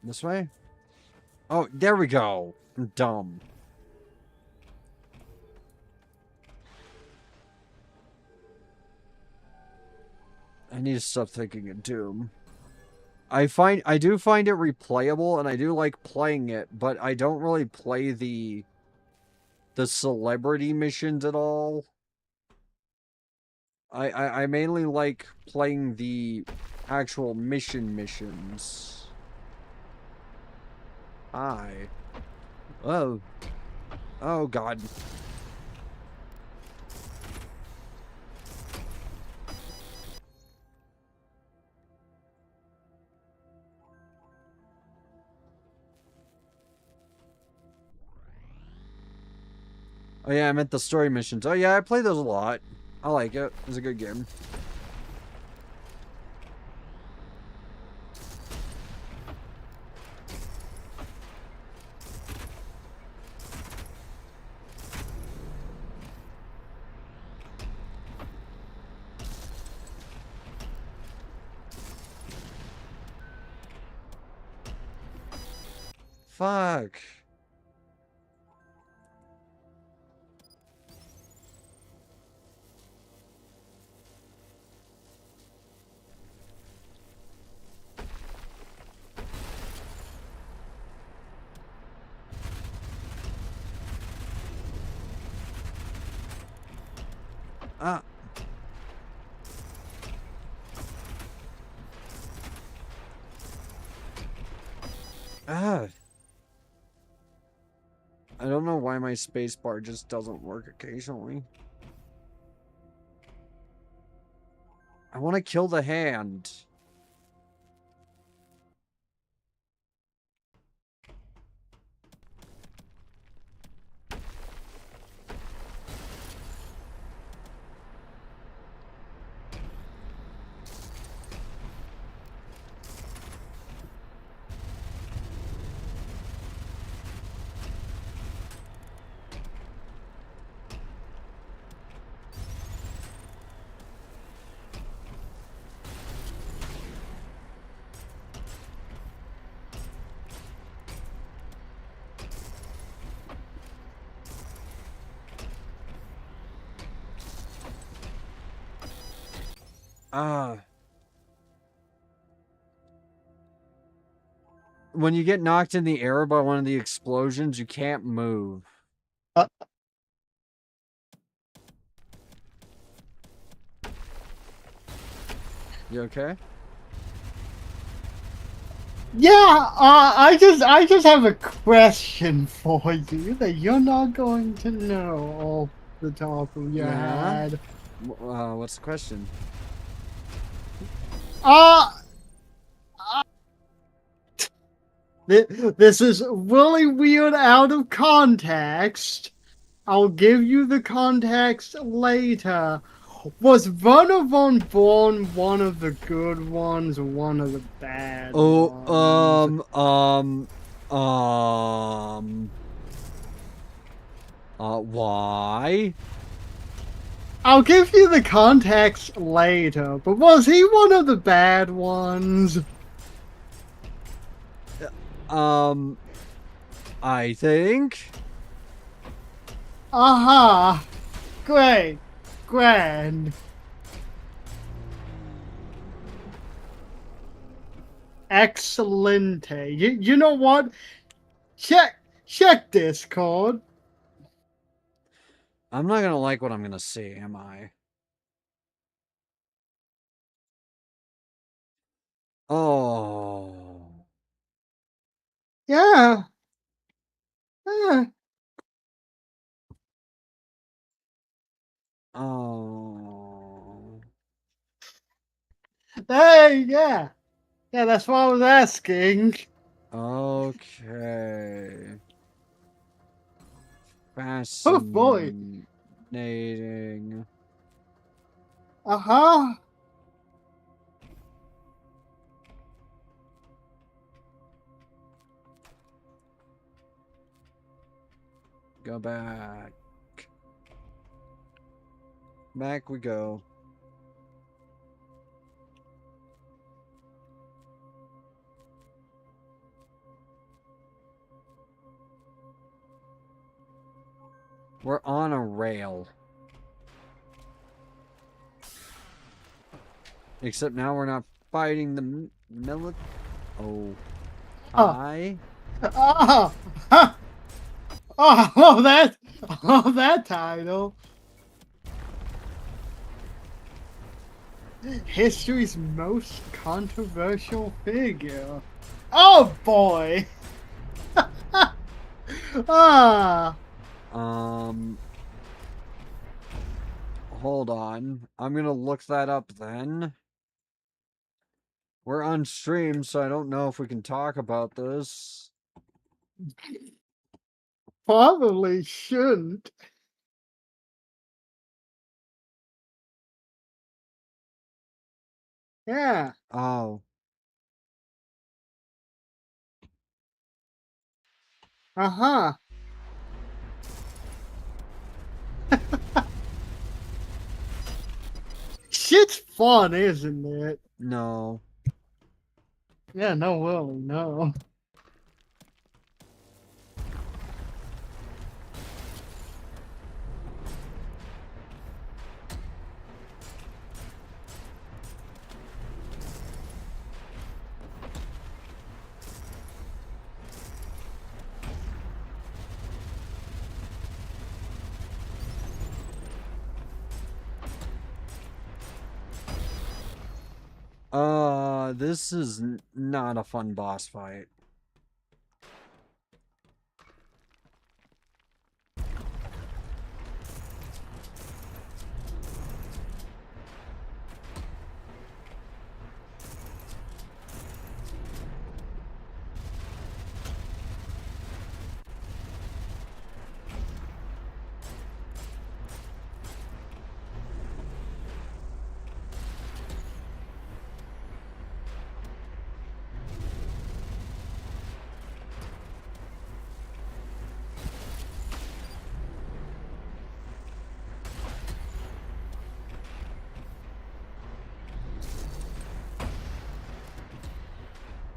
This way? Oh, there we go. I'm dumb. I need to stop thinking of Doom. I do find it replayable, and I do like playing it, but I don't really play the celebrity missions at all. I mainly like playing the actual missions. Hi. Oh. Oh, God. Oh, yeah, I meant the story missions. Oh, yeah, I play those a lot. I like it. It's a good game. Fuck. Ah. Ah. I don't know why my spacebar just doesn't work occasionally. I want to kill the hand. When you get knocked in the air by one of the explosions, you can't move. Uh, You okay? yeah, I just have a question for you that you're not going to know off the top of your head. What's the question? This is really weird out of context. I'll give you the context later. Was Werner von Braun one of the good ones or one of the bad ones? Why? I'll give you the context later, but was he one of the bad ones? I think. Aha! Great. Grand. Excellente. You know what? Check Discord. I'm not gonna like what I'm gonna see, am I? Oh. Yeah. Yeah. Oh. Hey, yeah. Yeah, that's what I was asking. Okay. Oh boy. Fascinating. Uh-huh. Go back. Back we go. We're on a rail. Except now we're not fighting the military. Oh. Hi. Oh. That title. History's most controversial figure. Oh boy. Ah. Hold on. I'm gonna look that up then. We're on stream, so I don't know if we can talk about this. Probably shouldn't. Yeah. Oh. Uh-huh. Shit's fun, isn't it? No. Yeah, no, really, no. This is not a fun boss fight.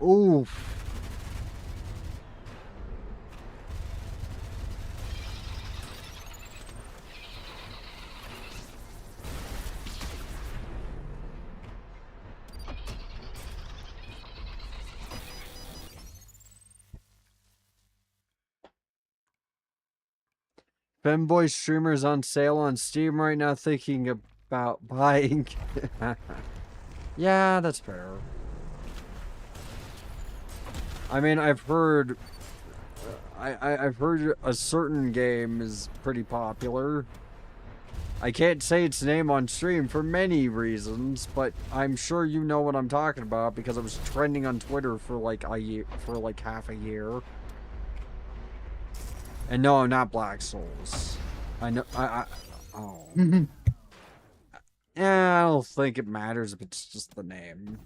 Oof. Femboy streamers on sale on Steam right now, thinking about buying. Yeah, that's fair. I mean, I've heard a certain game is pretty popular. I can't say its name on stream for many reasons, but I'm sure you know what I'm talking about because it was trending on Twitter for like a year, for like half a year. And no, not Black Souls. I know. Oh. Yeah, I don't think it matters if it's just the name.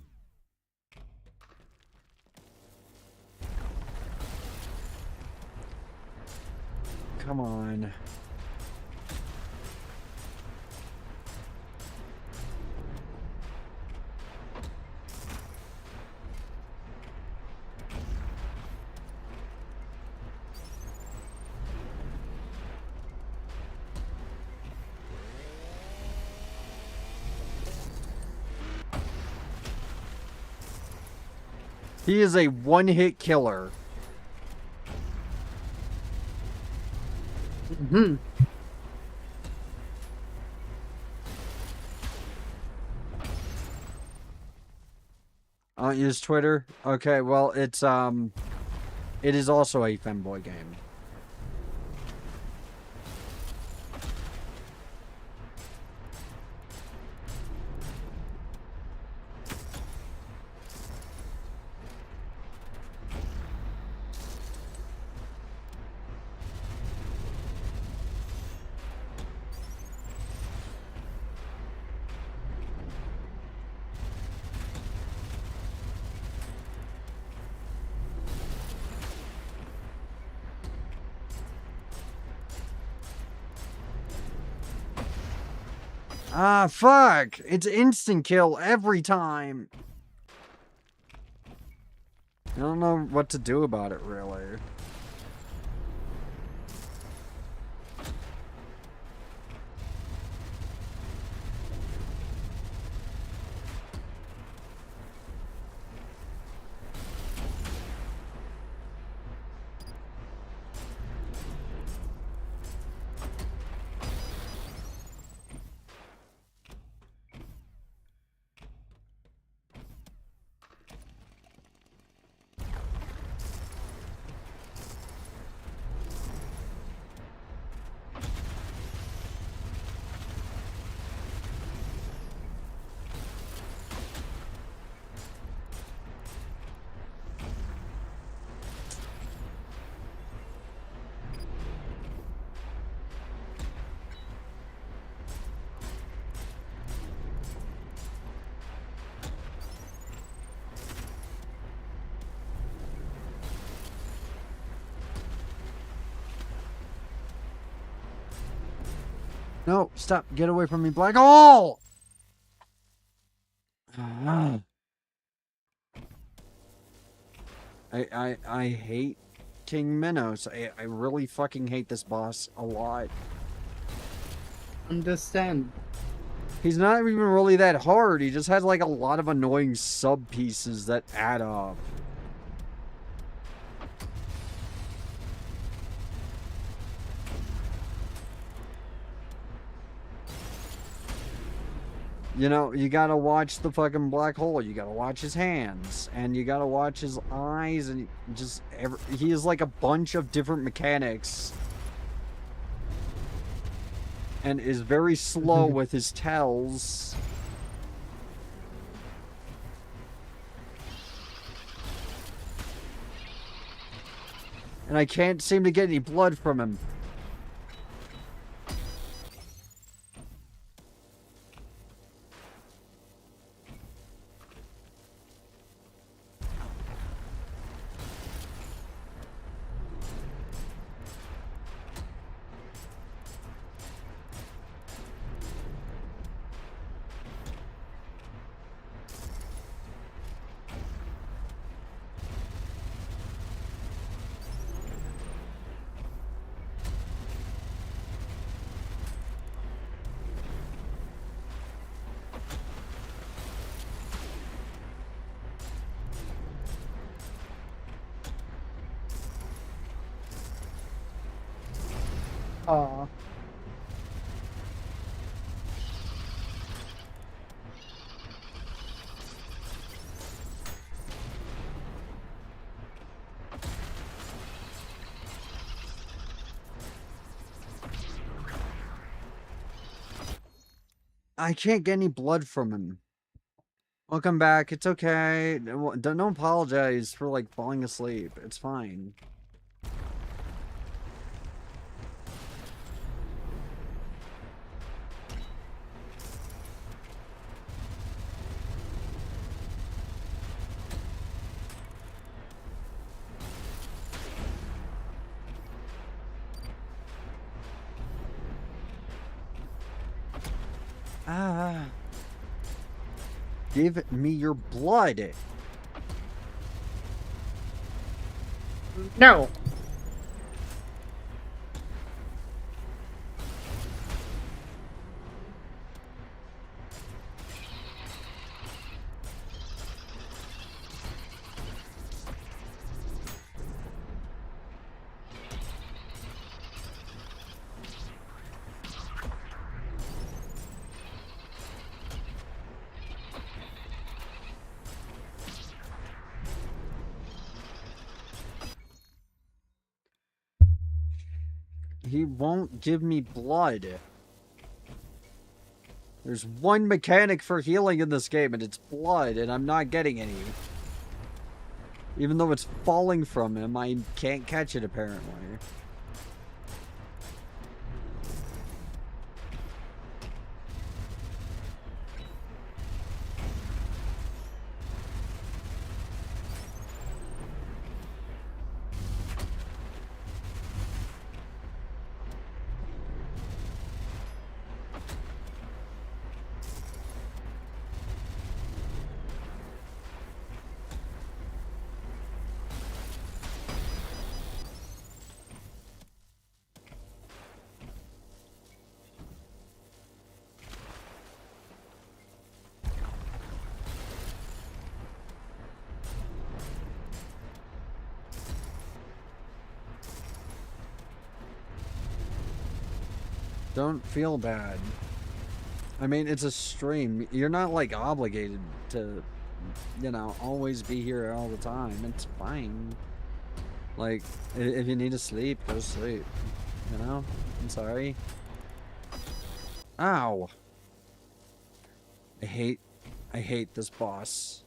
Come on. He is a one-hit killer. Mm-hmm. I don't use Twitter. Okay, well, it is also a femboy game. Ah, fuck! It's instant kill every time. I don't know what to do about it, really. No, stop. Get away from me, black hole! I hate King Minos. I really fucking hate this boss a lot. Understand. He's not even really that hard. He just has like a lot of annoying sub pieces that add up. You know, you gotta watch the fucking black hole. You gotta watch his hands, and you gotta watch his eyes, and just he has like a bunch of different mechanics, and is very slow with his tells. And I can't seem to get any blood from him. Oh. I can't get any blood from him. Welcome back. It's okay. Don't apologize for like falling asleep. It's fine. Ah. Give me your blood. No. He won't give me blood. There's one mechanic for healing in this game, and it's blood, and I'm not getting any. Even though it's falling from him, I can't catch it, apparently. Don't feel bad. I mean, it's a stream. You're not, like, obligated to, you know, always be here all the time. It's fine. Like, if you need to sleep, go sleep. You know? I'm sorry. Ow! I hate this boss.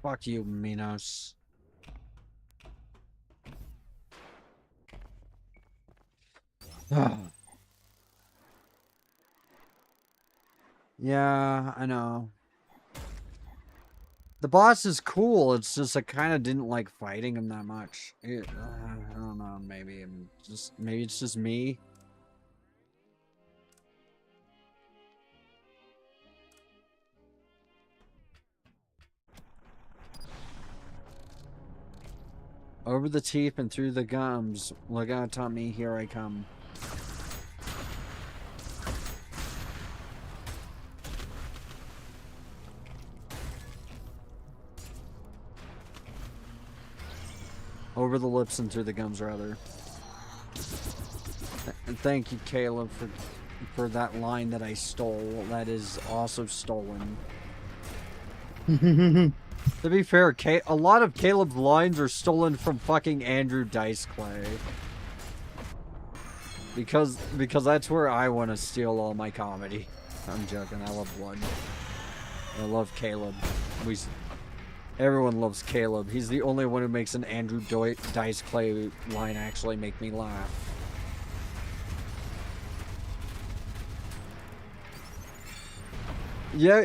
Fuck you, Minos. Yeah, I know. The boss is cool, it's just I kind of didn't like fighting him that much. I don't know, maybe it's just me. Over the teeth and through the gums. Look out, Tommy, here I come. Over the lips and through the gums, rather. And thank you, Caleb, for that line that I stole. That is also stolen. To be fair, a lot of Caleb's lines are stolen from fucking Andrew Dice Clay. Because that's where I want to steal all my comedy. I'm joking. I love Blood. I love Caleb. Everyone loves Caleb. He's the only one who makes an Andrew Dice Clay line actually make me laugh. Yeah,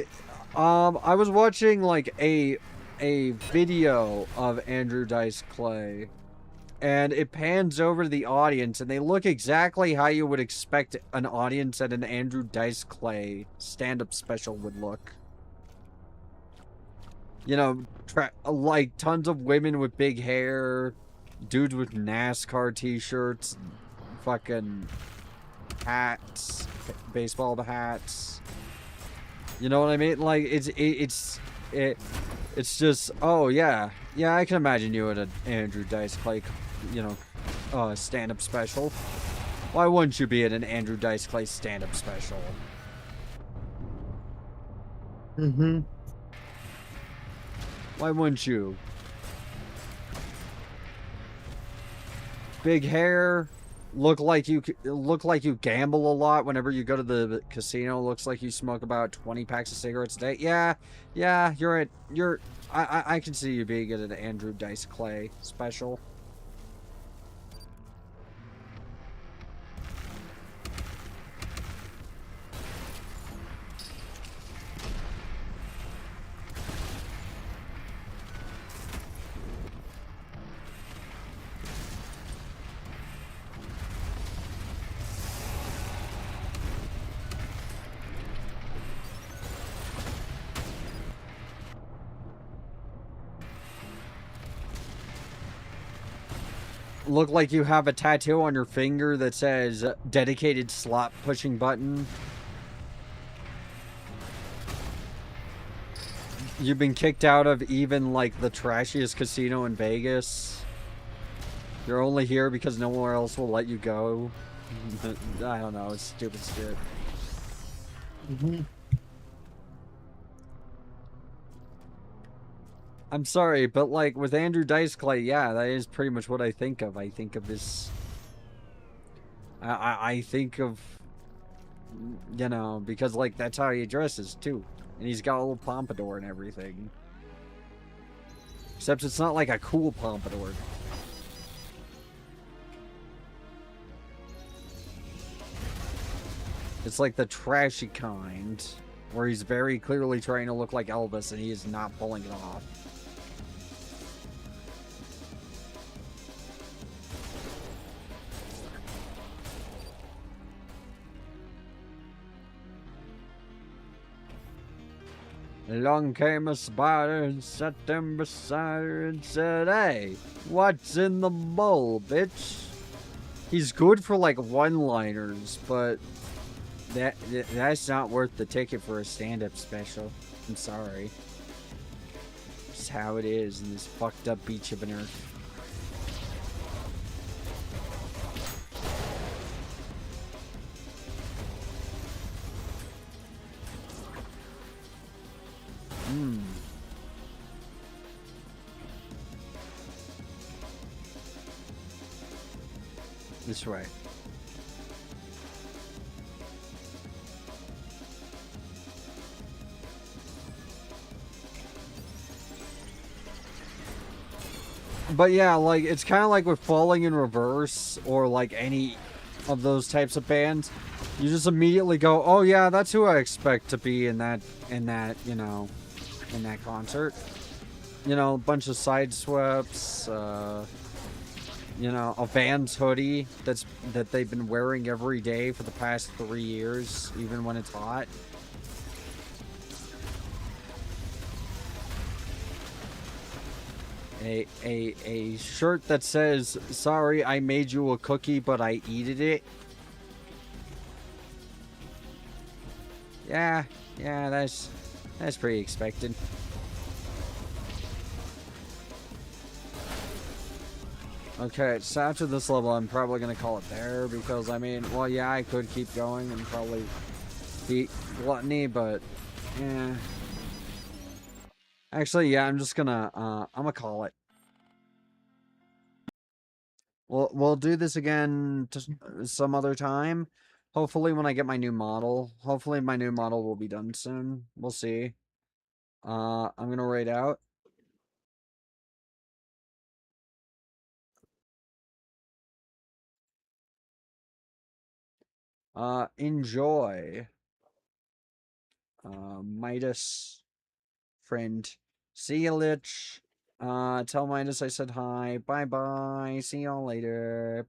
I was watching like a video of Andrew Dice Clay, and it pans over to the audience, and they look exactly how you would expect an audience at an Andrew Dice Clay stand-up special would look. You know, like tons of women with big hair, dudes with NASCAR t-shirts, fucking hats, baseball hats. You know what I mean? Like it's just, oh yeah, I can imagine you at an Andrew Dice Clay, you know, stand-up special. Why wouldn't you be at an Andrew Dice Clay stand-up special? Mm-hmm. Why wouldn't you? Big hair, look like you gamble a lot whenever you go to the casino. Looks like you smoke about 20 packs of cigarettes a day. Yeah, I can see you being at an Andrew Dice Clay special. Look like you have a tattoo on your finger that says dedicated slot pushing button. You've been kicked out of even like the trashiest casino in Vegas. You're only here because nowhere else will let you go. I don't know, it's stupid shit. Mm-hmm. I'm sorry, but like with Andrew Dice Clay, yeah, that is pretty much what I think of. I think of this. I think of, you know, because like that's how he dresses too, and he's got a little pompadour and everything. Except it's not like a cool pompadour. It's like the trashy kind, where he's very clearly trying to look like Elvis, and he is not pulling it off. Along came a spider and sat them beside her and said, "Hey, what's in the bowl, bitch?" He's good for like one-liners, but that's not worth the ticket for a stand-up special. I'm sorry. It's how it is in this fucked up beach of an earth. This way. But yeah, like it's kind of like with Falling in Reverse or like any of those types of bands. You just immediately go, "Oh yeah, that's who I expect to be in that, you know, in that concert." You know, a bunch of side sweeps, you know, a Vans hoodie that they've been wearing every day for the past 3 years, even when it's hot. A shirt that says, "Sorry, I made you a cookie, but I eated it." Yeah, that's pretty expected. Okay, so after this level, I'm probably gonna call it there because I mean, well, yeah, I could keep going and probably beat Gluttony, but yeah. Actually, yeah, I'm just gonna I'm gonna call it. We'll do this again some other time. Hopefully, when I get my new model. Hopefully, my new model will be done soon. We'll see. I'm gonna raid out. Enjoy. Midas, friend. See you, Lich. Tell Midas I said hi. Bye bye. See y'all later.